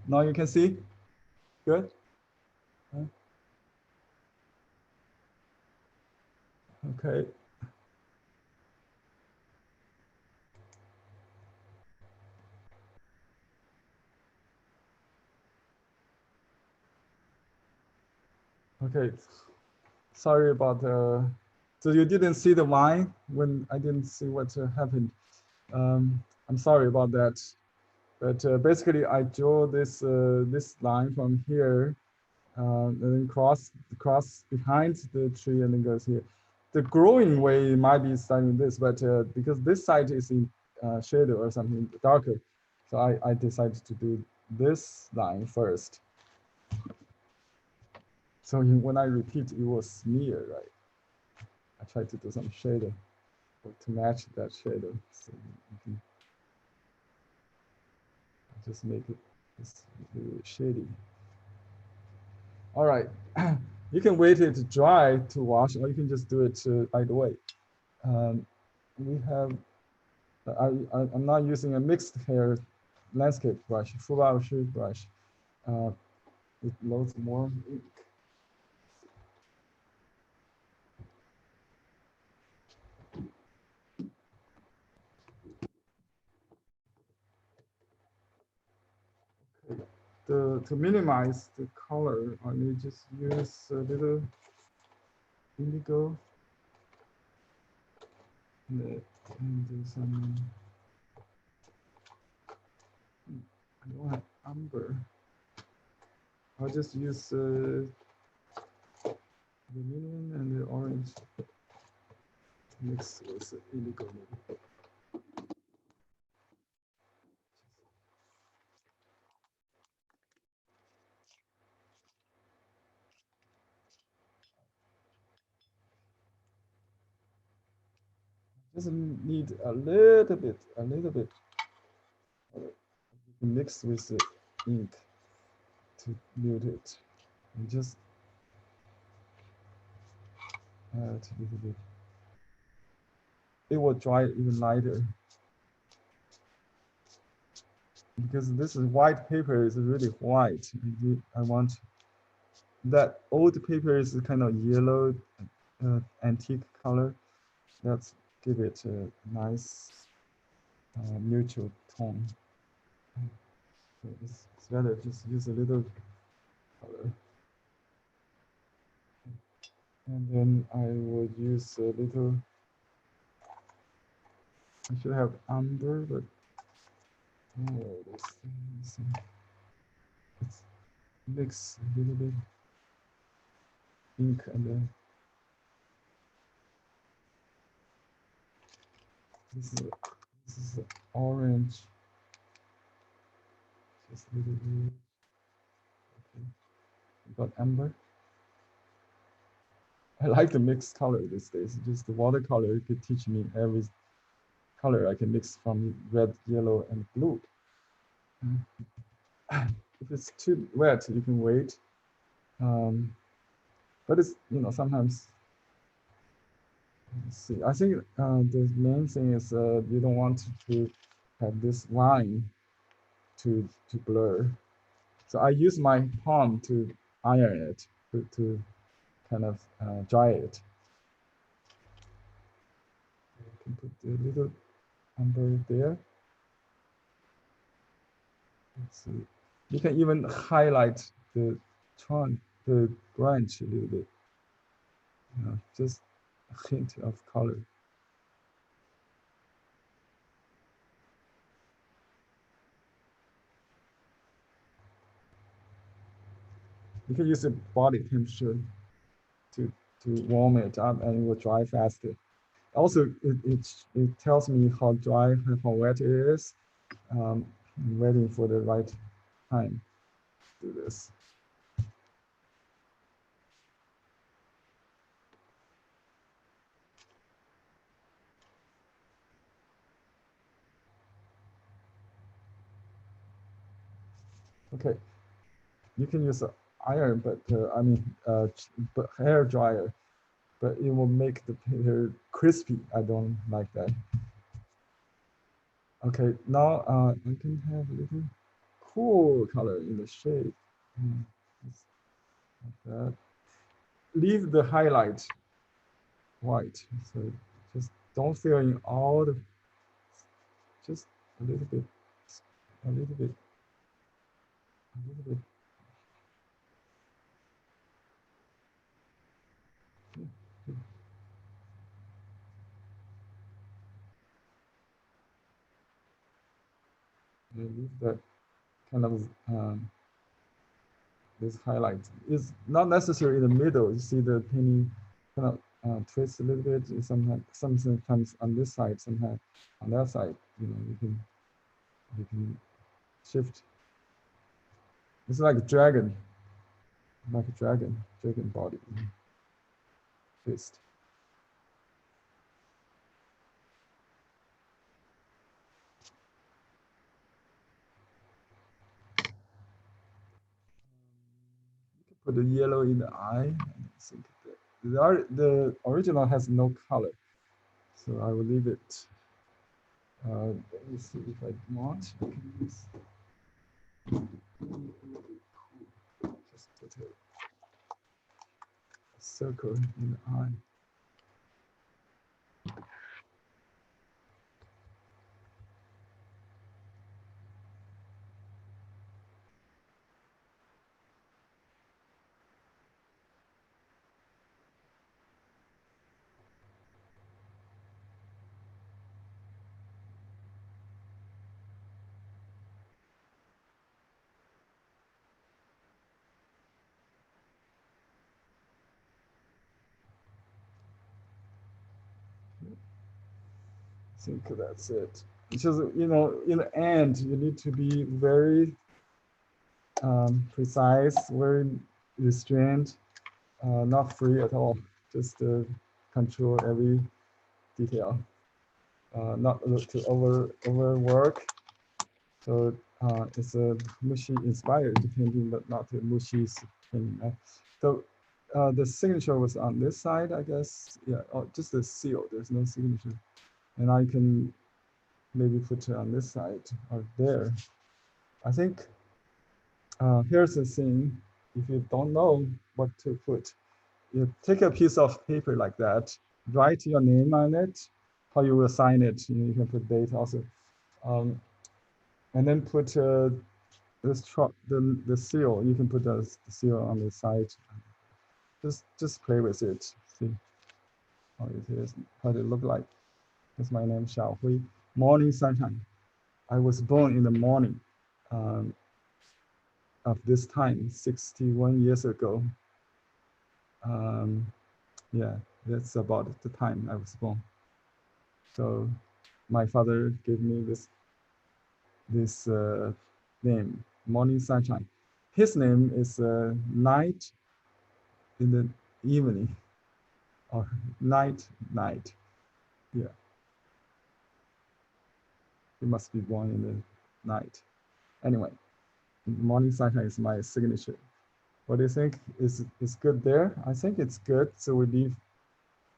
Now you can see? Good? Okay. Okay. Sorry about so you didn't see the line when I didn't see what happened. I'm sorry about that. But basically, I draw this this line from here, and then cross behind the tree, and then goes here. The growing way might be starting this, but because this side is in shadow or something darker, so I decided to do this line first. So when I repeat, it was near, right? I tried to do some shadow to match that shadow. So you can just make it shady. All right, you can wait it to dry to wash, or you can just do it right away. We have, I'm not using a mixed hair landscape brush, full brush. It loads more ink. To minimize the color, I may just use a little indigo and do some. I don't have umber. I'll just use the vermilion and the orange mix with the indigo. Maybe. Just need a little bit mixed with the ink to mute it. And just add a little bit. It will dry even lighter. Because this is white paper is really white. I want that old paper is kind of yellow, antique color. Let's give it a nice neutral tone. So it's better just use a little color. And then I will use a little, I should have umber, but let's mix a little bit ink and then this is the orange. Just a little bit. Okay. Got amber. I like to mix color these days. Just the watercolor could teach me every color I can mix from red, yellow, and blue. If it's too wet, you can wait. But it's, sometimes, let's see. I think the main thing is you don't want to have this line to blur. So I use my palm to iron it, to kind of dry it. You can put a little umber there. Let's see. You can even highlight the trunk, the branch a little bit. Just a hint of color. You can use the body temperature to warm it up, and it will dry faster. Also, it tells me how dry, how wet it is. I'm waiting for the right time to do this. Okay, you can use an iron, but but hair dryer, but it will make the hair crispy. I don't like that. Okay, now I can have a little cool color in the shade. Just like that. Leave the highlight white, so just don't fill in all the, just a little bit, a little bit, a little bit. And leave that kind of this highlight. It's not necessary in the middle. You see the peony kind of twist a little bit. Sometimes on this side, sometimes on that side. You can shift. It's like a dragon, dragon body twist. Put the yellow in the eye. I think the original has no color, so I will leave it. Let me see if I want. I can use, just put a circle in the eye. I think that's it. It's just, in the end, you need to be very precise, very restrained, not free at all. Just control every detail, not to overwork. So it's a mushy inspired painting, but not a mushy painting. So the signature was on this side, I guess. Yeah, just the seal. There's no signature. And I can maybe put it on this side or there. I think here's the thing. If you don't know what to put, you take a piece of paper like that, write your name on it, how you will sign it. You can put date also. And then put the seal. You can put the seal on the side. Just play with it. See how it is, how it look like. That's my name, Xiaohui. Morning sunshine. I was born in the morning of this time, 61 years ago. Yeah, that's about the time I was born. So my father gave me this name, Morning Sunshine. His name is Night in the Evening. or night. Yeah. It must be born in the night. Anyway, morning sunshine is my signature. What do you think? Is good there? I think it's good. So we leave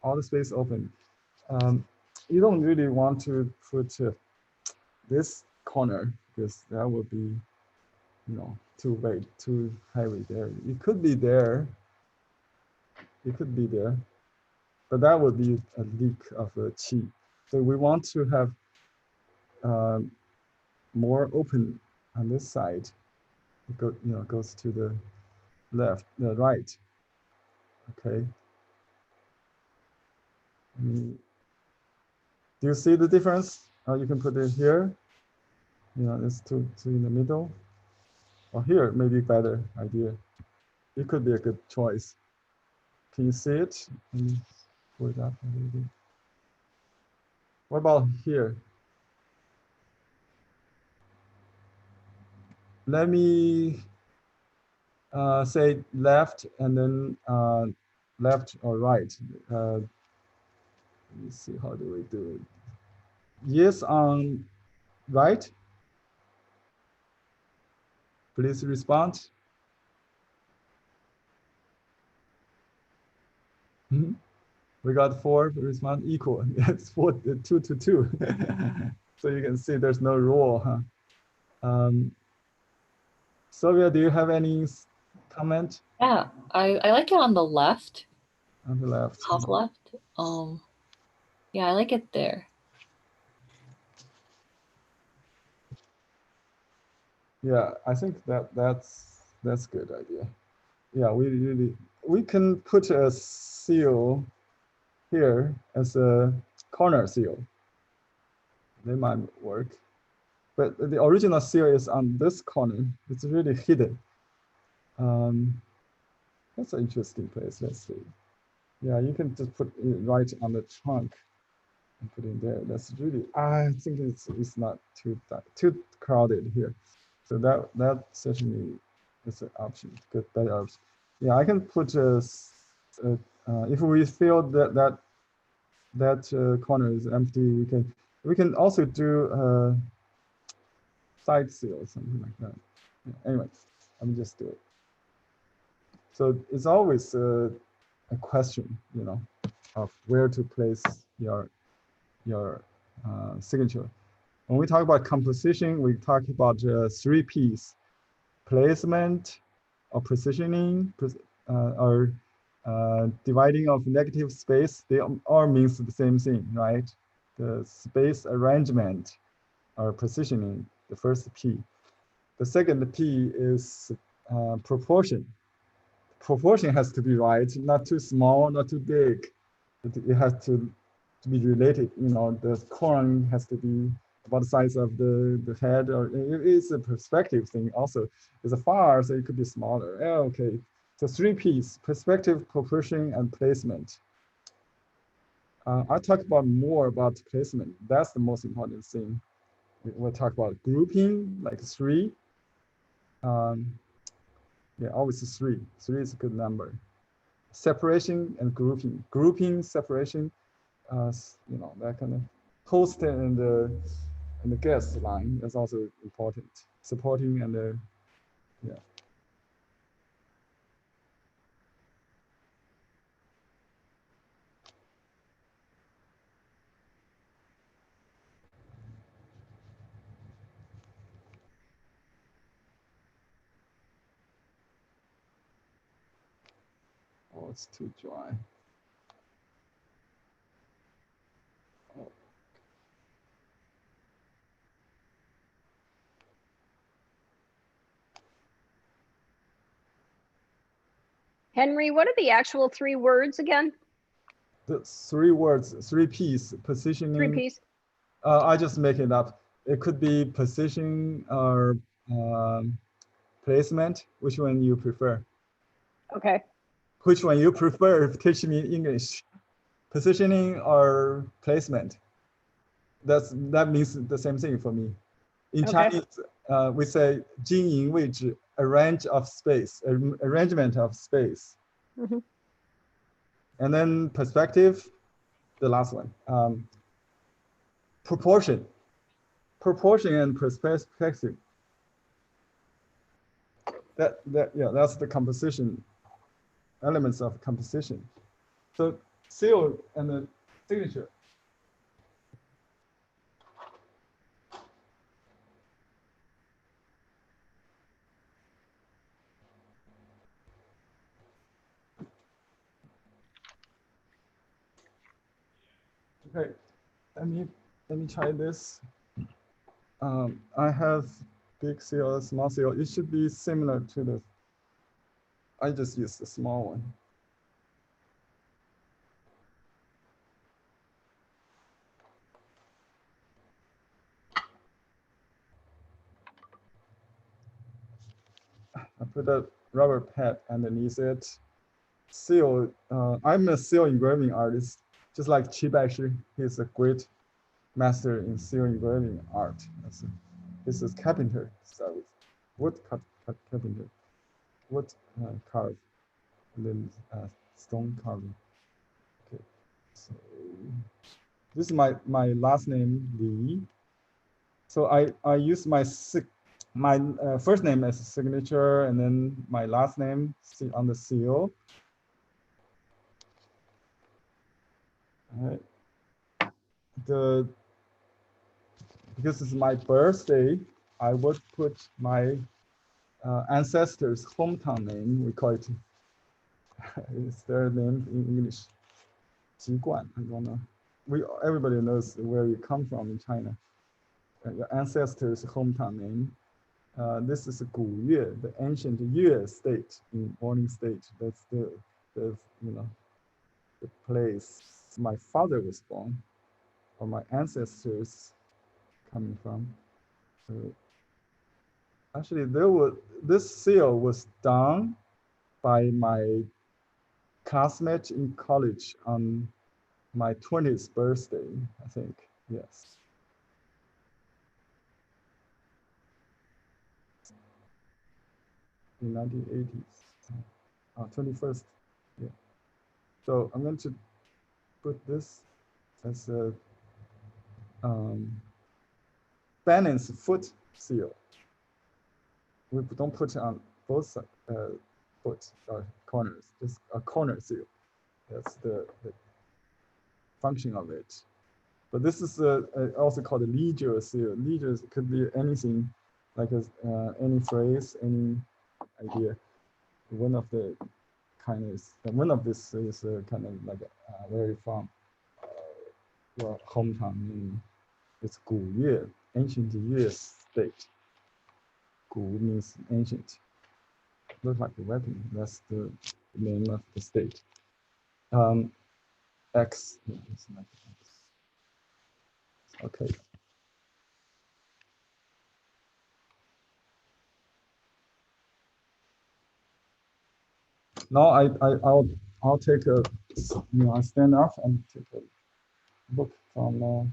all the space open. You don't really want to put this corner because that would be, too heavy there. It could be there. It could be there, but that would be a leak of the chi. So we want to have more open on this side. It goes to the left, the right. Okay. Do you see the difference? You can put it here. It's two in the middle. Or here, maybe better idea. It could be a good choice. Can you see it? Let me pull it up a little bit. What about here? Let me say left and then left or right. Let me see, how do we do it? Yes on right. Please respond. We got 4 response equal. It's 2 to 2. So you can see there's no rule, huh? Sylvia, do you have any comment? Yeah, I like it on the left, On the left. top left. Yeah, I like it there. Yeah, I think that's good idea. Yeah, we can put a seal here as a corner seal. They might work, but the original seal is on this corner. It's really hidden. That's an interesting place. Let's see. Yeah, you can just put it right on the trunk and put it there. That's really, I think it's not too crowded here. So that certainly is an option, good, better option. Yeah, I can put if we feel that corner is empty, we can also do side seal or something like that. Yeah, anyway, let me just do it. So it's always a question, of where to place your signature. When we talk about composition, we talk about 3 P's: placement, or positioning, or dividing of negative space. They all means the same thing, right? The space arrangement or positioning, the first P. The second P is proportion. Proportion has to be right, not too small, not too big. It has to be related. The corn has to be about the size of the head, or it's a perspective thing also. It's a far, so it could be smaller. Okay, so 3 P's: perspective, proportion, and placement. I'll talk more about placement. That's the most important thing. We'll talk about grouping, like 3. Yeah, always 3. 3 is a good number. Separation and grouping. Grouping, separation, that kind of host and the guest line is also important. Supporting and yeah. Oh, it's too dry. Oh. Henry, what are the actual 3 words again? The 3 words, 3 P's: positioning. 3 P's. I just make it up. It could be position or placement. Which one you prefer? Okay. Which one you prefer? Teach me English. Positioning or placement? That means the same thing for me. In Chinese, we say 经营位置, arrangement of space. And then perspective, the last one. Proportion and perspective. That's the composition, elements of composition. So seal and the signature. Okay, let me try this. I have big seal, small seal. It should be similar to the. I just use the small one. I put a rubber pad underneath it. Seal. I'm a seal engraving artist, just like Chibashi. He's a great master in seal engraving art. This is carpenter. Start with wood carpenter, wood carve, and then stone carving. Okay, so this is my last name, Li. So I use my first name as a signature, and then my last name on the seal. All right. Because it's my birthday, I would put my ancestors' hometown name. We call it. It's their name in English. 籍贯. I don't know. Everybody knows where you come from in China. Your ancestors' hometown name. This is 古越, the ancient Yue state in Warning State. That's the place my father was born, or my ancestors coming from. So actually, this seal was done by my classmate in college on my 20th birthday, I think. Yes. In 1980s, 21st. Yeah. So I'm going to put this as a balance foot seal. We don't put it on both foot or corners, just a corner seal. That's the function of it. But this is also called a leisure seal. Leisure could be anything, like any phrase, any idea. One of this is kind of like where you're from, your hometown name. It's 古越, ancient Yue state. 古 means ancient. Looks like a weapon. That's the name of the state. X. Okay. Now I'll take a, I stand up and take a look from.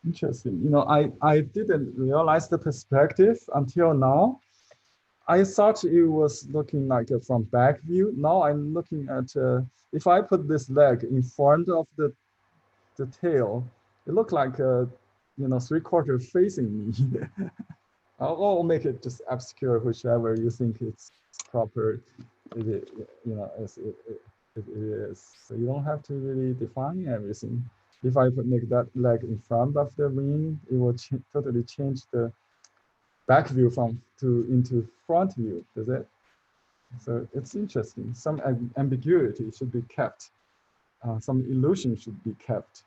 Interesting. I didn't realize the perspective until now. I thought it was looking like from back view. Now I'm looking at if I put this leg in front of the tail, it looks like 3/4 facing me. I'll make it just obscure, whichever you think it's proper. It is. So you don't have to really define everything. If I make that leg in front of the wing, it will totally change the back view into front view, does it? So it's interesting. Some ambiguity should be kept. Some illusion should be kept.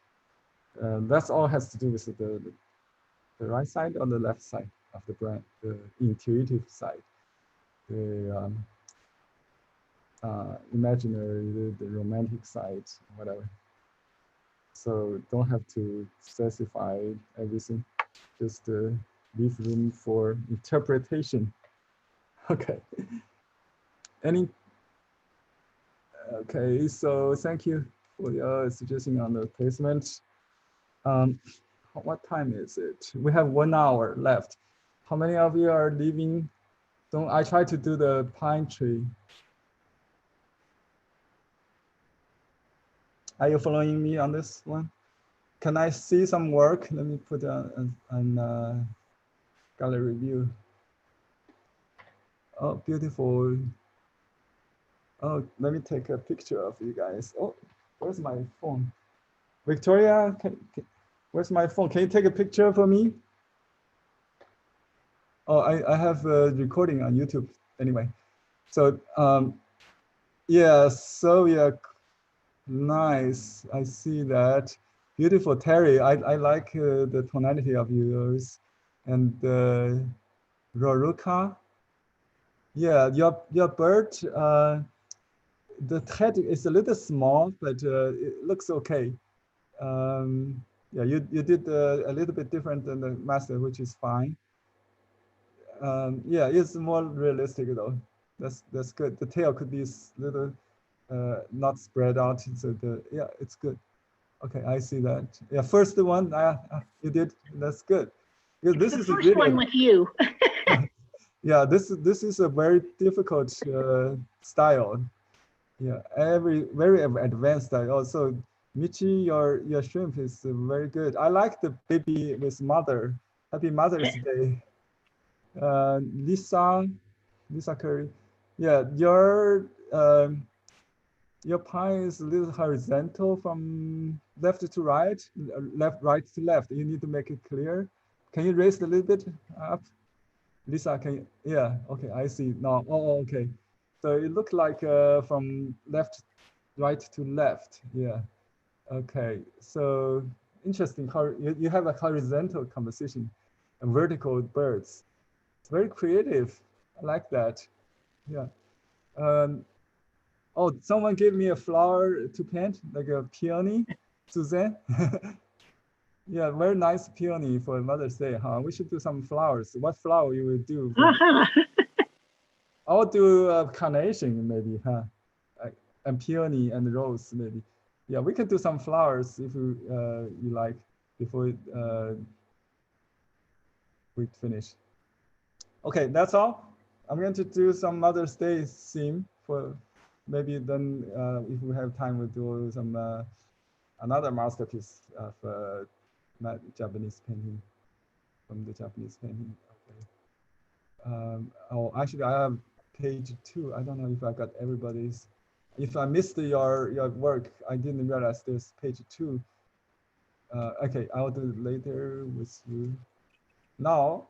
That's all has to do with the right side or the left side of the brain, the intuitive side, the imaginary, the romantic side, whatever. So don't have to specify everything, just leave room for interpretation. Okay. Okay, so thank you for your suggestion on the placement. What time is it? We have 1 hour left. How many of you are leaving? I try to do the pine tree. Are you following me on this one? Can I see some work? Let me put on gallery view. Oh, beautiful. Oh, let me take a picture of you guys. Oh, where's my phone? Victoria, where's my phone? Can you take a picture for me? Oh, I have a recording on YouTube anyway. So, yeah, so yeah, nice. I see that. Beautiful, Terry. I like the tonality of yours. And Roruka. Yeah, your bird, the head is a little small, but it looks okay. Yeah, you did a little bit different than the master, which is fine. Yeah, it's more realistic though. That's good. The tail could be a little not spread out. So yeah, it's good. Okay, I see that. Yeah, first one you did. That's good. Yeah, this The is first really one with you. yeah. This is a very difficult style. Yeah, very advanced style. Also, Michi, your shrimp is very good. I like the baby with mother. Happy Mother's Day. Lisa Curry. Yeah, your pie is a little horizontal from left to right, right to left. You need to make it clear. Can you raise a little bit up? Lisa, can you? Yeah, okay, I see now. Oh, okay. So it looks like from right to left. Yeah. Okay. So interesting. How you have a horizontal composition, and vertical birds. It's very creative. I like that. Yeah. Oh, someone gave me a flower to paint, like a peony. Suzanne. Yeah, very nice peony for Mother's Day, huh? We should do some flowers. What flower you will do? I'll do carnation maybe, huh? And peony and rose maybe. Yeah, we can do some flowers if you like before we finish. Okay, that's all. I'm going to do some Mother's Day theme for maybe then if we have time we'll do some another masterpiece of Japanese painting from the Japanese painting. Okay. Oh, actually, I have page 2. I don't know if I got everybody's. If I missed your work, I didn't realize there's page 2. Okay, I'll do it later with you. Now,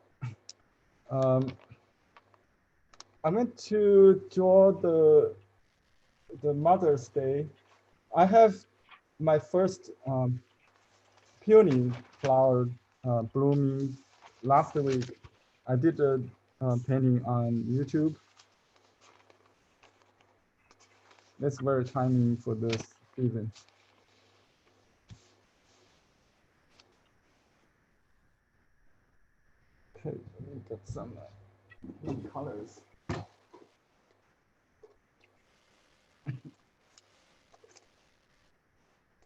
I'm going to draw the Mother's Day. I have my first peony flower blooming last week. I did a painting on YouTube. That's very timing for this season. Okay, let me get some colors.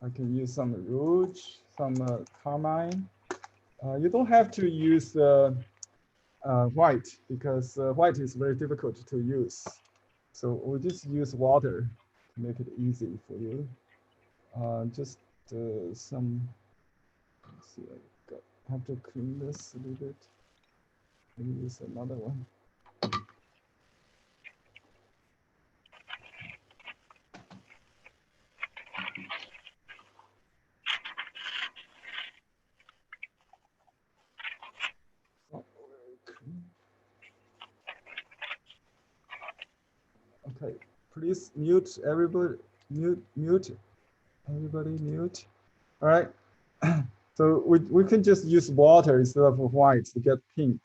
I can use some rouge, some carmine. You don't have to use white because white is very difficult to use. So we'll just use water to make it easy for you. Just some, let's see, I have to clean this a little bit. Let me use another one. Okay, please mute everybody, mute, everybody mute. All right, so we can just use water instead of white to get pink.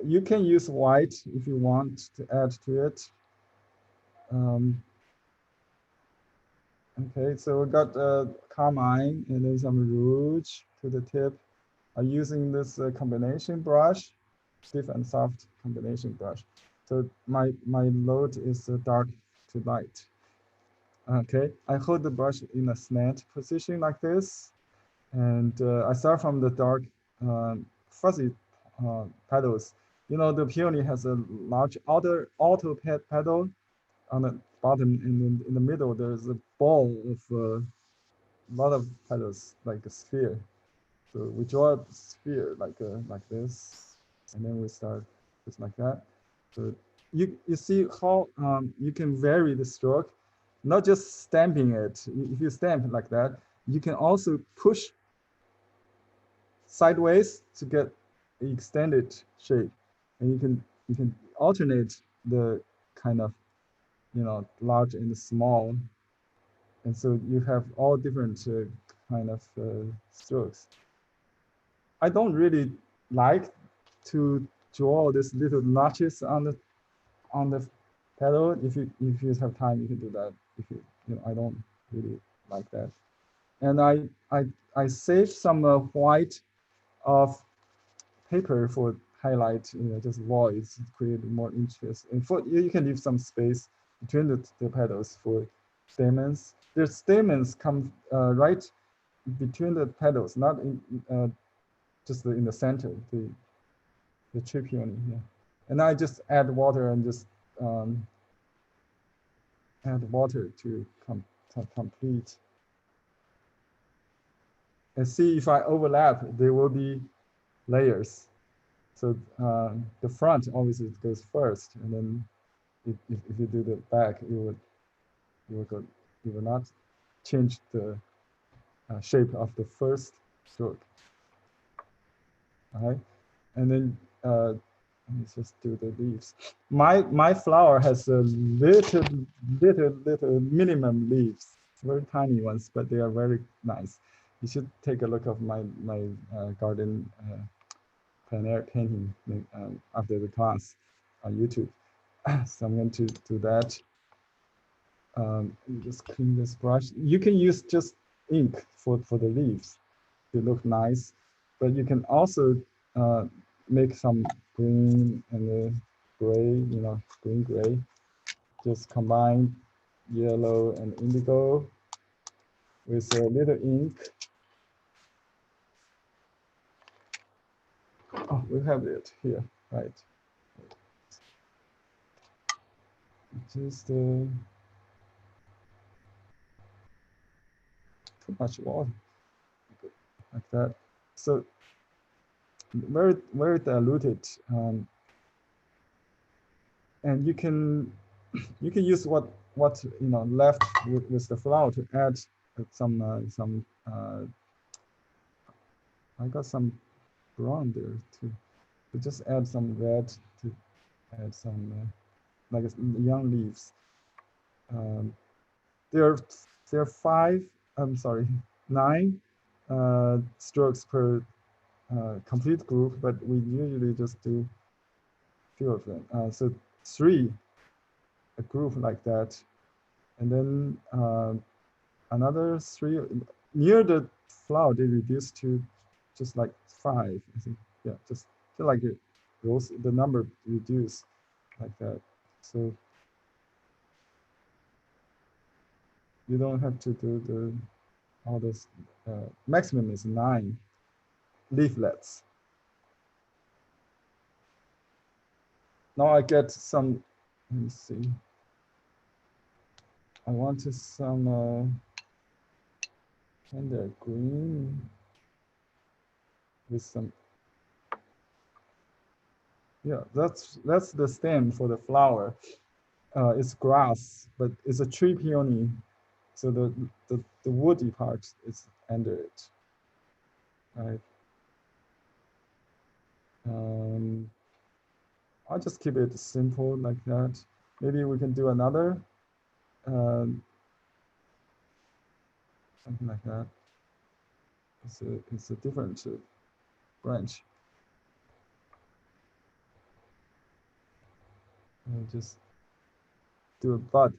You can use white if you want to add to it. Okay, so we got carmine and then some rouge to the tip. I'm using this combination brush, stiff and soft combination brush. So my load is dark to light. Okay, I hold the brush in a slant position like this. And I start from the dark fuzzy petals. You know, the peony has a large outer petal on the bottom, and then in the middle there's a ball of a lot of petals, like a sphere. So we draw a sphere like this, and then we start just like that. So you see how you can vary the stroke, not just stamping it. If you stamp like that, you can also push sideways to get an extended shape, and you can alternate the kind of, you know, large and small, and so you have all different kind of strokes. I don't really like to draw these little notches on the petal. If you have time, you can do that. If you know, I don't really like that. And I saved some white of paper for highlight, you know, just voids to create more interest. And for you can leave some space between the petals for stamens. The stamens come right between the petals, not in just in the center, the tree peony. Yeah. And I just add water and just add water to complete. And see if I overlap, there will be layers. So the front always goes first, and then if you do the back, you will not change the shape of the first stroke. All right, and then let me just do the leaves. My flower has a little minimum leaves, very tiny ones, but they are very nice. You should take a look of my garden plein air painting after the class on YouTube. So I'm going to do that. Just clean this brush. You can use just ink for the leaves to look nice, but you can also make some green and gray, you know, green gray. Just combine yellow and indigo with a little ink. Oh, we have it here, right? Just too much water, like that. So very diluted, and you can use what you know left with the flower to add some I got some brown there too. To just add some red to add some like young leaves. There are 9 strokes per complete group, but we usually just do few of them. So 3, a group like that, and then another 3 near the flower. They reduce to just like 5. I think, yeah, just like it goes, the number reduce like that. So you don't have to do all this. Maximum is 9 leaflets. Now I get some, let me see. I wanted some tender green with some, yeah, that's the stem for the flower. It's grass, but it's a tree peony. So the woody part is under it, right? I'll just keep it simple like that. Maybe we can do another, something like that. It's a different branch. I'll just do a bud.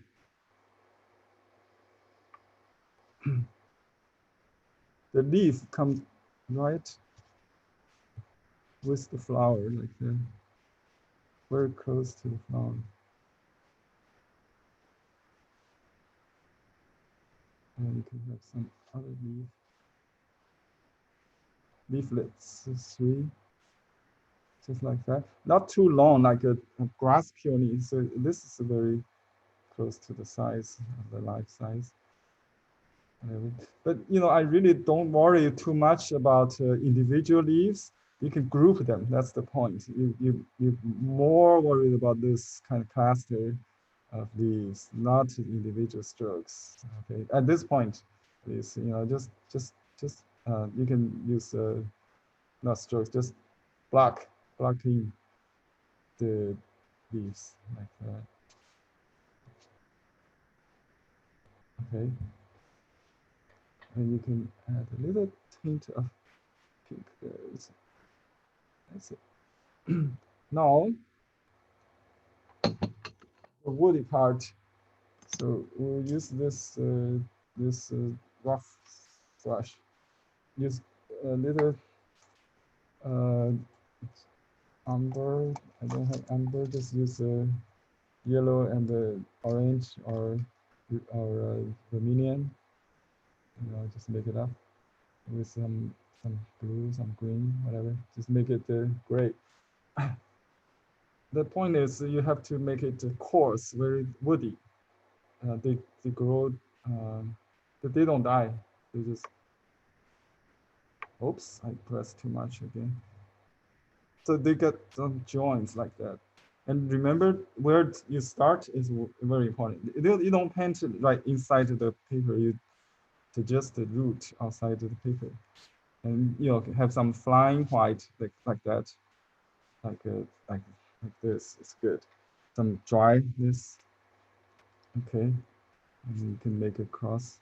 The leaf comes right with the flower, like that, very close to the flower. And you can have some other leaflets, 3, just like that. Not too long, like a grass peony. So this is a very close to the size of the life size. But you know, I really don't worry too much about individual leaves. You can group them. That's the point. You're more worried about this kind of cluster of leaves, not individual strokes. Okay, at this point, please, you know, just you can use not strokes, just blocking the leaves like that. Okay, and you can add a little tint of pink there. That's it. Now the woody part. So we'll use this rough brush. Use a little umber. I don't have umber. Just use yellow and the orange or vermilion. You know, just make it up with some blue, some green, whatever. Just make it gray. The point is you have to make it coarse, very woody. They grow, but they don't die. They just. Oops, I pressed too much again. So they get some joints like that. And remember, where you start is very important. You don't paint it right inside the paper. You suggest the root outside the paper, and you know, have some flying white like that, like this. It's good. Some dryness. Okay, and you can make a cross.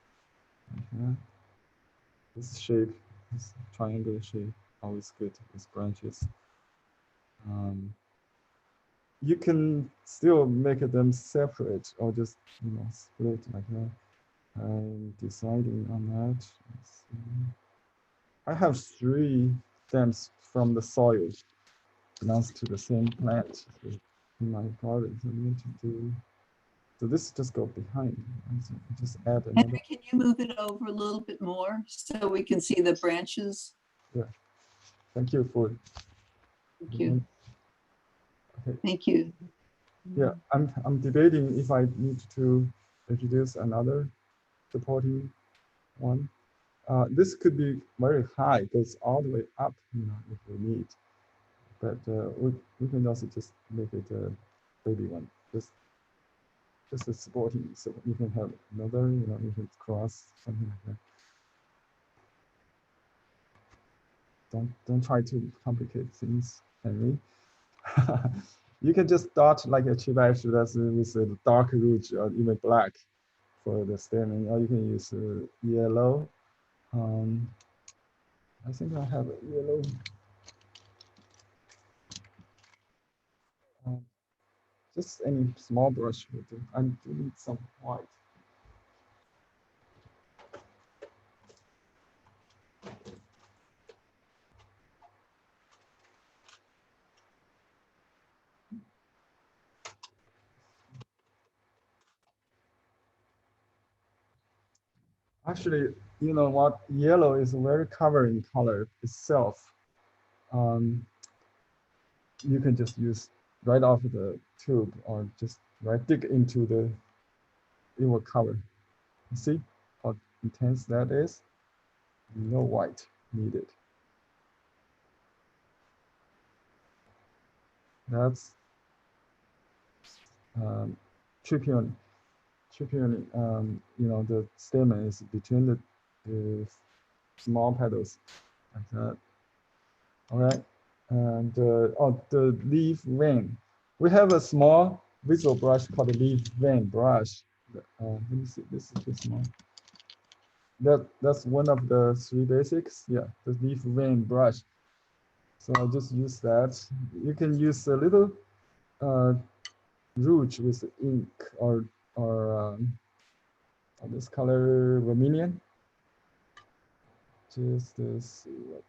This shape, this triangular shape, always good with branches. You can still make them separate or just, you know, split like that. I'm deciding on that. Let's see. I have 3 stems from the soil belongs to the same plant in my garden. So I need to do. So this just go behind. So just add another. Henry, can you move it over a little bit more so we can see the branches? Yeah. Thank you for. Thank you. Okay. Thank you. Yeah, I'm debating if I need to introduce another supporting one. This could be very high, goes all the way up, you know, if we need. But we can also just make it a baby one, just a supporting, so you can have another, you know, you can cross something like that. Don't try to complicate things, Henry. You can just dot like a chivash that's with a dark rouge or even black for the stemming, or you can use yellow. I think I have a yellow. Just any small brush will do. I do need some white. Actually, you know what? Yellow is a very covering color itself. You can just use right off the tube or just dig into the, it will cover. You see how intense that is? No white needed. That's trippeon. You know, the stamen is between the small petals like that. All right, and oh, the leaf vein. We have a small visual brush called the leaf vein brush. Let me see, this is too small. That's one of the 3 basics. Yeah, the leaf vein brush. So I'll just use that. You can use a little rouge with ink or this color vermilion. Just see what.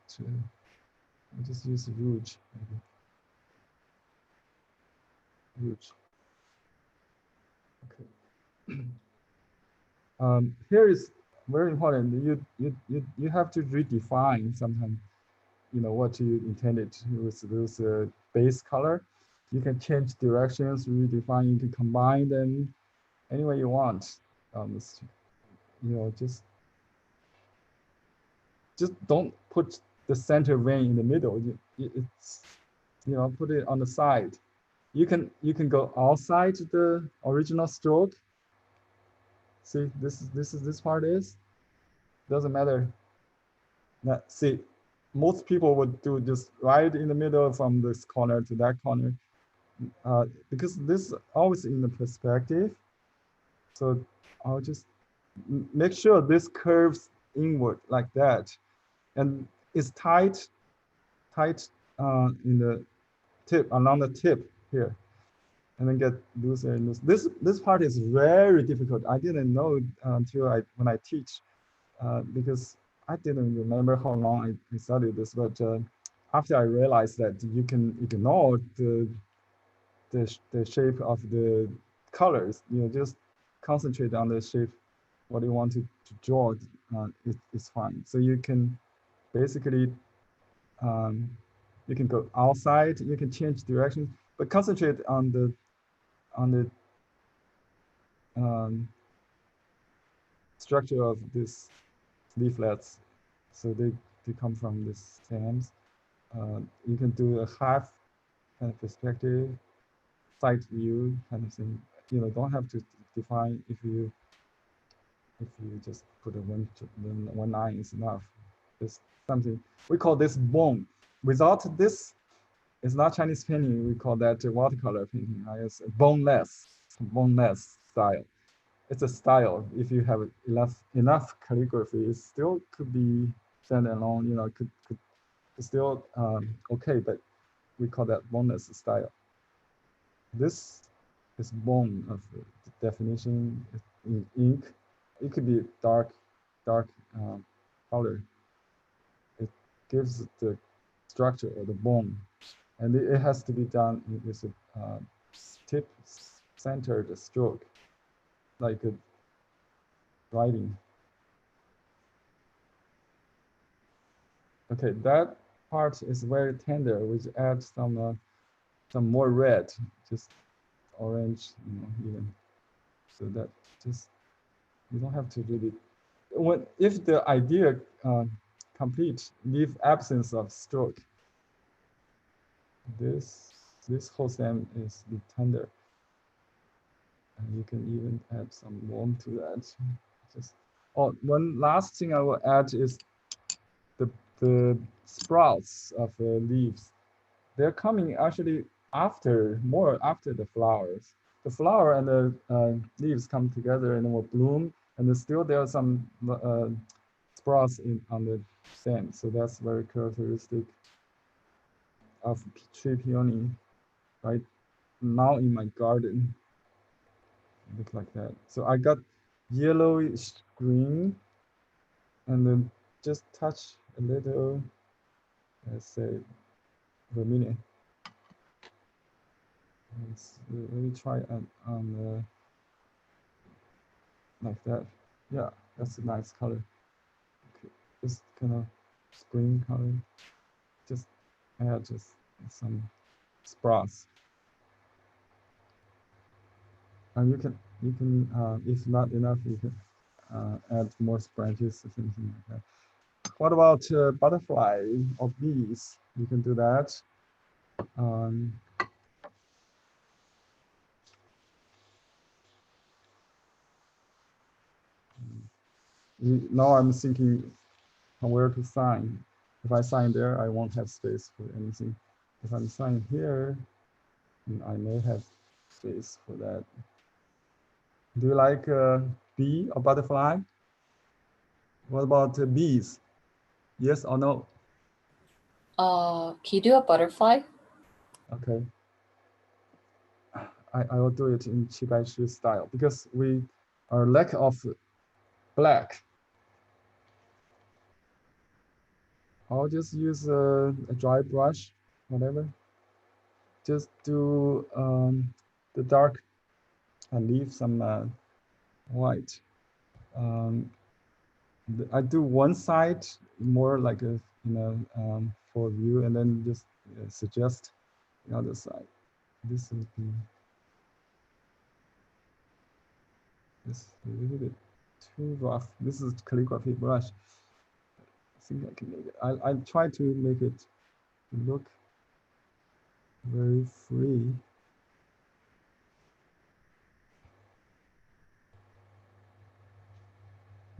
I'll just use rouge. Maybe. Rouge. Okay. Here is very important. You have to redefine sometimes, you know, what you intended with this base color. You can change directions, redefine, you can combine them. any way you want. You know, just don't put the center vein in the middle. It's, you know, put it on the side. You can go outside the original stroke. See, this part is, doesn't matter. Now, see, most people would do just right in the middle from this corner to that corner, because this is always in the perspective. So I'll just make sure this curves inward like that, and it's tight in the tip, along the tip here, and then get looser and looser. This part is very difficult. I didn't know until when I teach, because I didn't remember how long I studied this, but after I realized that you can ignore the shape of the colors, you know, just concentrate on the shape, what you want to draw, it's fine. So you can basically, you can go outside, you can change direction, but concentrate on the structure of these leaflets. So they come from the stems. You can do a half kind of perspective, side view kind of thing. You know, don't have to define. If you just put a one line is enough. It's something we call this bone. Without this, it's not Chinese painting. We call that watercolor painting. It's a boneless style. It's a style. If you have enough calligraphy, it still could be standalone. You know, could still okay, but we call that boneless style. This is bone of the definition in ink. It could be dark color. It gives the structure or the bone, and it has to be done with a tip-centered stroke, like a writing. Okay, that part is very tender, which adds some more red, just orange, you know, even. So that just, you don't have to really, if the idea complete, leave absence of stroke. This whole stem is tender. And you can even add some warmth to that. Just, oh, one last thing I will add is the sprouts of leaves. They're coming actually more after the flowers. The flower and the leaves come together and will bloom, and still there are some sprouts on the stem. So that's very characteristic of tree peony, right? Now in my garden, look like that. So I got yellowish green, and then just touch a little, let's say, vermilion. Let me try on like that. Yeah, that's a nice color. Okay, just kind of spring color. Just add just some sprouts. And you can if not enough, you can add more branches or something like that. What about butterfly or bees? You can do that. Now I'm thinking where to sign. If I sign there, I won't have space for anything. If I'm signing here, I may have space for that. Do you like bee or butterfly? What about bees? Yes or no? Can you do a butterfly? Okay. I will do it in Qi style because we are lack of black. I'll just use a dry brush, whatever. Just do the dark and leave some white. I do one side more like a, you know, for view, and then just suggest the other side. This would be Just a little bit too rough. This is calligraphy brush. I think I can make it. I try to make it look very free.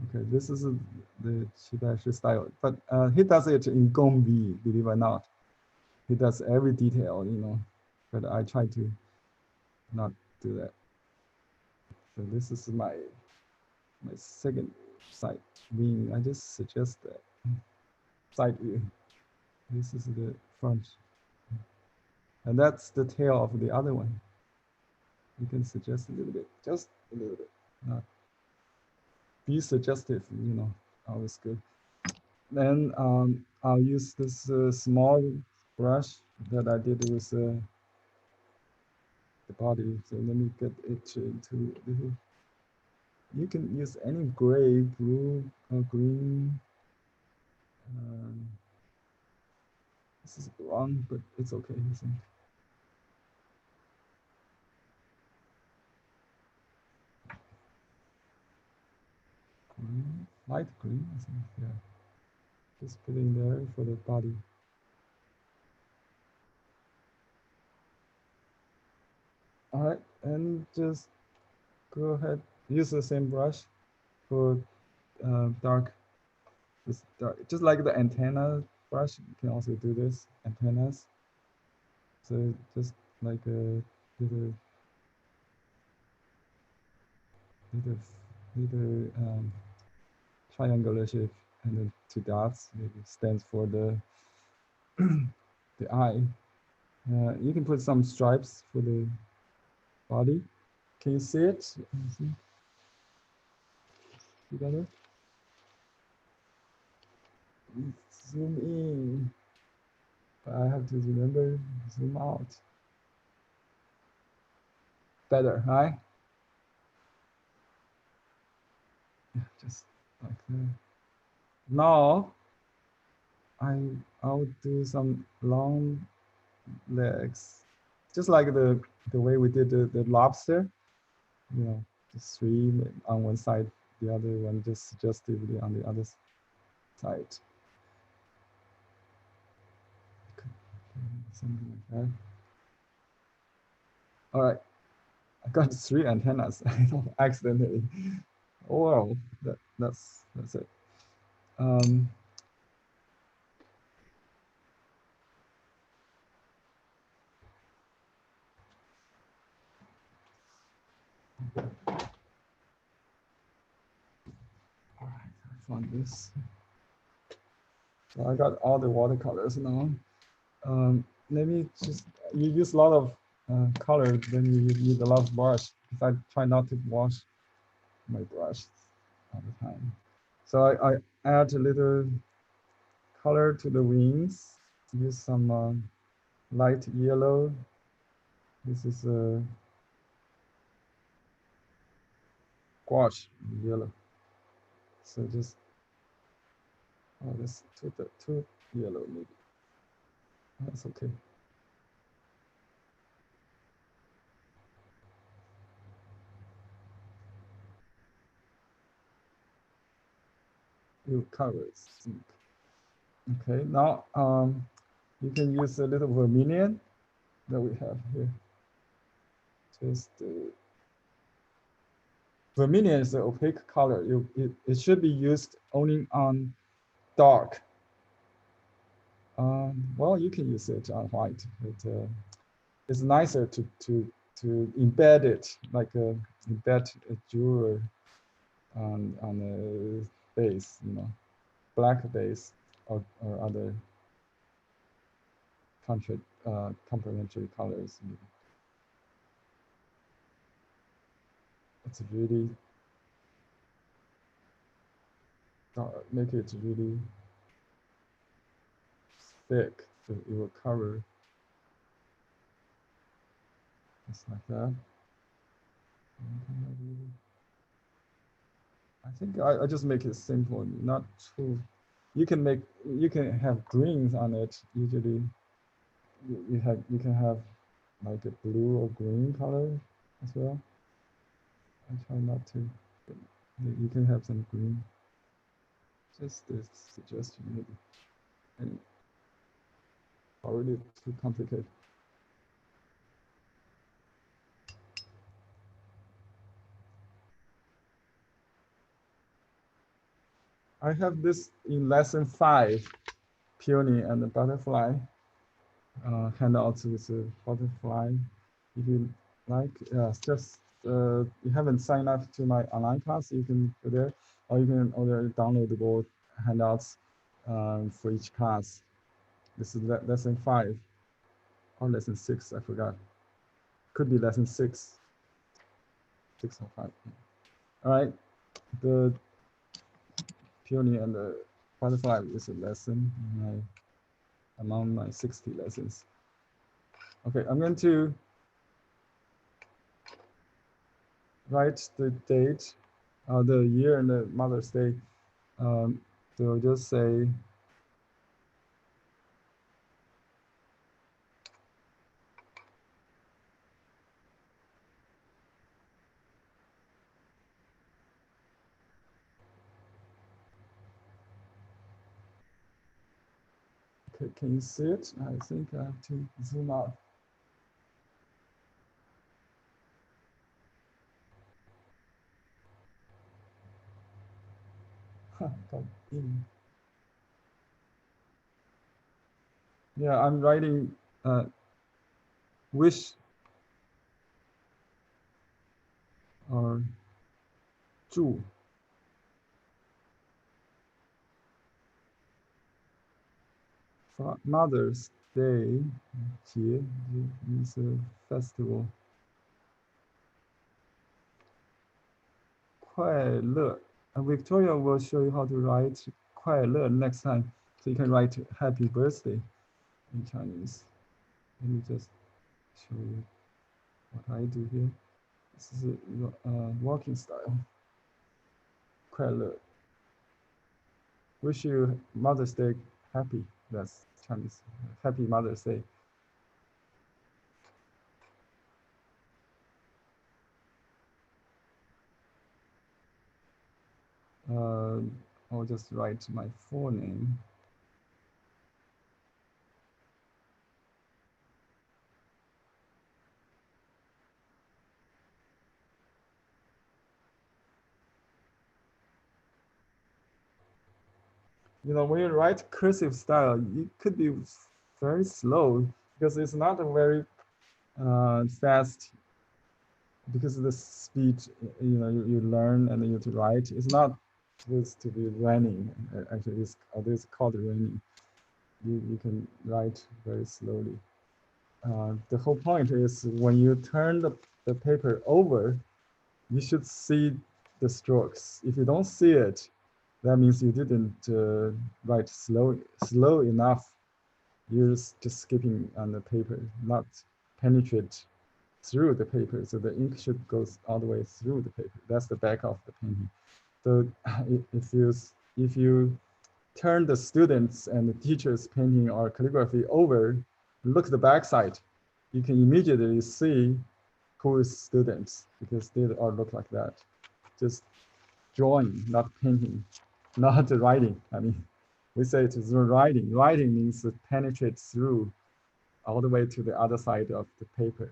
Okay, this is the Shidashi style, but he does it in Gongbi, believe it or not. He does every detail, you know, but I try to not do that. So this is my second side wing. I just suggest that side view. This is the front, and that's the tail of the other one. You can suggest a little bit, just a little bit. Not be suggestive, you know, always good. Then I'll use this small brush that I did with the body. So let me get it into little. You can use any gray, blue, or green. This is wrong, but it's okay, I think. Green, light green, I think, yeah. Just put in there for the body. All right, and just go ahead, use the same brush for dark, just like the antenna brush. You can also do this, antennas. So just like a little triangular shape, and then 2 dots. It stands for the the eye. You can put some stripes for the body. Can you see it? See together? Zoom in. But I have to remember zoom out. Better, right? Yeah, just like that. Now I'll do some long legs, just like the way we did the lobster. You know, just 3 on one side, the other one just suggestively on the other side. Something like that. All right, I got 3 antennas accidentally. Oh, wow, that's it. All right, I found this. So I got all the watercolors now. Let me just, you use a lot of color, then you need a lot of brush. Because I try not to wash my brush all the time. So I add a little color to the wings. Use some light yellow. This is a gouache yellow. So just, oh, this too yellow maybe. That's okay. You cover it. Okay, now you can use a little vermilion that we have here. Just vermilion is an opaque color. It should be used only on dark. Well, you can use it on white, but it's nicer to embed it, like embed a jewel on a base, you know, black base or other complementary colors. It's really make it really thick, so it will cover just like that. I think I just make it simple, not too. You can have greens on it. Usually, you can have like a blue or green color as well. I try not to. You can have some green. Just this suggestion, maybe. And already too complicated. I have this in lesson 5, peony and the butterfly. Handouts with a butterfly. If you like, just you haven't signed up to my online class, you can go there, or you can order downloadable handouts for each class. This is lesson 5 or lesson 6, I forgot. Could be lesson 6 or 5. All right, the peony and the butterfly is a lesson among my 60 lessons. Okay, I'm going to write the date, the year and the Mother's Day. So I'll just say okay, can you see it? I think I have to zoom out. Yeah, I'm writing wish or 祝 Mother's Day 节 means a festival. 快乐. Victoria will show you how to write 快乐 next time. So you can write happy birthday in Chinese. Let me just show you what I do here. This is a walking style. 快乐. Wish you Mother's Day happy. That's Chinese. Happy Mother's Day. I'll just write my full name. You know, when you write cursive style, it could be very slow because it's not a very fast, because of the speed, you know, you learn and you have to write. It's not supposed to be running. Actually, it's called running. You can write very slowly. The whole point is when you turn the paper over, you should see the strokes. If you don't see it, that means you didn't write slow enough. You're just skipping on the paper, not penetrate through the paper. So the ink should go all the way through the paper. That's the back of the painting. So if you turn the students and the teachers' painting or calligraphy over, look at the back side, you can immediately see who is students because they all look like that. Just drawing, not painting, not writing. I mean, we say it is writing. Writing means to penetrate through all the way to the other side of the paper.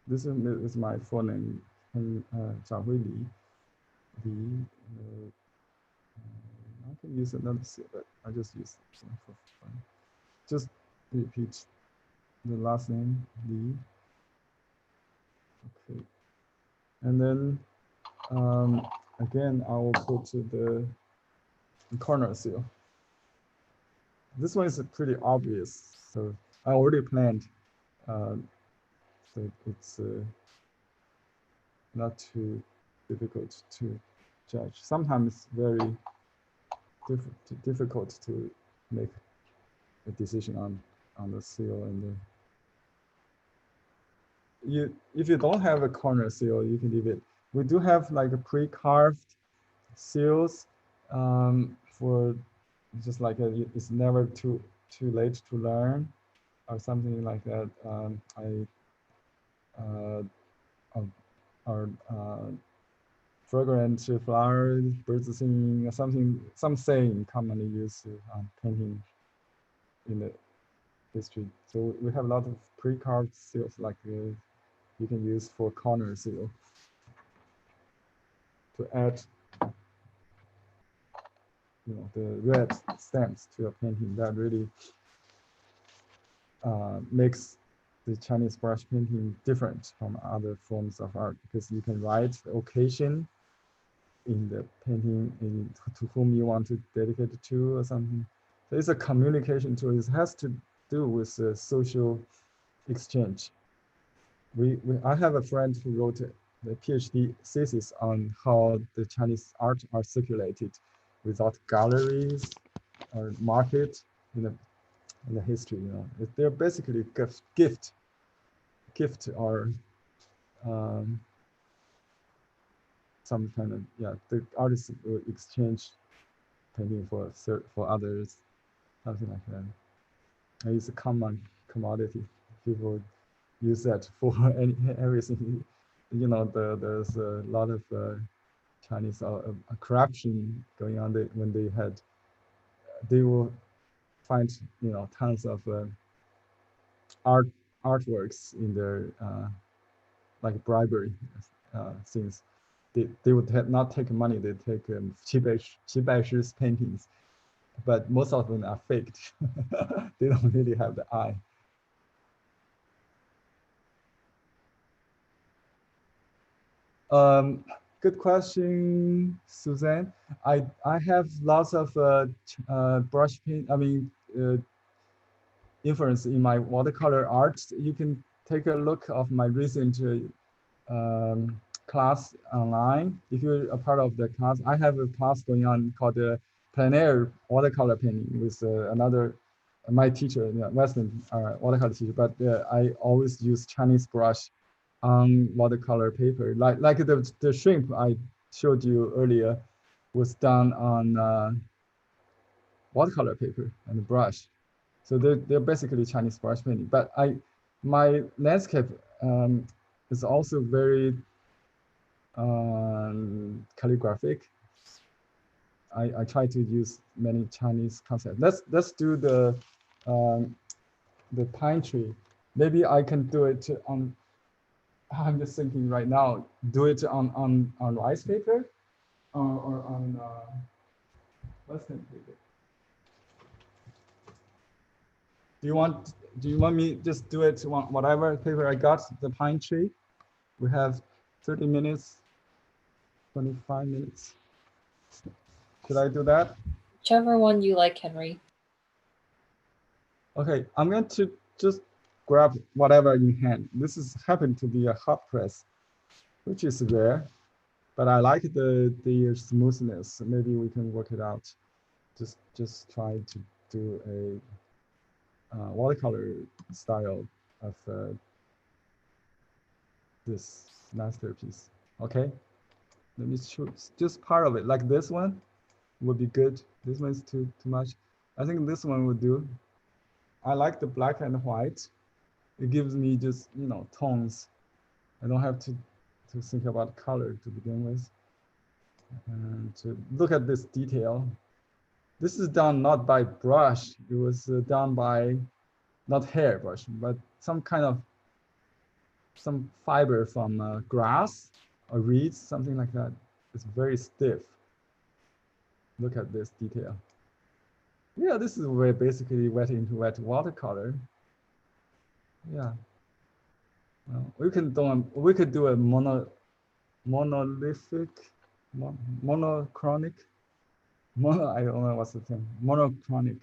This is my full name, Zhang Hui Li. I can use another seal, but I just use this one for fun. Just repeat the last name, Li. Okay. And then again, I will put the corner seal. This one is pretty obvious, so I already planned. So it's not too difficult to judge. Sometimes it's very difficult to make a decision on the seal and if you don't have a corner seal, you can leave it. We do have like a pre-carved seals for just like it's never too late to learn or something like that. Or fragrant flowers, birds singing, some saying commonly used painting in the history. So we have a lot of pre-carved seals like you can use for corner seal to add, the red stamps to a painting. That really makes the Chinese brush painting different from other forms of art, because you can write the occasion in the painting to whom you want to dedicate it to or something. So it's a communication tool. It has to do with social exchange. I have a friend who wrote the PhD thesis on how the Chinese art are circulated without galleries or market in the history. They're basically gift or some kind of, the artists will exchange painting for others, something like that. And it's a common commodity. People use that for everything. There's a lot of Chinese corruption going on. When they will find tons of artworks in their like bribery things. They would not take money. They take cheap paintings, but most of them are faked. They don't really have the eye. Good question, Suzanne. I have lots of brush paint. Influence in my watercolor art. You can take a look of my recent class online. If you're a part of the class, I have a class going on called the plein air watercolor painting with my teacher, Western watercolor teacher. But I always use Chinese brush on watercolor paper, like the shrimp I showed you earlier was done on watercolor paper and brush. So they're basically Chinese brush painting. But my landscape is also very calligraphic. I try to use many Chinese concepts. Let's do the pine tree. Maybe I can do it on. I'm just thinking right now. Do it on rice paper, or on Western paper. Do you want me just do it on whatever paper I got? The pine tree. We have 30 minutes, 25 minutes. Should I do that? Whichever one you like, Henry. Okay, I'm going to just grab whatever in hand. This happened to be a hot press, which is rare, but I like the smoothness. Maybe we can work it out. Just try to do a watercolor style of this masterpiece. Okay, let me choose just part of it. Like this one would be good. This one's too much. I think this one would do. I like the black and white. It gives me just tones. I don't have to think about color to begin with. And to look at this detail. This is done not by brush. It was done by not hair brush, but some fiber from grass or reeds, something like that. It's very stiff. Look at this detail. Yeah, this is where basically wet into wet watercolor. Yeah. Well, we could do a monolithic, monochronic. I don't know what's the term. Monochronic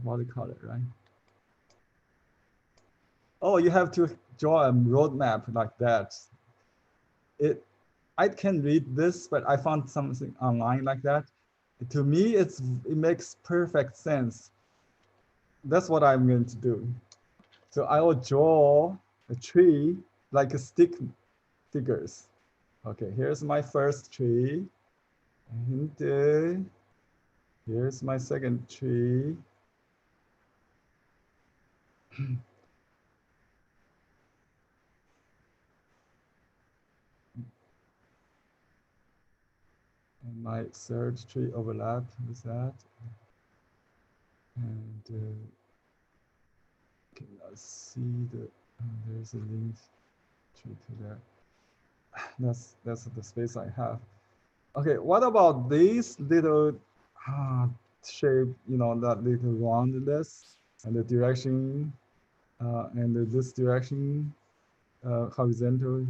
watercolor, right? Oh, you have to draw a roadmap like that. I can read this, but I found something online like that. To me, it makes perfect sense. That's what I'm going to do. So I will draw a tree, like a stick figures. Okay, here's my first tree. And here's my second tree. And my third tree overlap with that. And can I see the, there's a linked tree to that. That's the space I have. Okay, what about this little shape, you know, that little roundness and the direction and this direction horizontal.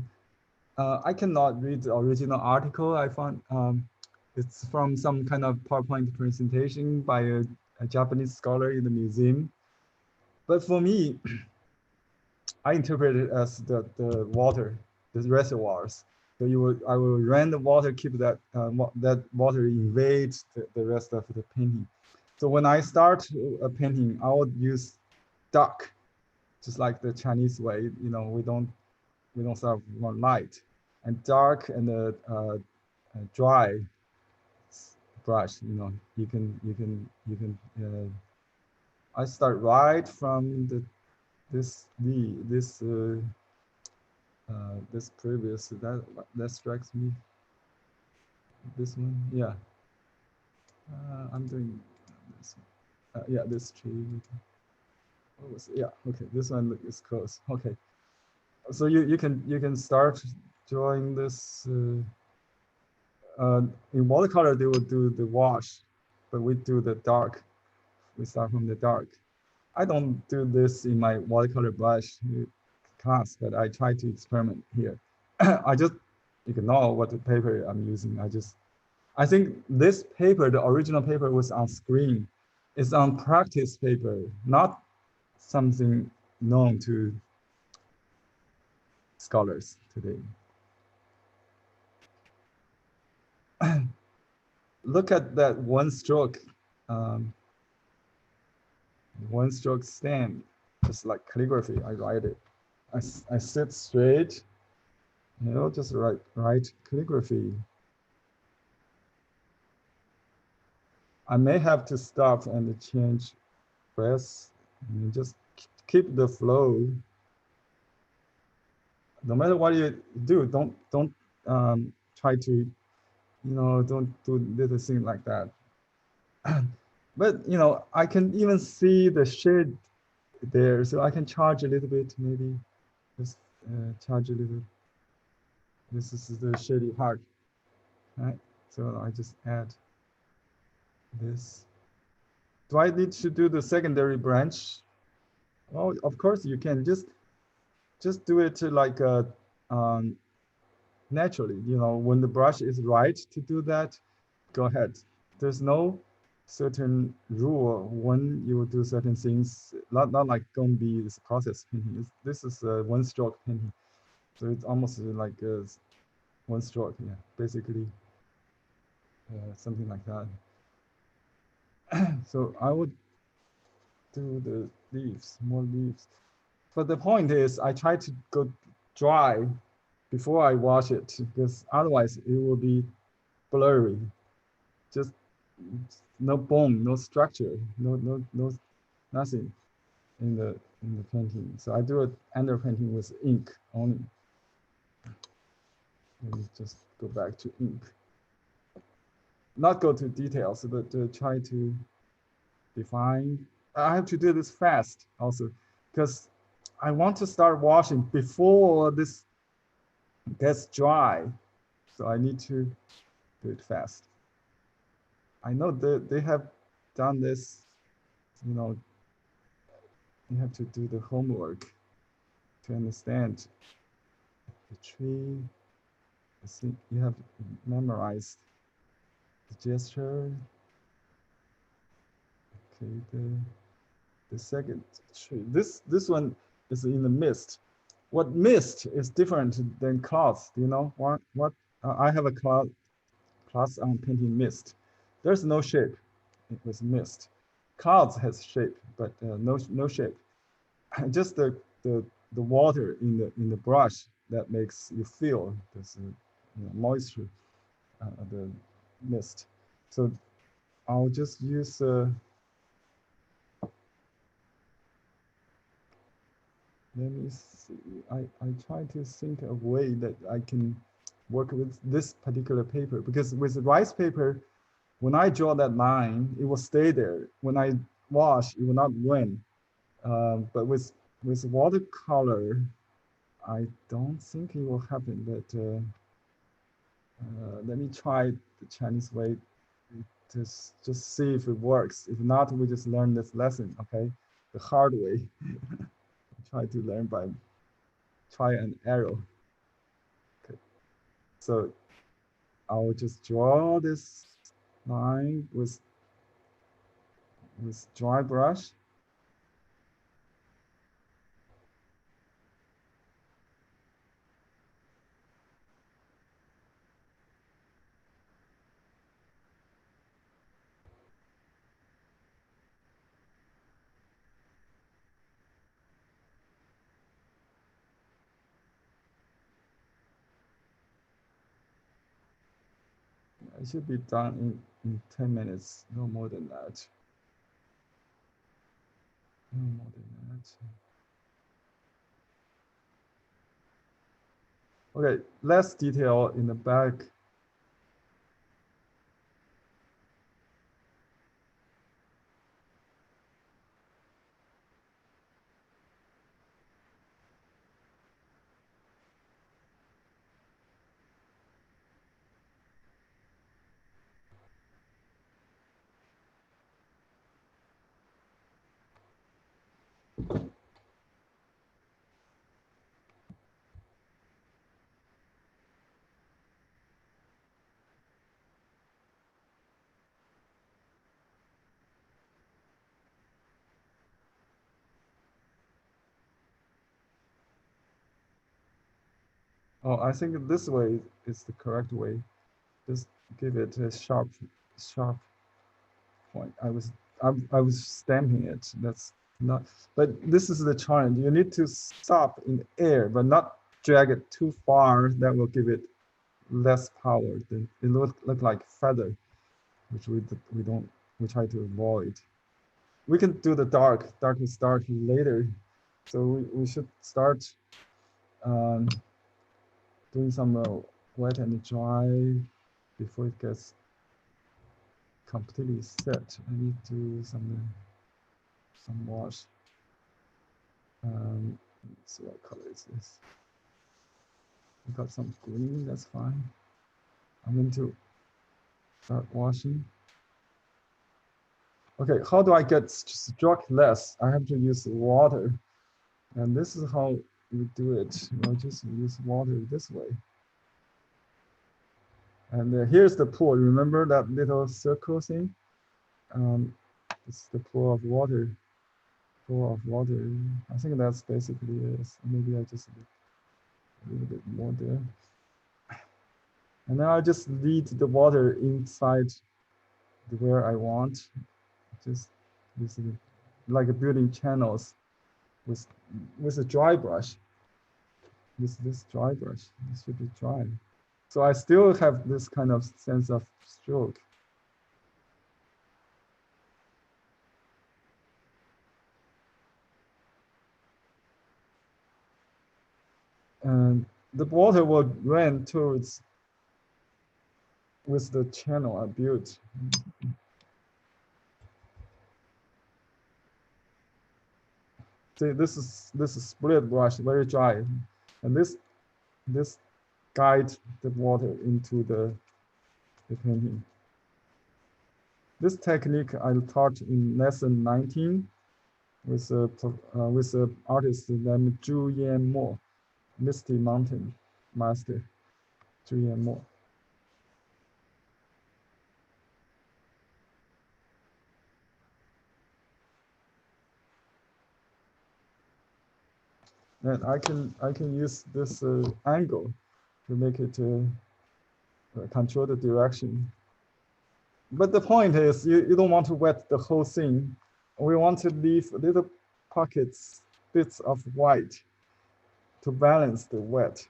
I cannot read the original article. I found it's from some kind of PowerPoint presentation by a Japanese scholar in the museum. But for me, I interpret it as the water, the reservoirs. So I will run the water, keep that that water invades the rest of the painting. So when I start a painting, I would use dark, just like the Chinese way. You know, we don't start one light, and dark and dry brush. You know, you can. I start right from this previous, that strikes me. This one, yeah. I'm doing this. Yeah, this tree. Yeah, okay. This one is close. Okay. So you can start drawing this. In watercolor, they will do the wash, but we do the dark. We start from the dark. I don't do this in my watercolor brush class, but I try to experiment here. I just ignore what the paper I'm using. I think this paper, the original paper, was on screen. It's on practice paper, not something known to scholars today. Look at that one stroke stamp, just like calligraphy. I write it. I sit straight, you know, just write calligraphy. I may have to stop and change press, and just keep the flow. No matter what you do, don't try to, you know, don't do little things like that. But you know, I can even see the shade there, so I can charge a little bit, maybe just charge a little. This is the shady part, right? So I just add this. Do I need to do the secondary branch? Well, of course you can just do it like naturally. You know, when the brush is right to do that, go ahead. There's no certain rule when you will do certain things. Not like going to be this process painting. This is a one-stroke painting, so it's almost like one stroke. Yeah, basically something like that. So I would do the leaves, more leaves. But the point is, I try to go dry before I wash it, because otherwise it will be blurry. Just no bone, no structure, no nothing in the painting. So I do it under painting with ink only. Let me just go back to ink. Not go to details, but try to define. I have to do this fast also, because I want to start washing before this gets dry. So I need to do it fast. I know that they have done this, you know, you have to do the homework to understand the tree. I think you have memorized the gesture. Okay, the second tree. This one is in the mist. What mist is different than clouds? Do you know what? I have a class on painting mist. There's no shape. It was mist. Clouds has shape, but no shape. Just the the water in the brush that makes you feel this moisture, the mist. So I'll just use let me see. I try to think a way that I can work with this particular paper, because with the rice paper, when I draw that line, it will stay there. When I wash, it will not run. But with watercolor, I don't think it will happen. But let me try the Chinese way to just see if it works. If not, we just learn this lesson, okay? The hard way. Try to learn by try and error. Okay. So I'll just draw this line with dry brush. It should be done in 10 minutes, no more than that. No more than that. Okay, less detail in the back. Oh, I think this way is the correct way. Just give it a sharp point. I was stamping it. That's not. But this is the challenge. You need to stop in air, but not drag it too far. That will give it less power. Then it look like feather, which we try to avoid. We can do the darkest dark later. So we should start doing some wet and dry before it gets completely set. I need to do some wash. Let's see what color is this. We got some green, that's fine. I'm going to start washing. Okay, how do I get stroke less? I have to use water. And this is how we do it. I'll just use water this way. And here's the pool. Remember that little circle thing? It's the pool of water. Pool of water. I think that's basically it. Maybe I just a little bit more there. And then I'll just lead the water inside where I want. Just using like building channels with a dry brush. With this dry brush, this should be dry. So I still have this kind of sense of stroke. And the water will run towards with the channel I built. See, this is split brush, very dry, and this guides the water into the painting. This technique I taught in lesson 19 with a artist named Julianne, Misty Mountain master, Julianne. And I can use this angle to make it control the direction. But the point is, you don't want to wet the whole thing. We want to leave little pockets, bits of white. to balance the wet.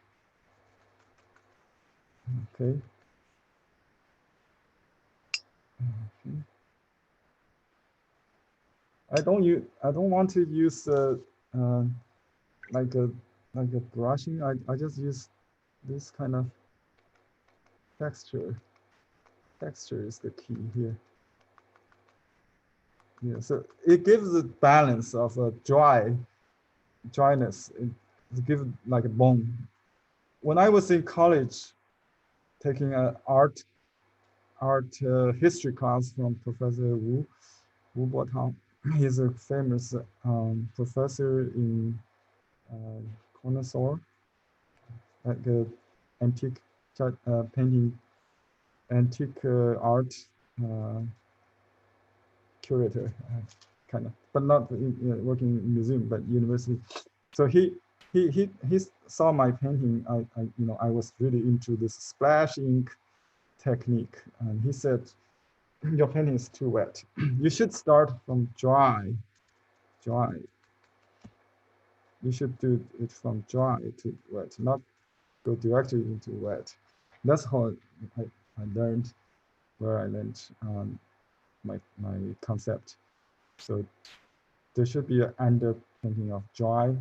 Okay. I don't want to use like a brushing. I just use this kind of texture. Texture is the key here. Yeah, so it gives a balance of a dryness. It gives like a bone. When I was in college, taking an art history class from Professor Wu Botang. He's a famous professor in Connoisseur, like the antique painting, antique art curator, kind of, but not working in museum, but university. So he saw my painting. I was really into this splash ink technique, and he said, your painting is too wet. You should start from dry. You should do it from dry to wet, not go directly into wet. That's how I learned, where I learned my concept. So there should be an underpainting of dryness.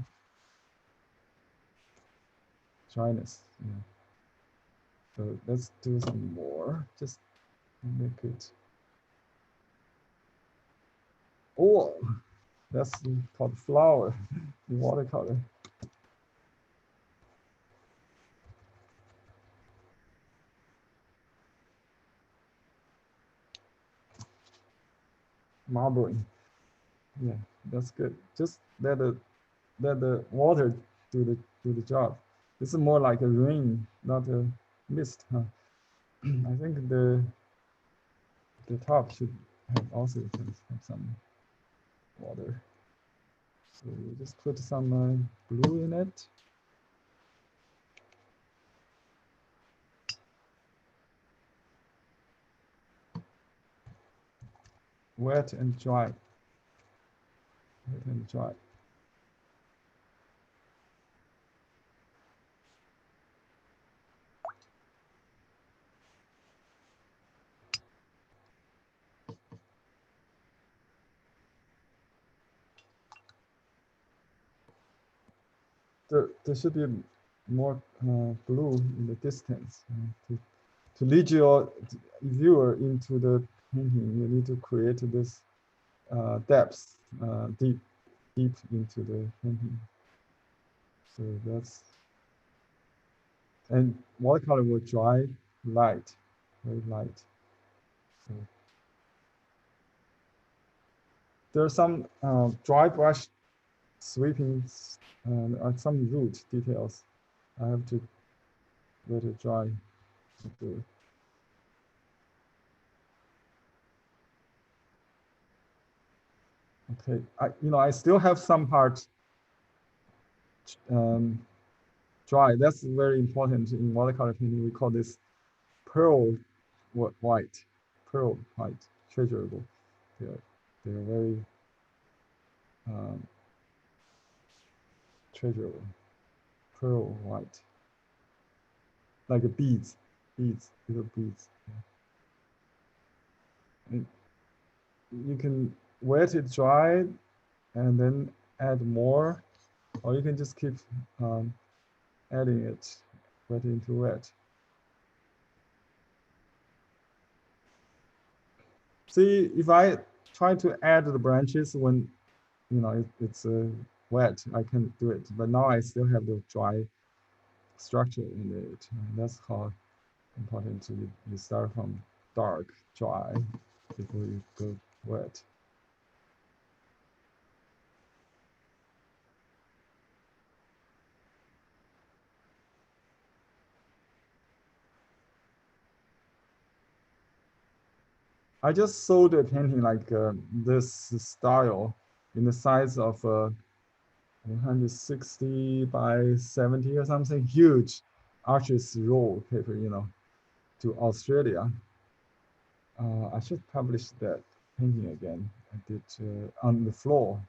Yeah. So let's do some more. Just make it. Oh, that's called flower, watercolor. Mulberry. Yeah, that's good. Just let the water do the job. This is more like a rain, not a mist, huh? I think the top should have also have some water. So we just put some blue in it. Wet and dry. Wet and dry. There should be more blue in the distance to lead your viewer into the painting. You need to create this depth deep into the painting. So that's, and watercolor will dry light, very light. So there are some dry brush sweepings and some root details. I have to let it dry. Okay, I still have some parts dry. That's very important in watercolor painting. We call this pearl white, treasurable. They're very treasurable, pearl white, like a little beads. And you can wet it dry and then add more, or you can just keep adding it wet into wet. See, if I try to add the branches when it's wet, I can do it, but now I still have the dry structure in it. And that's how important you start from dark, dry, before you go wet. I just sold a painting like this style in the size of 160 by 70 or something, huge arches roll paper, to Australia. I should publish that painting again. I did on the floor.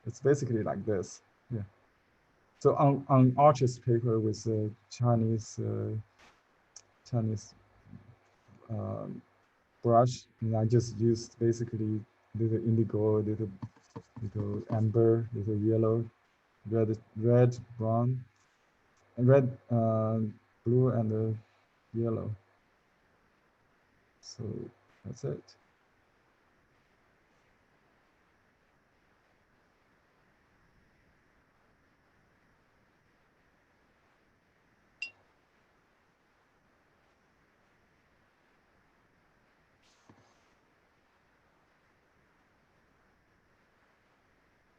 It's basically like this. Yeah. So on artist paper with Chinese brush, and I just used basically little indigo, little amber, little yellow, red, brown, and red, blue, and yellow. So that's it.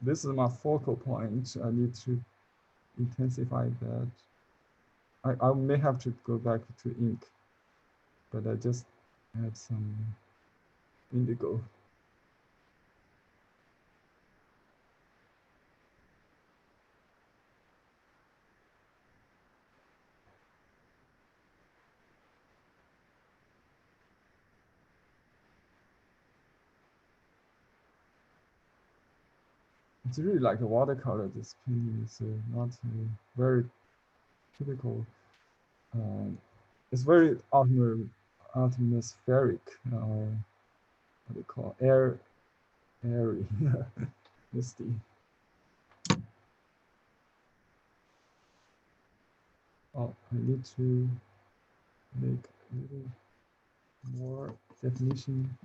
This is my focal point. I need to intensify that. I may have to go back to ink, but I just add some indigo. It's really like a watercolor. This painting is not very typical. It's very atmospheric, what do you call airy, misty. Oh, I need to make a little more definition.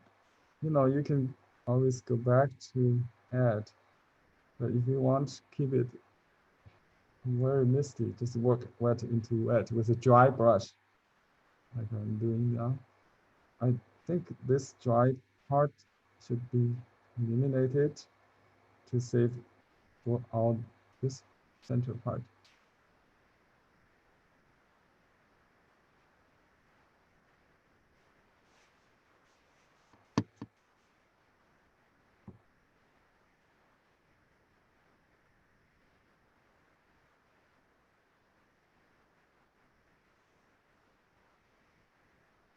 You know, you can always go back to add, but if you want to keep it very misty, just work wet into wet with a dry brush, like I'm doing now. I think this dry part should be eliminated to save for all this center part.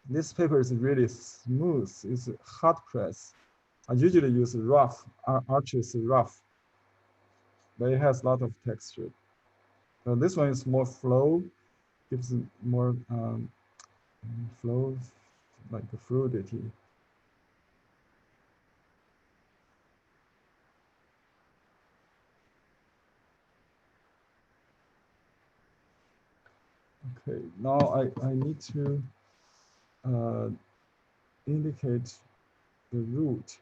This paper is really smooth. It's hot press. I usually use rough, Arches rough, but it has a lot of texture. So this one is more flow, gives more flow, like a fluidity. Okay, now I need to indicate the root.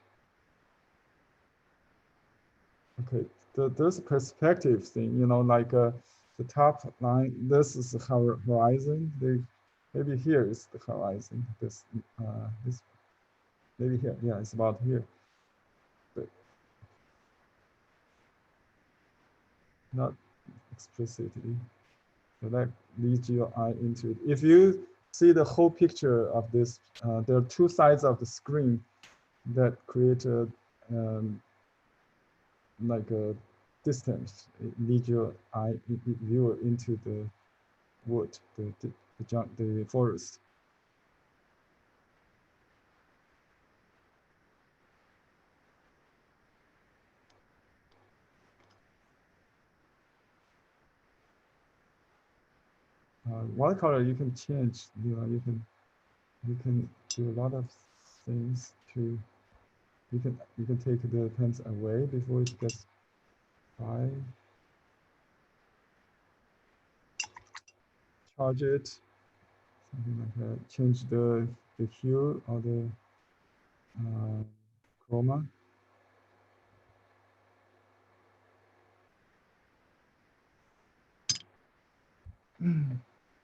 Okay, there's a perspective thing, you know, like the top line, this is the horizon. Maybe here is the horizon. This maybe here, yeah, it's about here. But not explicitly. So that leads your eye into it. If you see the whole picture of this, there are two sides of the screen that create a like a distance. It leads your eye viewer into the wood, the forest. Watercolor you can change. You know, you can do a lot of things to. You can take the pens away before it gets dry. Charge it, something like that. Change the hue or the chroma.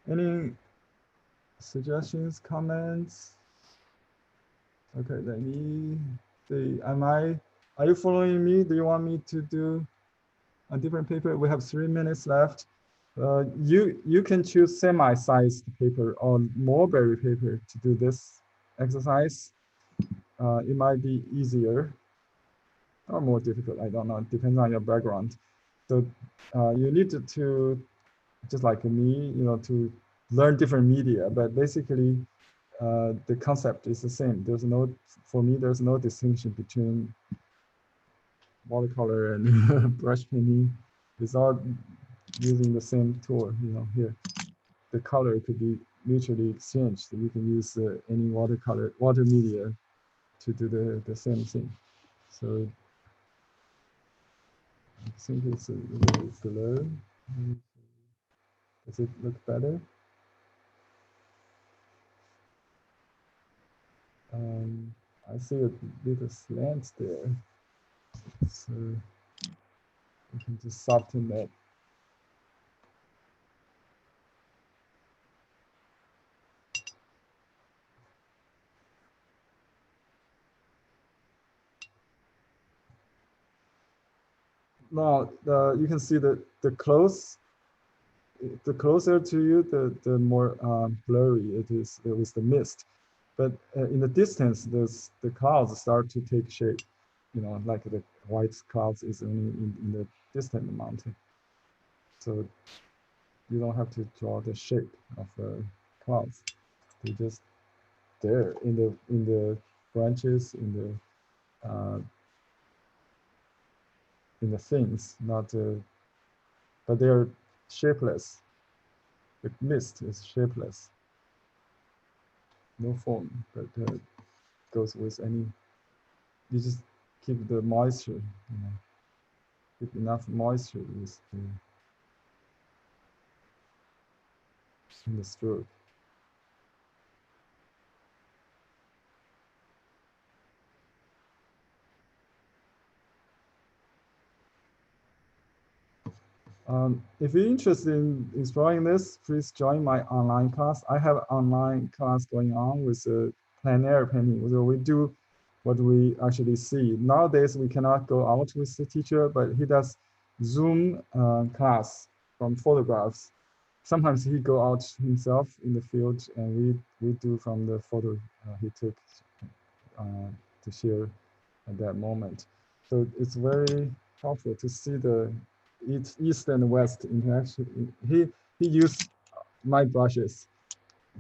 Any suggestions, comments? Okay, let me see. Are you following me? Do you want me to do a different paper? We have 3 minutes left. You can choose semi-sized paper or mulberry paper to do this exercise. It might be easier or more difficult. I don't know. It depends on your background. So you need to just like me, you know, to learn different media. But basically, the concept is the same. For me, there's no distinction between watercolor and brush painting. It's all using the same tool. Here, the color could be mutually exchanged. You can use any water media to do the same thing. So I think it's a little blur. Does it look better? I see a bit of slant there. So we can just soften that. Now you can see that the closer to you, the more blurry it is with the mist. But in the distance, the clouds start to take shape. Like the white clouds is only in the distant mountain. So you don't have to draw the shape of the clouds. They're just there in the branches, in the things, not but they're shapeless. The mist is shapeless, no form, but goes with any. You just keep the moisture, keep enough moisture with in the stroke. If you're interested in exploring this, please join my online class. I have an online class going on with plein air painting. So we do what we actually see. Nowadays, we cannot go out with the teacher, but he does Zoom class from photographs. Sometimes he go out himself in the field, and we do from the photo he took to share at that moment. So it's very helpful to see the east and west interaction. He used my brushes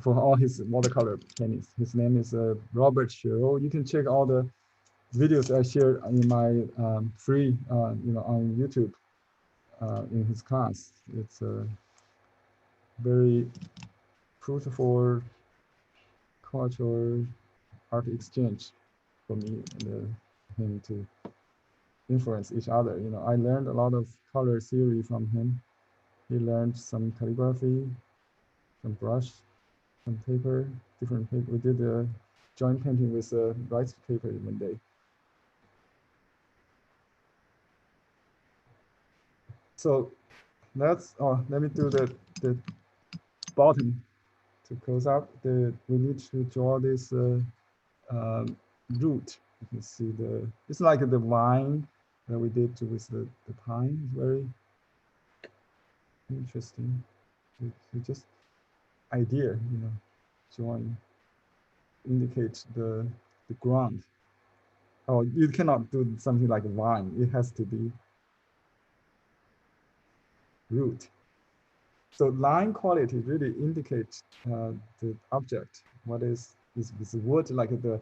for all his watercolor paintings. His name is Robert Cielo. You can check all the videos I share in my free, on YouTube in his class. It's a very fruitful cultural art exchange for me and him to influence each other. I learned a lot of color theory from him. He learned some calligraphy, some brush, some paper, different paper. We did a joint painting with rice paper one day. So let me do the bottom to close up. We need to draw this root. You can see it's like the vine that we did with the pine. It's very interesting. It's just idea, drawing indicate the ground. Oh, you cannot do something like a vine. It has to be root. So line quality really indicates the object. What is wood, like the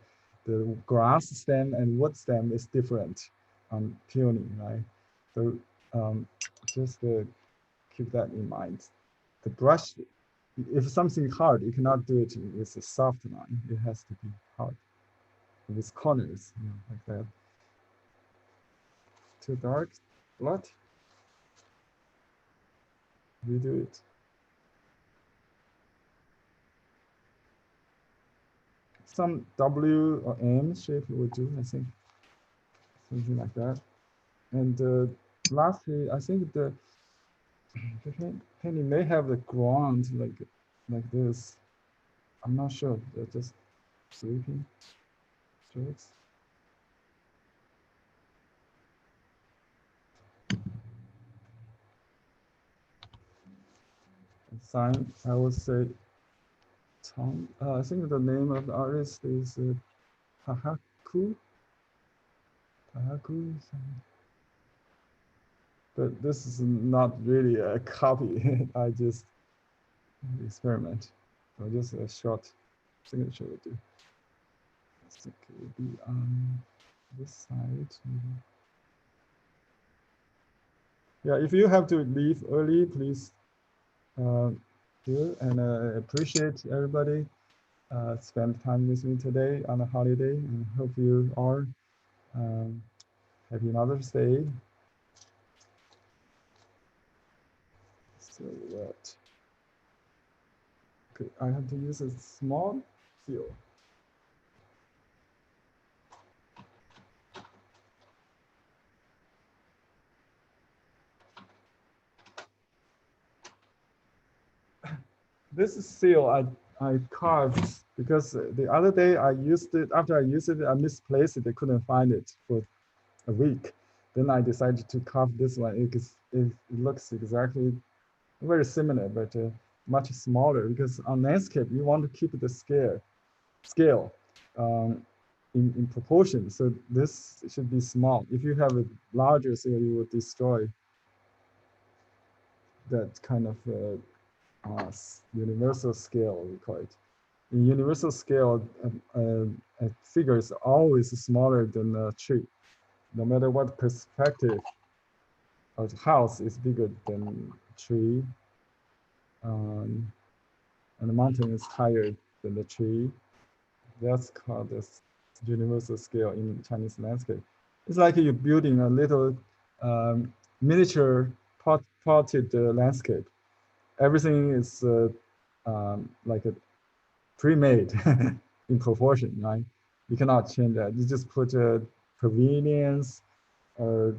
grass stem and wood stem is different on peony, right? So just keep that in mind. The brush, if something hard, you cannot do it with a soft line. It has to be hard with corners, like that. Too dark, blot. Redo it. Some W or M shape would do, I think, something like that. And lastly, I think the painting may have the ground like this. I'm not sure. They're just sweeping strokes. Sign, I would say Tom. I think the name of the artist is Tahaku. But this is not really a copy. I just experiment. So just a short signature will do. I think it will be on this side. Maybe. Yeah, if you have to leave early, please do. And appreciate everybody spend time with me today on a holiday. And hope you are happy Mother's Day. So what? Okay, I have to use a small seal. This seal I carved because the other day I used it, after I used it, I misplaced it. I couldn't find it for a week. Then I decided to carve this one. It looks exactly very similar, but much smaller, because on landscape, you want to keep the scale in proportion. So this should be small. If you have a larger scale, you will destroy that kind of universal scale, we call it. In universal scale, a figure is always smaller than a tree. No matter what perspective, a house is bigger than a tree, and the mountain is higher than the tree. That's called the universal scale in Chinese landscape. It's like you're building a little miniature potted landscape. Everything is like a pre-made in proportion, right? You cannot change that. You just put pavilions or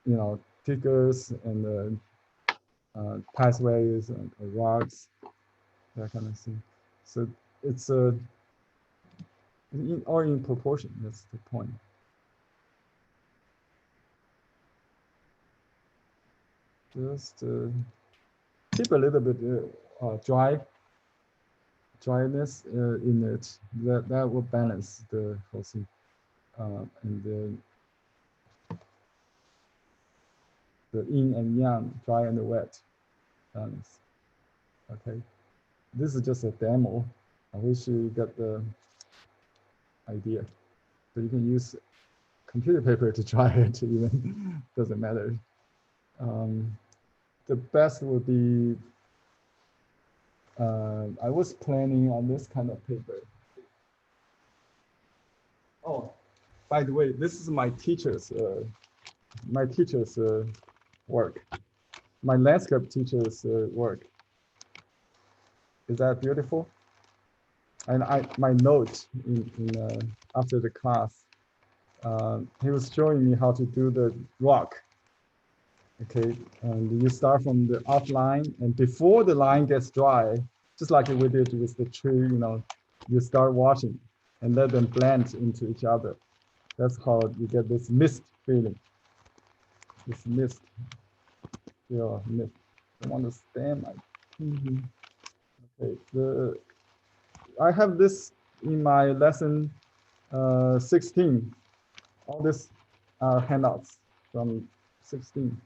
you know, figures and pathways and rocks, that kind of thing. So it's all in proportion. That's the point. Just keep a little bit dryness in it. That will balance the whole thing. And the yin and yang, dry and wet balance. Okay, this is just a demo. I wish you got the idea. So you can use computer paper to try it, even doesn't matter. The best would be, I was planning on this kind of paper. Oh, by the way, this is my teacher's work, my landscape teacher's work. Is that beautiful? And my note in after the class, he was showing me how to do the rock. Okay, and you start from the outline, and before the line gets dry, just like we did with the tree, you know, you start washing and let them blend into each other. That's how you get this mist feeling. This mist. Yeah, mist. I want to stand my TV. Okay, I have this in my lesson 16. All these are handouts from 16.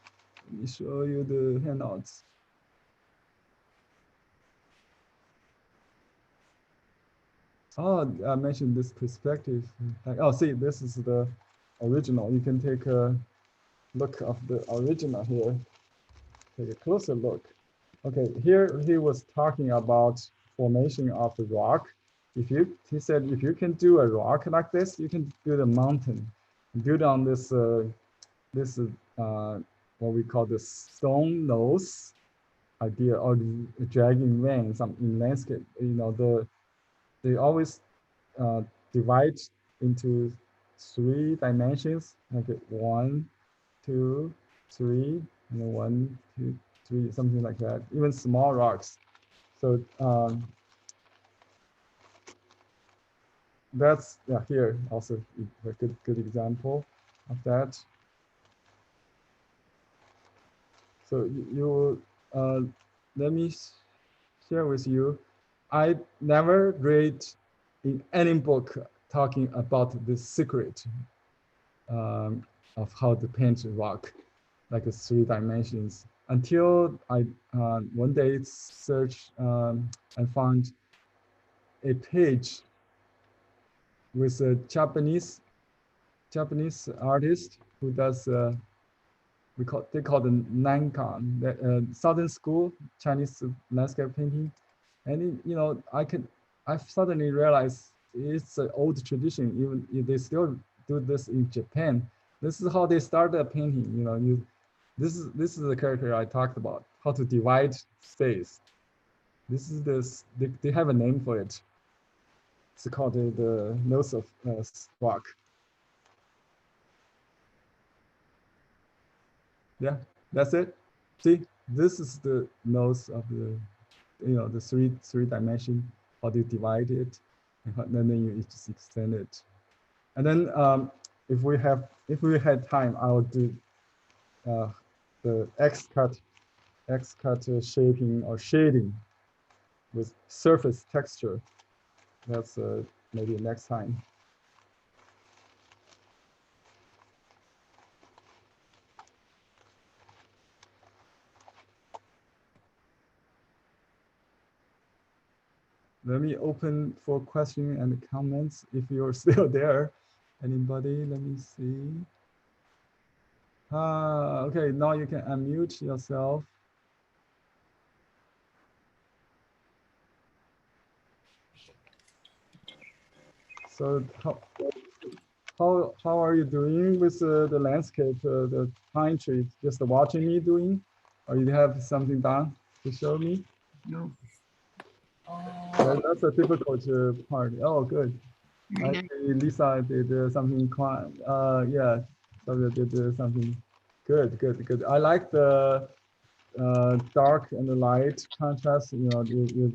Let me show you the handouts. Oh, I mentioned this perspective. Oh, see, this is the original. You can take a look of the original here. Take a closer look. Okay, here he was talking about formation of the rock. He said, if you can do a rock like this, you can build a mountain. Build on this what we call the stone nose idea, or dragging veins in landscape. You know, they always divide into 3 dimensions, like 1, 2, 3, and 1, 2, 3, something like that. Even small rocks. So that's here also a good example of that. So you let me share with you. I never read in any book talking about the secret of how to paint rock, like 3 dimensions, until I one day searched and found a page with a Japanese artist who does they call the Nankan, the Southern School Chinese landscape painting, and I suddenly realized it's an old tradition. Even if they still do this in Japan. This is how they started painting. This is the character I talked about. How to divide space. This is this. They have a name for it. It's called the nose of rock. Yeah, that's it. See, this is the nose of the three dimension. How do you divide it, and then you just extend it. And then if we had time, I will do the X cut shaping or shading with surface texture. That's maybe next time. Let me open for question and comments if you're still there. Anybody? Let me see. Okay, now you can unmute yourself. So how are you doing with the landscape, the pine trees? Just watching me doing, or you have something done to show me? No. That's a difficult part. Oh, good. I see Lisa did something. Yeah, so did something good. I like the dark and the light contrast. You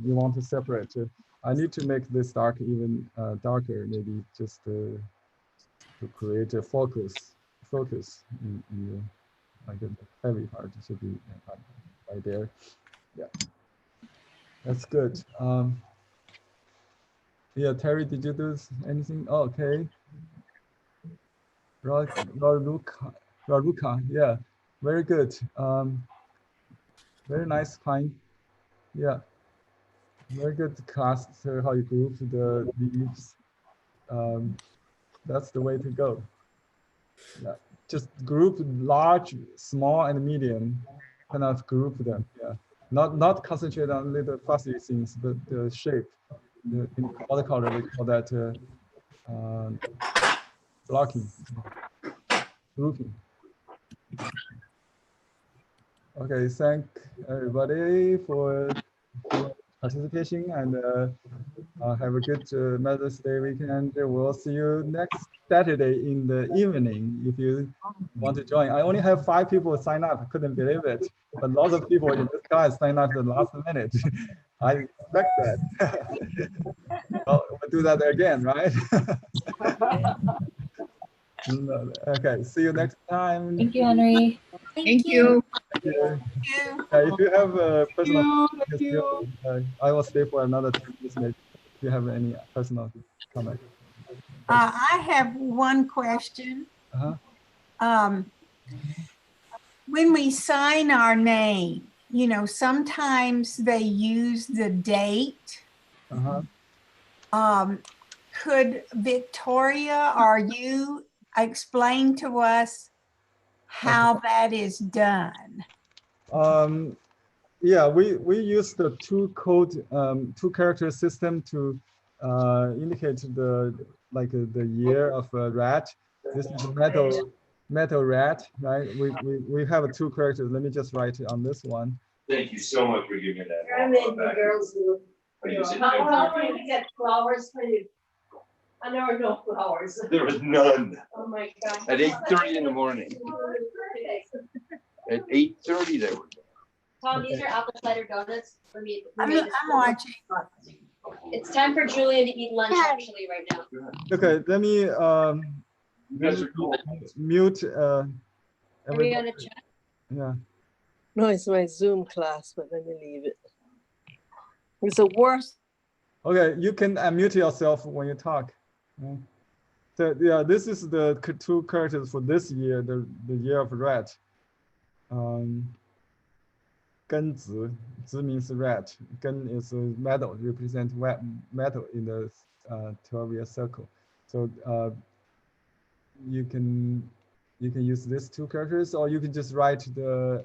want to separate it. I need to make this dark even darker, maybe just to create a focus in the, like the heavy part should be right there. Yeah, that's good. Yeah, Terry, did you do anything? Oh, okay. Raruka, yeah, very good. Very nice pine. Yeah, very good class. How you group the leaves. That's the way to go. Yeah, just group large, small, and medium. Kind of group them. Yeah, not concentrate on little fussy things, but the shape. In watercolor, we call that blocking, grouping. Okay, thank everybody for your participation, and have a good Mother's Day weekend. We'll see you next Saturday in the evening if you want to join. I only have 5 people sign up. I couldn't believe it, but lots of people in this class sign up at the last minute. I expect that. Well, we'll do that again, right? Okay, see you next time. Thank you, Henry. Thank you. Thank you. If you have a personal I will stay for another 10 minutes maybe. If you have any personal comment. I have one question. When we sign our name, sometimes they use the date. Could Victoria or you explain to us how that is done? Yeah, we use the two character system to indicate the year of a rat. This is metal rat, right? We have 2 characters. Let me just write it on this one. Thank you so much for giving me that. I made the girls do. How many we get flowers for you? And there were no flowers. There was none. Oh my God. At 8:30 in the morning. At 8:30 they were. Tom, these are apple cider donuts for me. I'm watching. It's time for Julianne to eat lunch actually right now. Okay, let me mute Are we on a chat? Yeah. No, it's my Zoom class, but let me leave it. It's the worst. Okay, you can unmute yourself when you talk. So yeah, this is the 2 characters for this year, the year of rat. 根子 means rat. 根 is metal, represent metal in the 12-year circle. So you can you can use these 2 characters, or you can just write the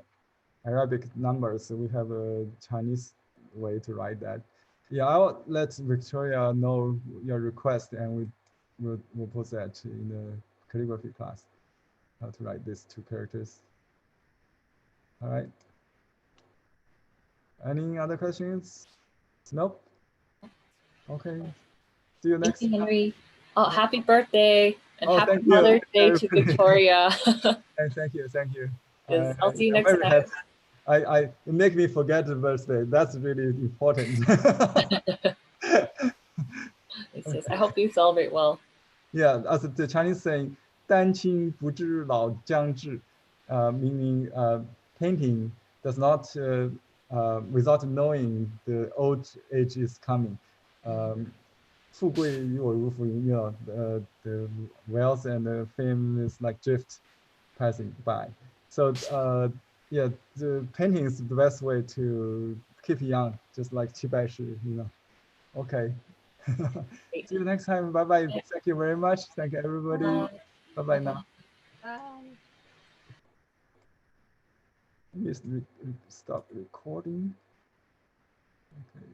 Arabic numbers. So we have a Chinese way to write that. Yeah, I'll let Victoria know your request, and we'll post that in the calligraphy class, how to write these 2 characters. All right. Any other questions? Nope. Okay. See you next Thank you, time. Henry. Oh, happy birthday and Oh, happy thank you. Mother's Day to Everybody. Victoria. Thank you. Thank you. Yes, I'll see you I'm next very time. happy. You make me forget the birthday. That's really important. Yes, I hope you celebrate well. Yeah, as the Chinese saying, 丹青不知老将至, meaning painting does not, without knowing the old age is coming. 富贵于我如浮云, the wealth and the fame is like drift passing by. So yeah, the painting is the best way to keep young, just like 齐白石, Okay. See you next time. Bye bye. Thank you very much. Thank you, everybody. Bye bye now. Bye. Let me stop recording. Okay.